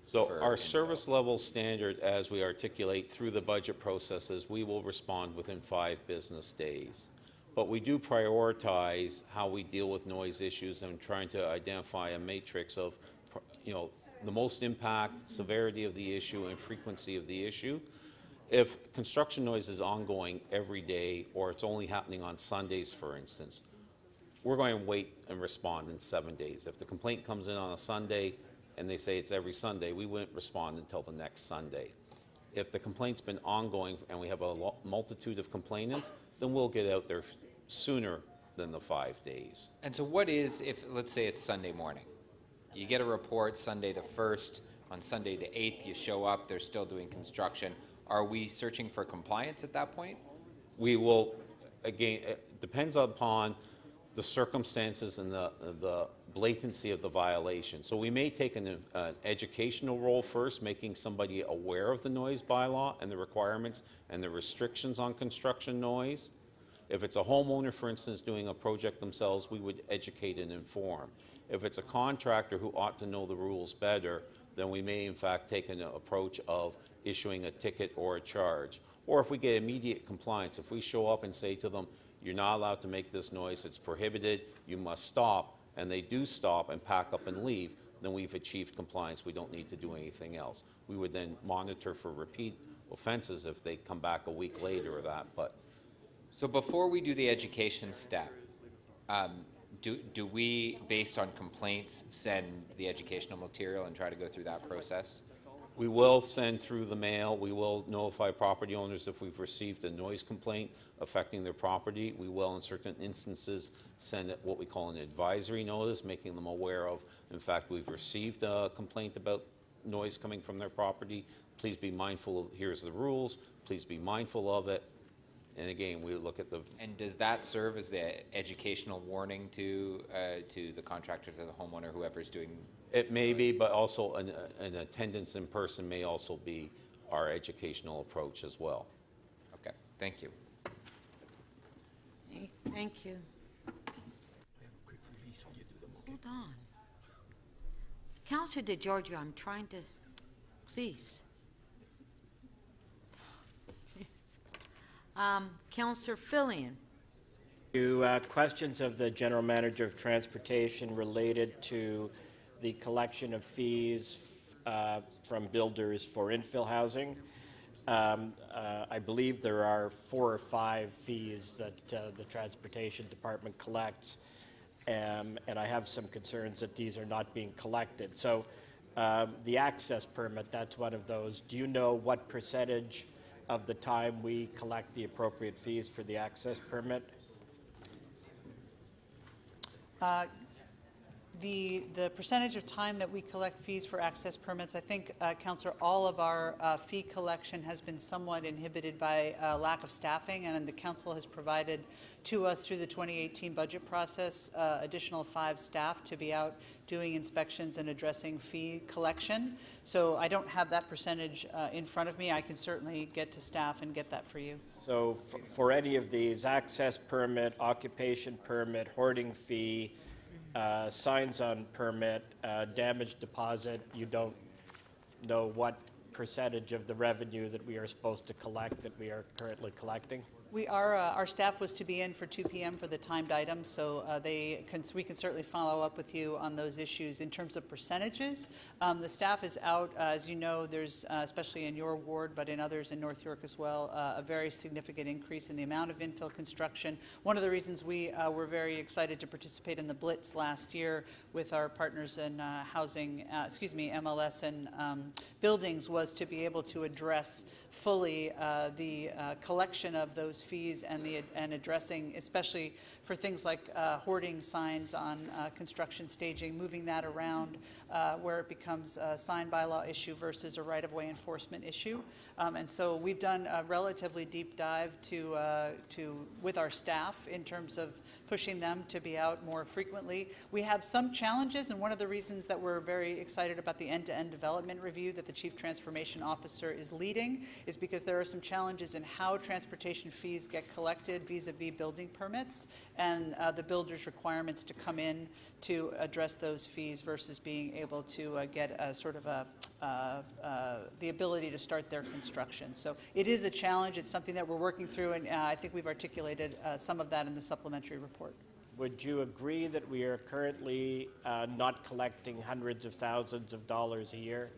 So our service level standard, as we articulate through the budget processes, we will respond within 5 business days. But we do prioritize how we deal with noise issues and trying to identify a matrix of, the most impact, severity of the issue, and frequency of the issue. If construction noise is ongoing every day, or it's only happening on Sundays, for instance, we're going to wait and respond in 7 days. If the complaint comes in on a Sunday and they say it's every Sunday, we wouldn't respond until the next Sunday. If the complaint's been ongoing and we have a multitude of complainants, then we'll get out there sooner than the 5 days. And so what is, if, let's say it's Sunday morning, you get a report Sunday the 1st, on Sunday the 8th you show up, they're still doing construction. Are we searching for compliance at that point? We will, again, it depends upon the circumstances and the blatancy of the violation. So we may take an educational role first, making somebody aware of the noise bylaw and the requirements and the restrictions on construction noise. If it's a homeowner, for instance, doing a project themselves, we would educate and inform. If it's a contractor who ought to know the rules better, then we may in fact take an approach of issuing a ticket or a charge. Or if we get immediate compliance, if we show up and say to them, you're not allowed to make this noise, it's prohibited, you must stop, and they do stop and pack up and leave, then we've achieved compliance. We don't need to do anything else. We would then monitor for repeat offenses if they come back a week later or that. But so before we do the education step, do we, based on complaints, send the educational material and try to go through that process? We will send through the mail. We will notify property owners if we've received a noise complaint affecting their property. We will, in certain instances, send what we call an advisory notice, making them aware of, in fact, we've received a complaint about noise coming from their property. Please be mindful of, here's the rules. Please be mindful of it. And again, we look at the... And does that serve as the educational warning to the contractor, to the homeowner, whoever's doing... It may be, but also an attendance in person may also be our educational approach as well. Okay, thank you. Thank you. Hold on. Councillor DeGiorgio, I'm trying to... Please. Councillor Fillion. Questions of the General Manager of Transportation related to the collection of fees from builders for infill housing. I believe there are 4 or 5 fees that the Transportation Department collects, and I have some concerns that these are not being collected. So the access permit, that's one of those. Do you know what percentage of the time we collect the appropriate fees for the access permit? The percentage of time that we collect fees for access permits, I think, Councillor, all of our fee collection has been somewhat inhibited by lack of staffing, and the Council has provided to us through the 2018 budget process additional 5 staff to be out doing inspections and addressing fee collection. So I don't have that percentage in front of me. I can certainly get to staff and get that for you. So for any of these, access permit, occupation permit, hoarding fee, signs on permit, damage deposit, you don't know what percentage of the revenue that we are supposed to collect that we are currently collecting? We are, our staff was to be in for 2 p.m. for the timed items, so we can certainly follow up with you on those issues. In terms of percentages, the staff is out. As you know, there's, especially in your ward, but in others in North York as well, a very significant increase in the amount of infill construction. One of the reasons we were very excited to participate in the Blitz last year with our partners in MLS and buildings was to be able to address fully the collection of those fees and addressing, especially for things like hoarding signs on construction staging, moving that around where it becomes a sign bylaw issue versus a right-of-way enforcement issue. And so we've done a relatively deep dive with our staff in terms of pushing them to be out more frequently. We have some challenges, and one of the reasons that we're very excited about the end-to-end development review that the Chief Transformation Officer is leading is because there are some challenges in how transportation fees get collected vis-a-vis building permits and the builder's requirements to come in to address those fees versus being able to get a sort of the ability to start their construction. So it is a challenge. It's something that we're working through, and I think we've articulated some of that in the supplementary report. Would you agree that we are currently not collecting hundreds of thousands of dollars a year?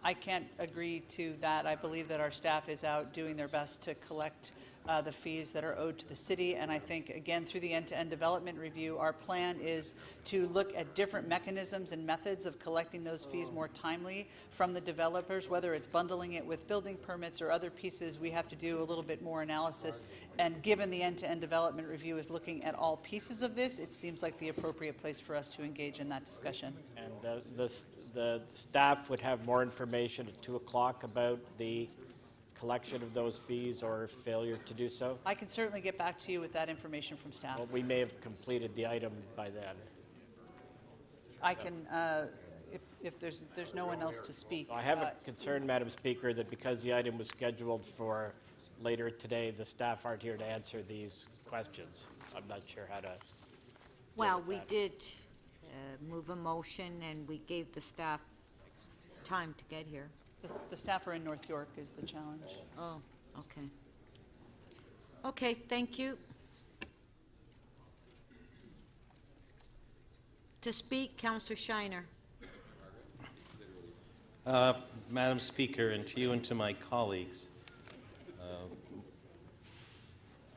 I can't agree to that. I believe that our staff is out doing their best to collect the fees that are owed to the city. And I think, again, through the end-to-end development review, our plan is to look at different mechanisms and methods of collecting those fees more timely from the developers, whether it's bundling it with building permits or other pieces. We have to do a little bit more analysis. And given the end-to-end development review is looking at all pieces of this, it seems like the appropriate place for us to engage in that discussion. And the staff would have more information at 2 o'clock about the collection of those fees or failure to do so? I can certainly get back to you with that information from staff. Well, we may have completed the item by then. I can, if there's no one else to speak. I have a concern, Madam Speaker, that because the item was scheduled for later today, the staff aren't here to answer these questions. I'm not sure how to. Well, we did move a motion, and we gave the staff time to get here. The staff are in North York is the challenge. Oh, okay. Okay, thank you. To speak, Councillor Shiner. Madam Speaker, and to you and to my colleagues,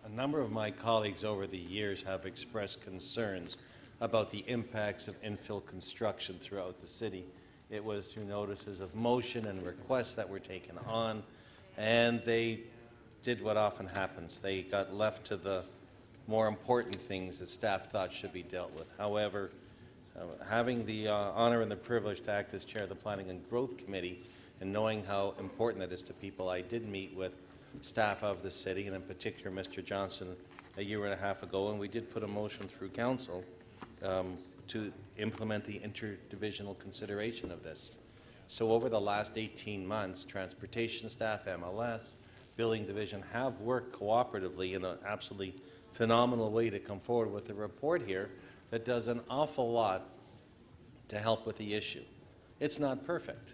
a number of my colleagues over the years have expressed concerns about the impacts of infill construction throughout the city. It was through notices of motion and requests that were taken on, and they did what often happens. They got left to the more important things that staff thought should be dealt with. However, having the honor and the privilege to act as chair of the Planning and Growth Committee and knowing how important that is to people, I did meet with staff of the city, and in particular Mr. Johnson a year and a half ago, and we did put a motion through council to implement the interdivisional consideration of this. So over the last 18 months, transportation staff, MLS, building division have worked cooperatively in an absolutely phenomenal way to come forward with a report here that does an awful lot to help with the issue. It's not perfect.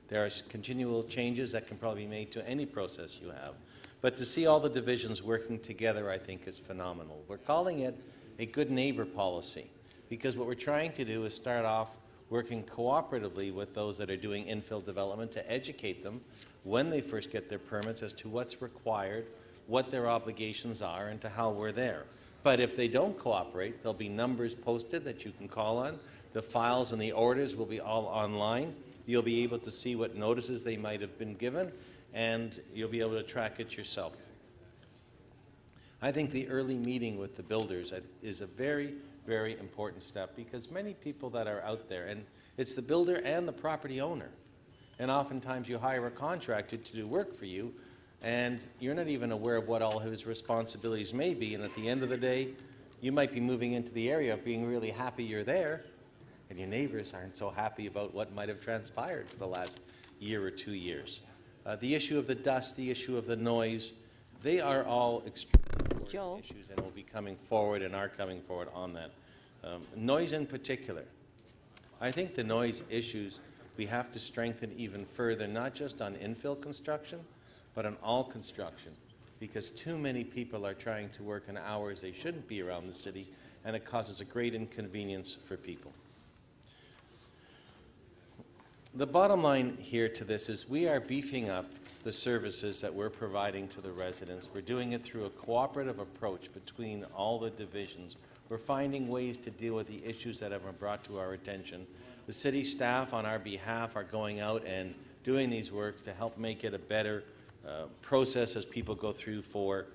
There are continual changes that can probably be made to any process you have. But to see all the divisions working together, I think, is phenomenal. We're calling it a good neighbor policy, because what we're trying to do is start off working cooperatively with those that are doing infill development to educate them when they first get their permits as to what's required, what their obligations are, and to how we're there. But if they don't cooperate, there'll be numbers posted that you can call on. The files and the orders will be all online. You'll be able to see what notices they might have been given, and you'll be able to track it yourself. I think the early meeting with the builders is a very, very important step, because many people that are out there, and it's the builder and the property owner, and oftentimes you hire a contractor to do work for you, and you're not even aware of what all his responsibilities may be, and at the end of the day, you might be moving into the area being really happy you're there, and your neighbors aren't so happy about what might have transpired for the last year or 2 years. The issue of the dust, the issue of the noise, they are all extremely important issues, and will be coming forward and are coming forward on that. Noise in particular. I think the noise issues we have to strengthen even further, not just on infill construction, but on all construction, because too many people are trying to work in hours they shouldn't be around the city, and it causes a great inconvenience for people. The bottom line here to this is we are beefing up the services that we're providing to the residents. We're doing it through a cooperative approach between all the divisions. We're finding ways to deal with the issues that have been brought to our attention. The city staff on our behalf are going out and doing these works to help make it a better process as people go through for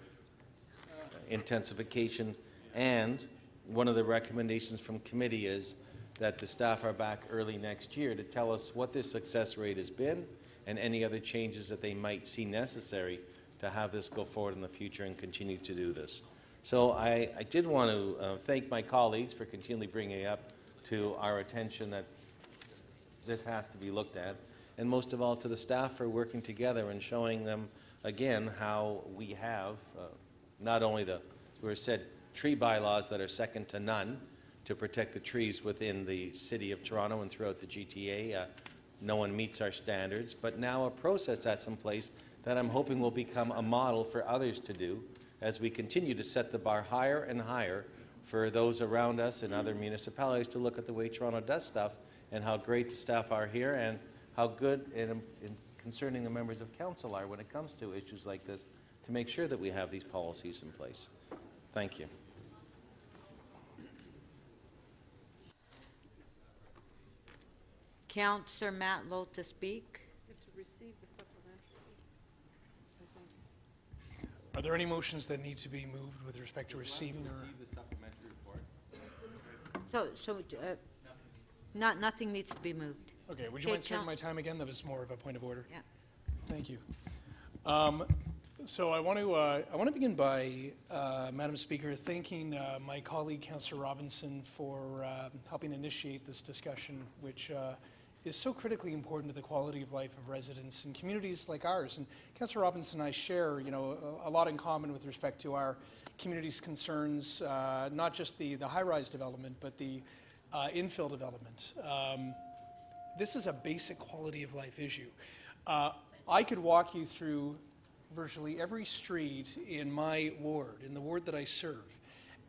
intensification. And one of the recommendations from committee is that the staff are back early next year to tell us what their success rate has been and any other changes that they might see necessary to have this go forward in the future and continue to do this. So I did want to thank my colleagues for continually bringing up to our attention that this has to be looked at, and most of all to the staff for working together and showing them again how we have not only the, we said, tree bylaws that are second to none to protect the trees within the City of Toronto and throughout the GTA. No one meets our standards, but now a process that's in place that I'm hoping will become a model for others to do as we continue to set the bar higher and higher for those around us and other municipalities to look at the way Toronto does stuff and how great the staff are here and how good and concerning the members of council are when it comes to issues like this to make sure that we have these policies in place. Thank you. Councillor Matlow to speak. Are there any motions that need to be moved with respect to receiving or? The supplementary report. Nothing needs to be moved. Okay, would you mind starting my time again? That was more of a point of order. Yeah. Thank you. So I want to begin by, Madam Speaker, thanking my colleague, Councillor Robinson, for helping initiate this discussion, which is so critically important to the quality of life of residents in communities like ours. And Councillor Robinson and I share, a lot in common with respect to our community's concerns, not just the high-rise development, but the infill development. This is a basic quality of life issue. I could walk you through virtually every street in my ward, in the ward that I serve,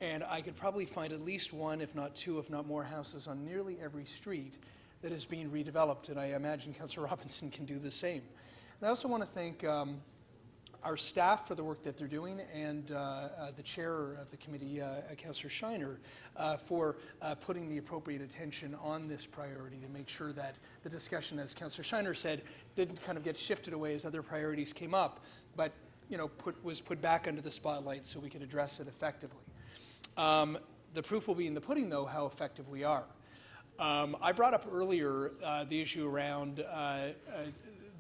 and I could probably find at least one, if not two, if not more houses on nearly every street that is being redeveloped, and I imagine Councillor Robinson can do the same. And I also want to thank our staff for the work that they're doing, and the chair of the committee, Councillor Shiner, for putting the appropriate attention on this priority to make sure that the discussion, as Councillor Shiner said, didn't kind of get shifted away as other priorities came up, but was put back under the spotlight so we could address it effectively. The proof will be in the pudding, though, how effective we are. I brought up earlier the issue around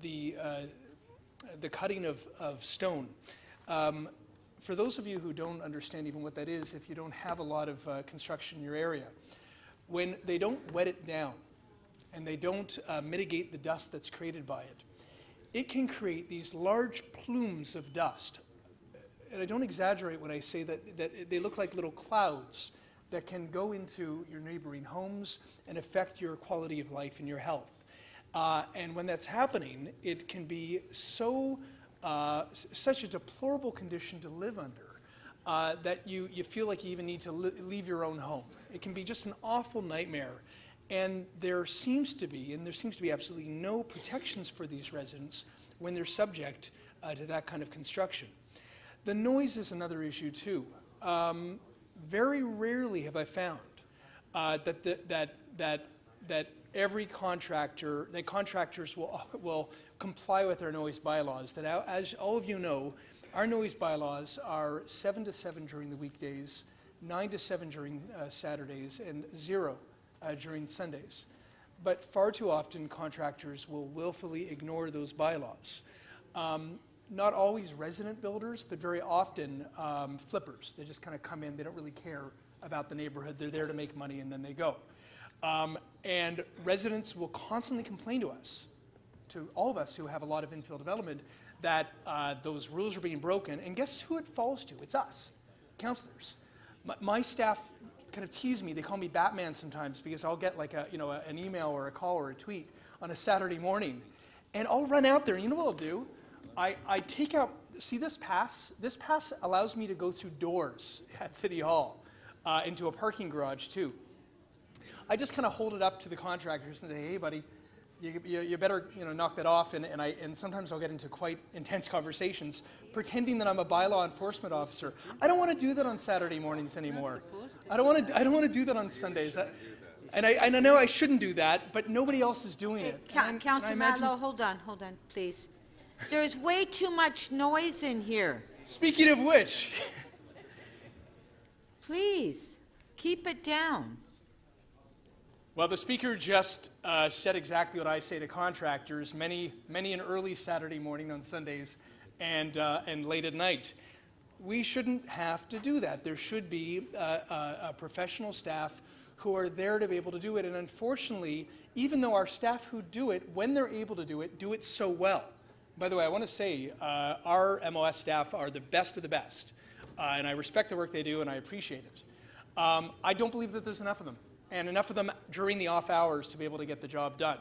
the cutting of stone. For those of you who don't understand even what that is, if you don't have a lot of construction in your area, when they don't wet it down and they don't mitigate the dust that's created by it, it can create these large plumes of dust. And I don't exaggerate when I say that they look like little clouds that can go into your neighboring homes and affect your quality of life and your health. And when that's happening, it can be such a deplorable condition to live under that you feel like you even need to leave your own home. It can be just an awful nightmare. And there seems to be absolutely no protections for these residents when they're subject to that kind of construction. The noise is another issue too. Very rarely have I found that every contractors will comply with our noise bylaws. That, as all of you know, our noise bylaws are 7 to 7 during the weekdays, 9 to 7 during Saturdays, and 0 during Sundays. But far too often, contractors will willfully ignore those bylaws. Not always resident builders, but very often flippers. They just kind of come in, they don't really care about the neighborhood. They're there to make money and then they go. And residents will constantly complain to us, to all of us who have a lot of infill development, that those rules are being broken. And guess who it falls to? It's us, councillors. My staff kind of tease me. They call me Batman sometimes because I'll get like an email or a call or a tweet on a Saturday morning. And I'll run out there, and you know what I'll do? I take out, see this pass? This pass allows me to go through doors at City Hall into a parking garage too. I just kind of hold it up to the contractors and say, hey buddy, you better knock that off, and sometimes I'll get into quite intense conversations pretending that I'm a bylaw enforcement officer. I don't want to do that on Saturday mornings anymore. I don't want to do that on Sundays. And I know I shouldn't do that, but nobody else is doing it. Councillor Matlow, hold on, please. There's way too much noise in here. Speaking of which, please keep it down. Well, the Speaker just said exactly what I say to contractors many an early Saturday morning on Sundays and late at night. We shouldn't have to do that. There should be a professional staff who are there to be able to do it. And unfortunately, even though our staff who do it, when they're able to do it so well. By the way, I want to say our MOS staff are the best of the best. And I respect the work they do and I appreciate it. I don't believe that there's enough of them. And enough of them during the off hours to be able to get the job done.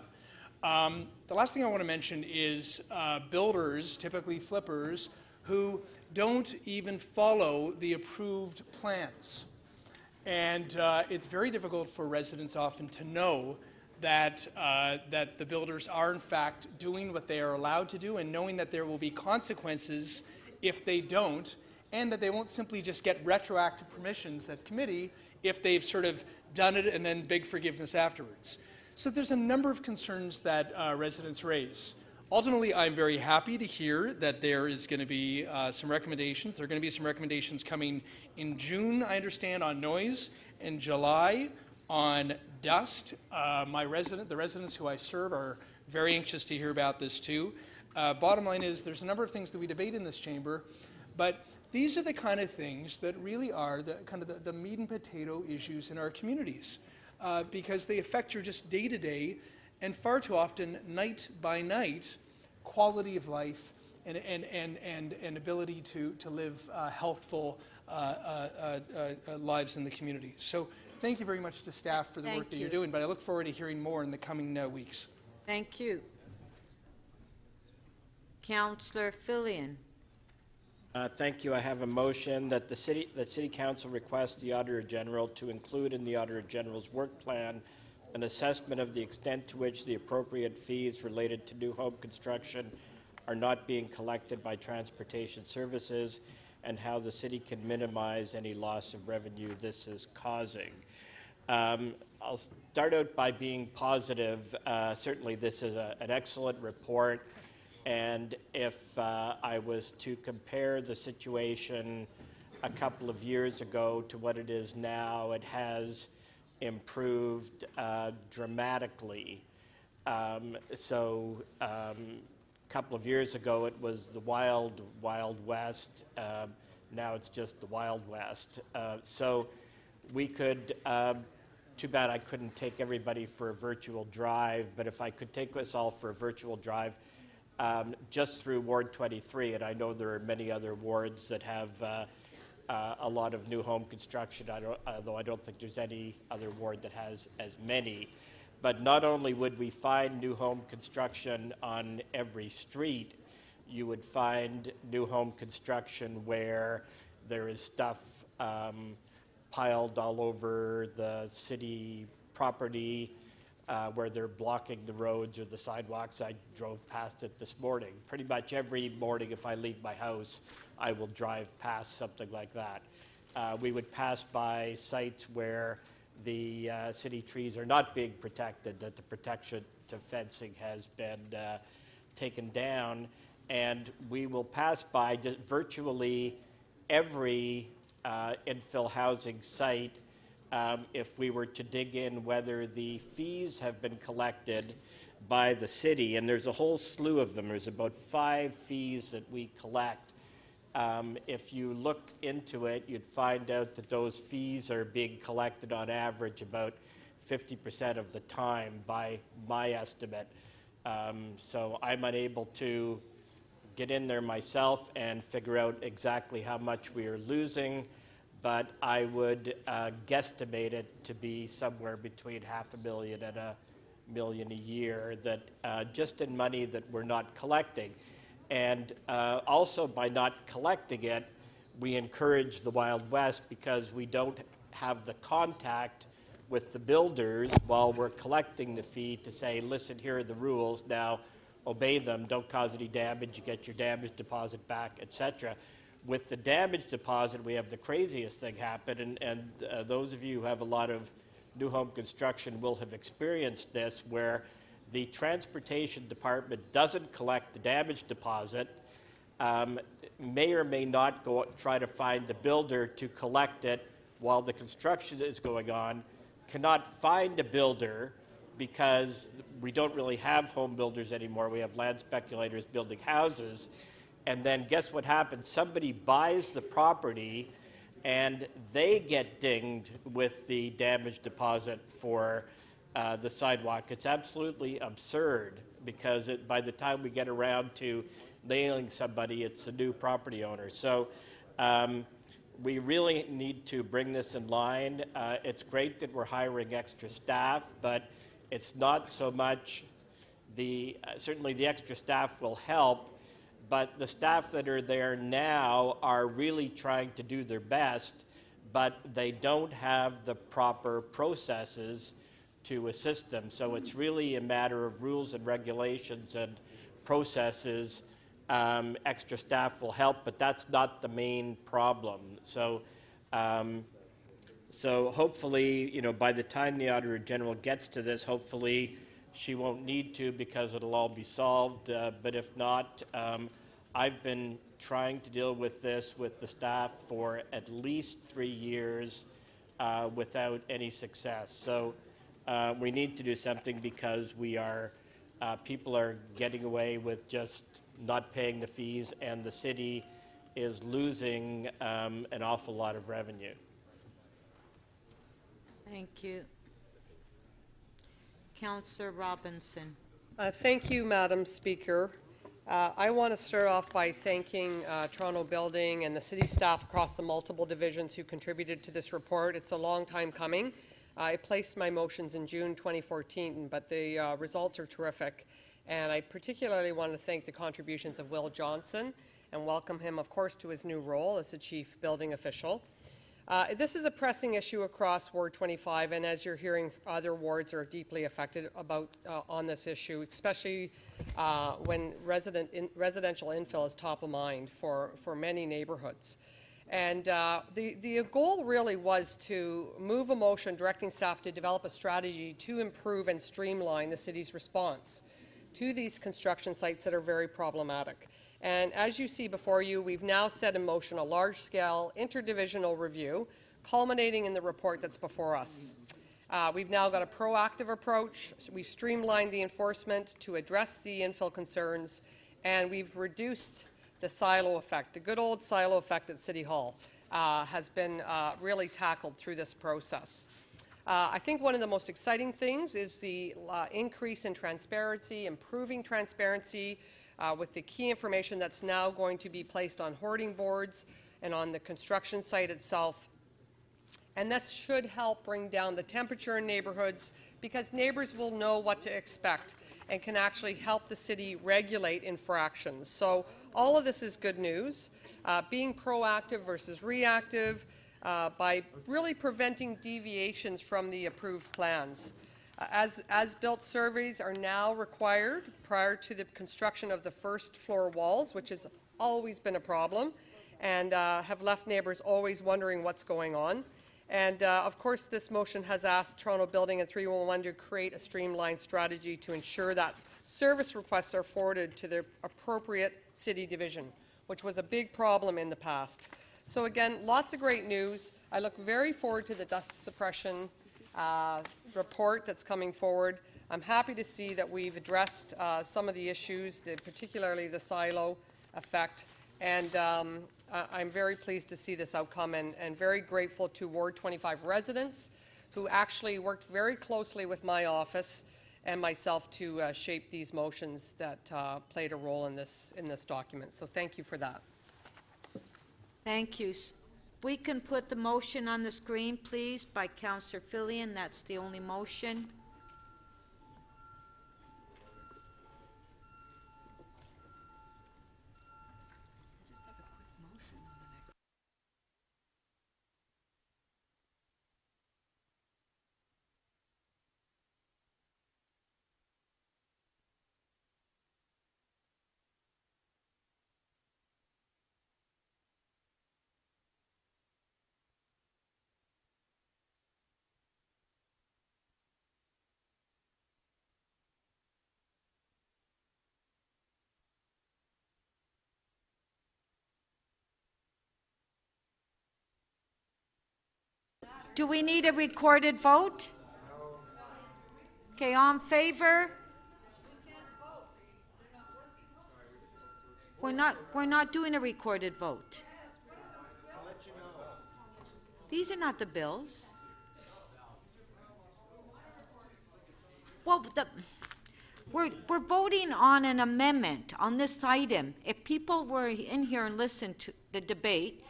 The last thing I want to mention is builders, typically flippers, who don't even follow the approved plans. And it's very difficult for residents often to know that, that the builders are in fact doing what they are allowed to do and knowing that there will be consequences if they don't, and that they won't simply just get retroactive permissions at committee if they've sort of done it and then big forgiveness afterwards. So there's a number of concerns that residents raise. Ultimately, I'm very happy to hear that there is going to be some recommendations. There are going to be some recommendations coming in June, I understand, on noise, in July on dust. The residents who I serve are very anxious to hear about this too. Bottom line is there's a number of things that we debate in this chamber, but these are the kind of things that really are the meat and potato issues in our communities because they affect your just day-to-day and far too often night by night quality of life and ability to live healthful lives in the community. So thank you very much to staff for the work that you're doing, but I look forward to hearing more in the coming weeks. Thank you. Councillor Fillion. Thank you. I have a motion that the City Council requests the Auditor General to include in the Auditor General's work plan an assessment of the extent to which the appropriate fees related to new home construction are not being collected by transportation services and how the city can minimize any loss of revenue this is causing. I'll start out by being positive. Certainly this is an excellent report. And if I was to compare the situation a couple of years ago to what it is now, it has improved dramatically. A couple of years ago it was the wild, wild west. Now it's just the Wild West. So we could, too bad I couldn't take everybody for a virtual drive, but if I could take us all for a virtual drive, just through Ward 23, and I know there are many other wards that have a lot of new home construction, although I don't think there's any other ward that has as many. But not only would we find new home construction on every street, you would find new home construction where there is stuff piled all over the city property, where they're blocking the roads or the sidewalks. I drove past it this morning. Pretty much every morning if I leave my house, I will drive past something like that. We would pass by sites where the city trees are not being protected, that the protection to fencing has been taken down, and we will pass by virtually every infill housing site if we were to dig in whether the fees have been collected by the city, and there's a whole slew of them. There's about 5 fees that we collect. If you looked into it, you'd find out that those fees are being collected on average about 50% of the time by my estimate. So I'm unable to get in there myself and figure out exactly how much we are losing, but I would guesstimate it to be somewhere between $500,000 and million a year that just in money that we're not collecting. And also by not collecting it, we encourage the Wild West because we don't have the contact with the builders while we're collecting the fee to say, listen, here are the rules, now obey them, don't cause any damage, you get your damage deposit back, etc. With the damage deposit, we have the craziest thing happen, and those of you who have a lot of new home construction will have experienced this, where the transportation department doesn't collect the damage deposit, may or may not go try to find the builder to collect it while the construction is going on, cannot find a builder because we don't really have home builders anymore. We have land speculators building houses. And then guess what happens? Somebody buys the property and they get dinged with the damage deposit for the sidewalk. It's absolutely absurd because by the time we get around to nailing somebody, it's a new property owner. So we really need to bring this in line. It's great that we're hiring extra staff, but it's not so much certainly the extra staff will help, but the staff that are there now are really trying to do their best, but they don't have the proper processes to assist them. So it's really a matter of rules and regulations and processes. Extra staff will help, but that's not the main problem. So, so hopefully, by the time the Auditor General gets to this, hopefully she won't need to because it'll all be solved. But if not, I've been trying to deal with this with the staff for at least 3 years without any success. So we need to do something because people are getting away with just not paying the fees, and the city is losing an awful lot of revenue. Thank you. Councillor Robinson. Thank you, Madam Speaker. I want to start off by thanking Toronto Building and the city staff across the multiple divisions who contributed to this report. It's a long time coming. I placed my motions in June 2014, but the results are terrific. And I particularly want to thank the contributions of Will Johnson and welcome him, of course, to his new role as the Chief Building Official. This is a pressing issue across Ward 25, and as you're hearing, other wards are deeply affected on this issue, especially when residential infill is top of mind for many neighbourhoods. And the goal really was to move a motion directing staff to develop a strategy to improve and streamline the city's response to these construction sites that are very problematic. And as you see before you, we've now set in motion a large-scale interdivisional review culminating in the report that's before us. We've now got a proactive approach. We've streamlined the enforcement to address the infill concerns, and we've reduced the silo effect. The good old silo effect at City Hall has been really tackled through this process. I think one of the most exciting things is the increase in transparency, improving transparency with the key information that's now going to be placed on hoarding boards and on the construction site itself. And this should help bring down the temperature in neighbourhoods because neighbours will know what to expect and can actually help the city regulate infractions. So all of this is good news. Being proactive versus reactive, by really preventing deviations from the approved plans. As-built surveys are now required prior to the construction of the first floor walls, which has always been a problem, and have left neighbours always wondering what's going on. And of course, this motion has asked Toronto Building and 311 to create a streamlined strategy to ensure that service requests are forwarded to their appropriate city division, which was a big problem in the past. So again, lots of great news. I look very forward to the dust suppression report that's coming forward. I'm happy to see that we've addressed some of the issues, particularly the silo effect, and I'm very pleased to see this outcome and very grateful to Ward 25 residents who actually worked very closely with my office and myself to shape these motions that played a role in this document. So thank you for that. Thank you. We can put the motion on the screen, please, by Councillor Fillion. That's the only motion. Do we need a recorded vote? Okay, all in favor? We're not doing a recorded vote. These are not the bills. Well, we're voting on an amendment on this item. If people were in here and listened to the debate,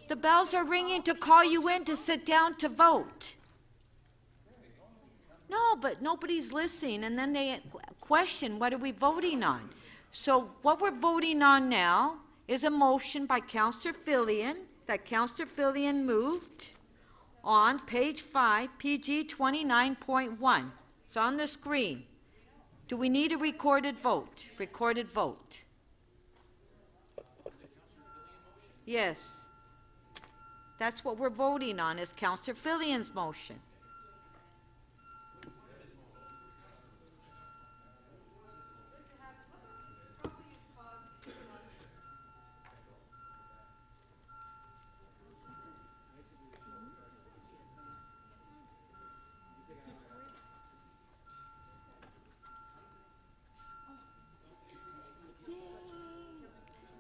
the bells are ringing to call you in to sit down to vote. No, but nobody's listening, and then they question, what are we voting on? So what we're voting on now is a motion by Councillor Fillion that Councillor Fillion moved on page 5, PG 29.1. It's on the screen. Do we need a recorded vote? Recorded vote. Yes. That's what we're voting on, is Councillor Fillion's motion.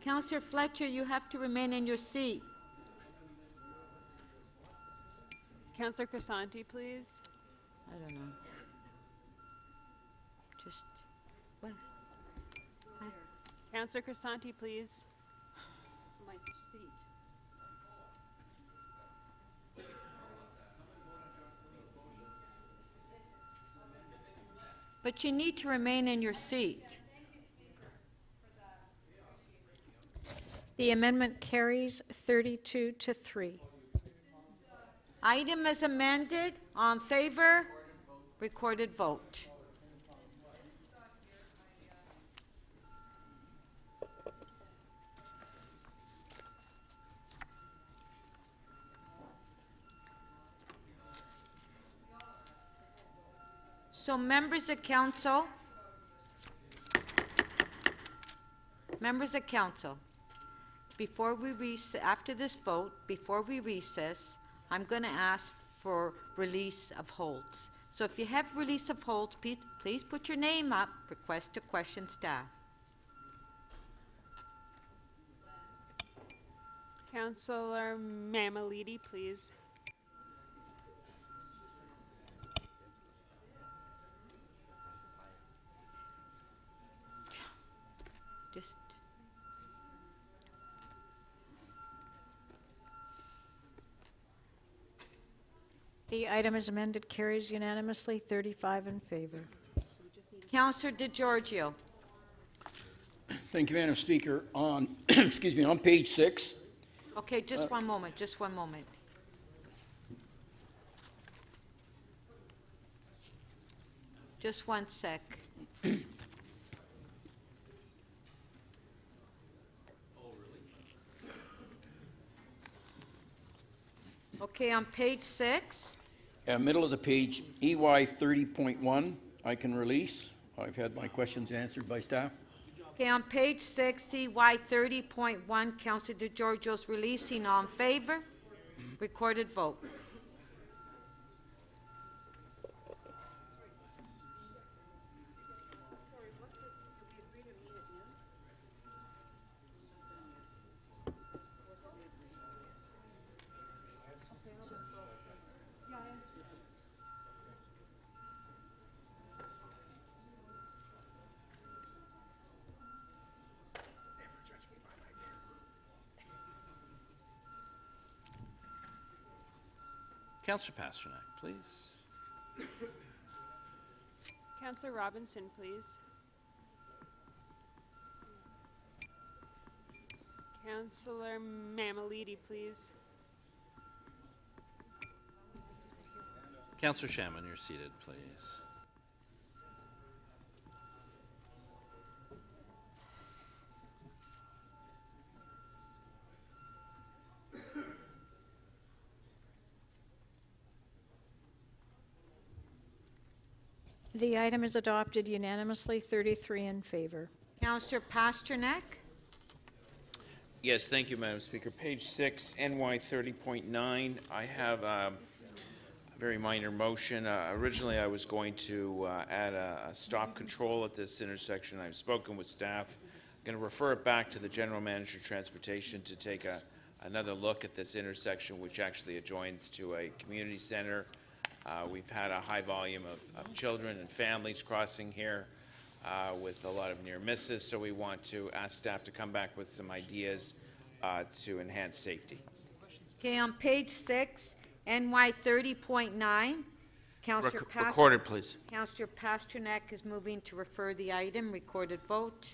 Councillor Fletcher, you have to remain in your seat. Councillor Crisanti, please. I don't know. Just, what? Councillor Crisanti, please. My seat. But you need to remain in your seat. The amendment carries 32-3. Item as amended, on favor, recorded vote. So members of council, before we after this vote, before we recess, I'm going to ask for release of holds. So if you have release of holds, please put your name up, request to question staff. Councillor Mamalidi, please. Just The item as amended carries unanimously, 35 in favor. Councillor DeGiorgio. Thank you, Madam Speaker. On, excuse me, on page 6. Okay, just one moment, just one moment. Just one sec. Okay, on page 6. Middle of the page, EY 30.1, I can release. I've had my questions answered by staff. Okay, on page 6, EY 30.1, Councillor DeGiorgio's releasing. On favor, recorded vote. Councillor Pasternak, please. Councillor Robinson, please. Councillor Mamalidi, please. Councillor Shamman, you're seated, please. The item is adopted unanimously, 33 in favor. Councillor Pasternak. Yes, thank you, Madam Speaker. Page 6, NY 30.9. I have a very minor motion. Originally, I was going to add a stop control at this intersection. I've spoken with staff. I'm going to refer it back to the General Manager of Transportation to take another look at this intersection, which actually adjoins to a community center. We've had a high volume of children and families crossing here with a lot of near misses, so we want to ask staff to come back with some ideas to enhance safety. Okay, on page 6, NY 30.9, Councillor Recorded, please. Councillor Pasternak is moving to refer the item. Recorded vote.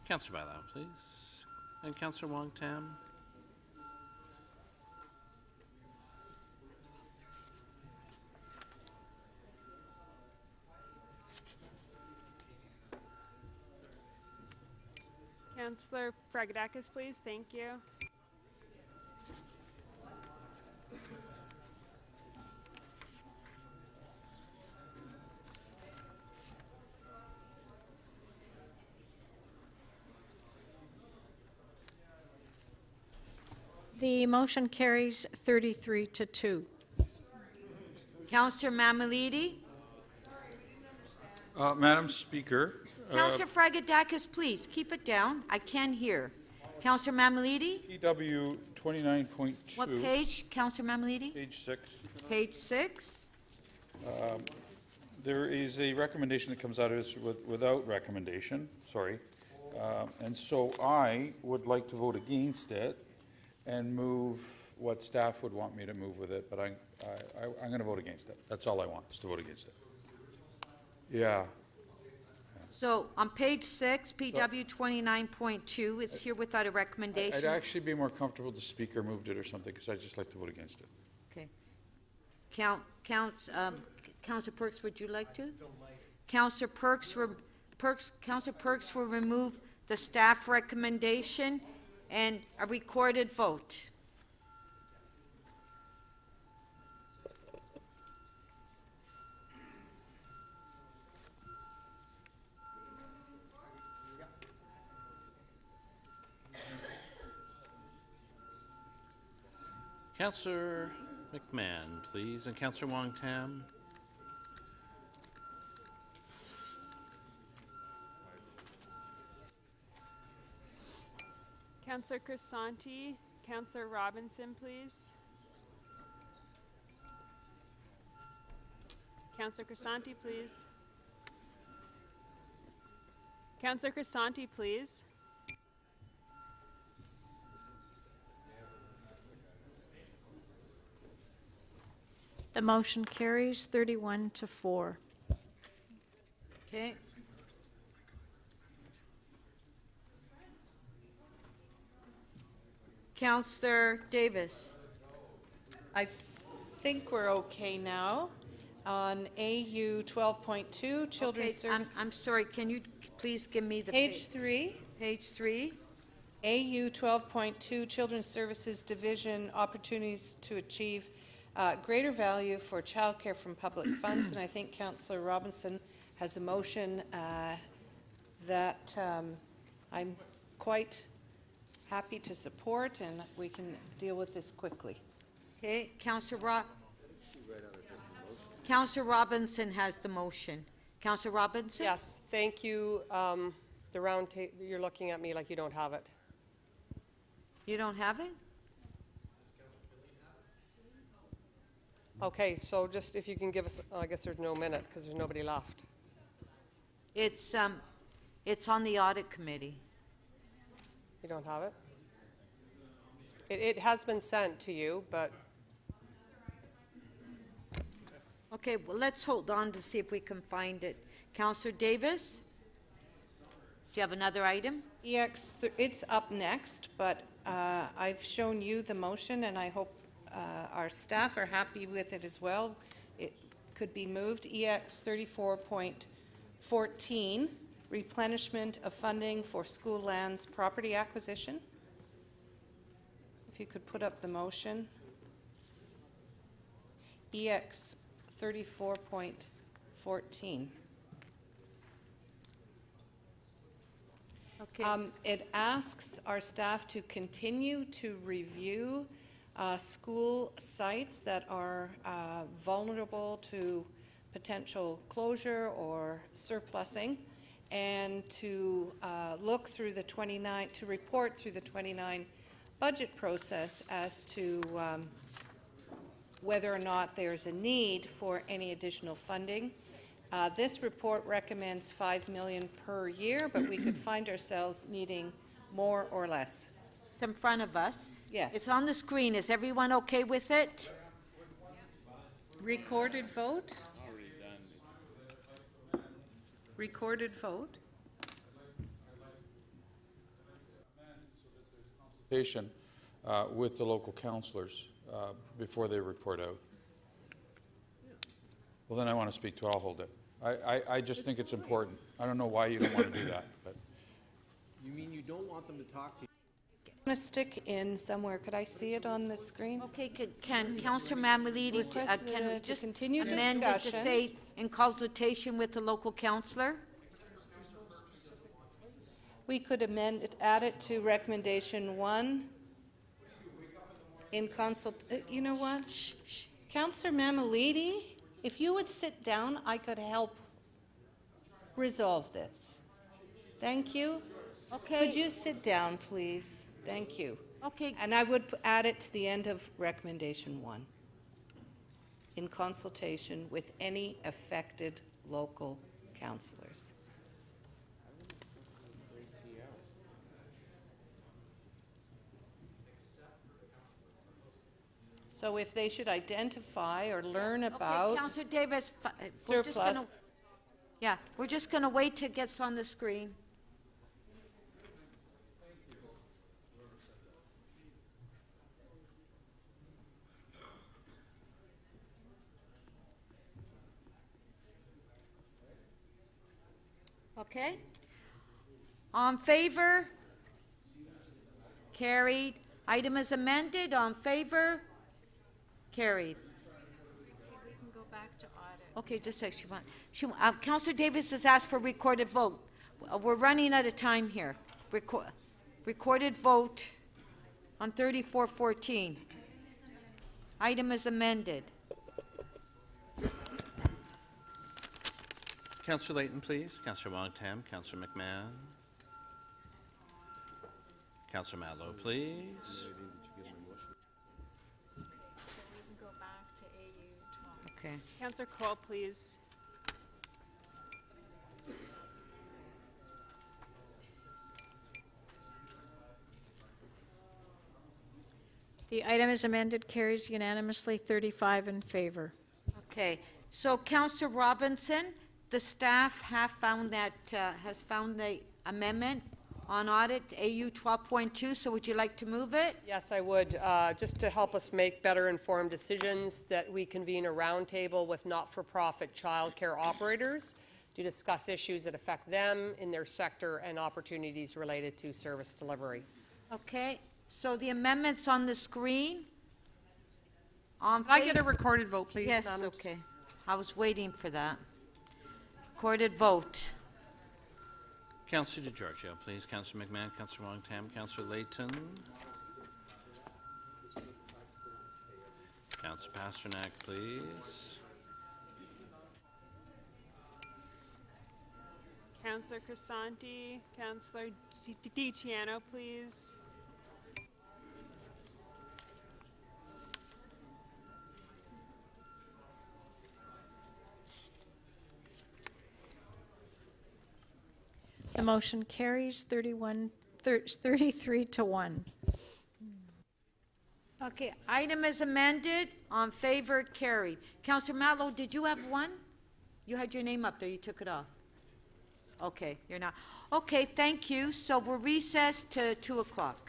Councillor Bailao, please. And Councillor Wong Tam. Councillor Fragedakis, please. Thank you. The motion carries 33-2. Councillor Mamalidi. Madam Speaker. Councillor Fragedakis, please, keep it down. I can't hear. Councillor Mamalidi? PW 29.2. What page, Councillor Mamalidi? Page 6. Page 6. There is a recommendation that comes out of this without recommendation, sorry. And so I would like to vote against it and move what staff would want me to move with it, but I'm going to vote against it. That's all I want, is to vote against it. Yeah. So on page 6, PW 29.2, it's here without a recommendation. I'd actually be more comfortable if the speaker moved it or something, because I'd just like to vote against it. Okay. Councillor Perks, would you like to? Councillor Perks will remove the staff recommendation and a recorded vote. Councillor McMahon, please, and Councillor Wong Tam. Councillor Crisanti, Councillor Robinson, please. Councillor Crisanti, please. Councillor Crisanti, please. The motion carries 31-4. Okay. Councillor Davis. I think we're okay now. On AU 12.2, Children's Service. I'm sorry, can you please give me the page 3? Page 3. AU 12.2, Children's Services Division, opportunities to achieve greater value for childcare from public funds, and I think Councillor Robinson has a motion that I'm quite happy to support, and we can deal with this quickly. Okay, Councillor Robinson has the motion. Councillor Robinson? Yes, thank you. The round table, you're looking at me like you don't have it. You don't have it? Okay, so just if you can give us, I guess there's no minute because there's nobody left. It's on the audit committee. You don't have it? It has been sent to you, but. Okay, well, let's hold on to see if we can find it. Councillor Davis? Do you have another item? It's up next, but I've shown you the motion, and I hope our staff are happy with it as well. It could be moved. EX 34.14, replenishment of funding for school lands property acquisition. If you could put up the motion. EX 34.14. Okay. It asks our staff to continue to review school sites that are vulnerable to potential closure or surplusing, and to look through the 29, to report through the 29 budget process as to whether or not there's a need for any additional funding. This report recommends $5 million per year, but we could find ourselves needing more or less. It's in front of us. Yes. It's on the screen. Is everyone okay with it? Recorded vote? Recorded vote? Patient with the local councillors before they report out. Well, then I want to speak to it. I'll hold it. I just think it's important. I don't know why you don't want to do that, but. You mean you don't want them to talk to you? I'm going to stick in somewhere. Could I see it on the screen? Okay, can Councillor Mammoliti, Request can we to just continue amend it to say discussions. in consultation with the local councillor? We could amend it, add it to recommendation 1 in consult. You know what? Councillor Mammoliti, if you would sit down, I could help resolve this. Thank you. Okay. Could you sit down, please? Thank you. Okay. And I would add it to the end of recommendation 1 in consultation with any affected local councillors. So if they should identify or learn about Okay, Councillor Davis, surplus. We're just going to wait till it gets on the screen. Okay. On favor? Carried. Item is amended. On favor? Carried. We can go back to audit. Okay, just a sec. Councillor Davis has asked for recorded vote. We're running out of time here. Recorded vote on 3414. Item is amended. Councillor Layton, please. Councillor Wong-Tam, Councillor McMahon. Councillor Matlow, please. So we can go back to AU 12. Okay. Councillor Cole, please. The item is amended, carries unanimously, 35 in favor. Okay. So, Councillor Robinson, the staff have found that has found the amendment on audit AU 12.2. So, would you like to move it? Yes, I would. Just to help us make better informed decisions, that we convene a roundtable with not-for-profit childcare operators to discuss issues that affect them in their sector and opportunities related to service delivery. Okay. So, the amendment's on the screen. Can I get a recorded vote, please? Yes, Madam okay. I was waiting for that. Recorded vote. Councillor DeGiorgio, please. Councillor McMahon, Councillor Wong-Tam, Councillor Layton. Councillor Pasternak, please. Councillor Crisanti, Councillor DiCiano, please. The motion carries 33 to 1. Okay, item is amended. On favor, carried. Councillor Matlow, did you have one? You had your name up there. You took it off. Okay, you're not. Okay, thank you. So we're recessed to 2 o'clock.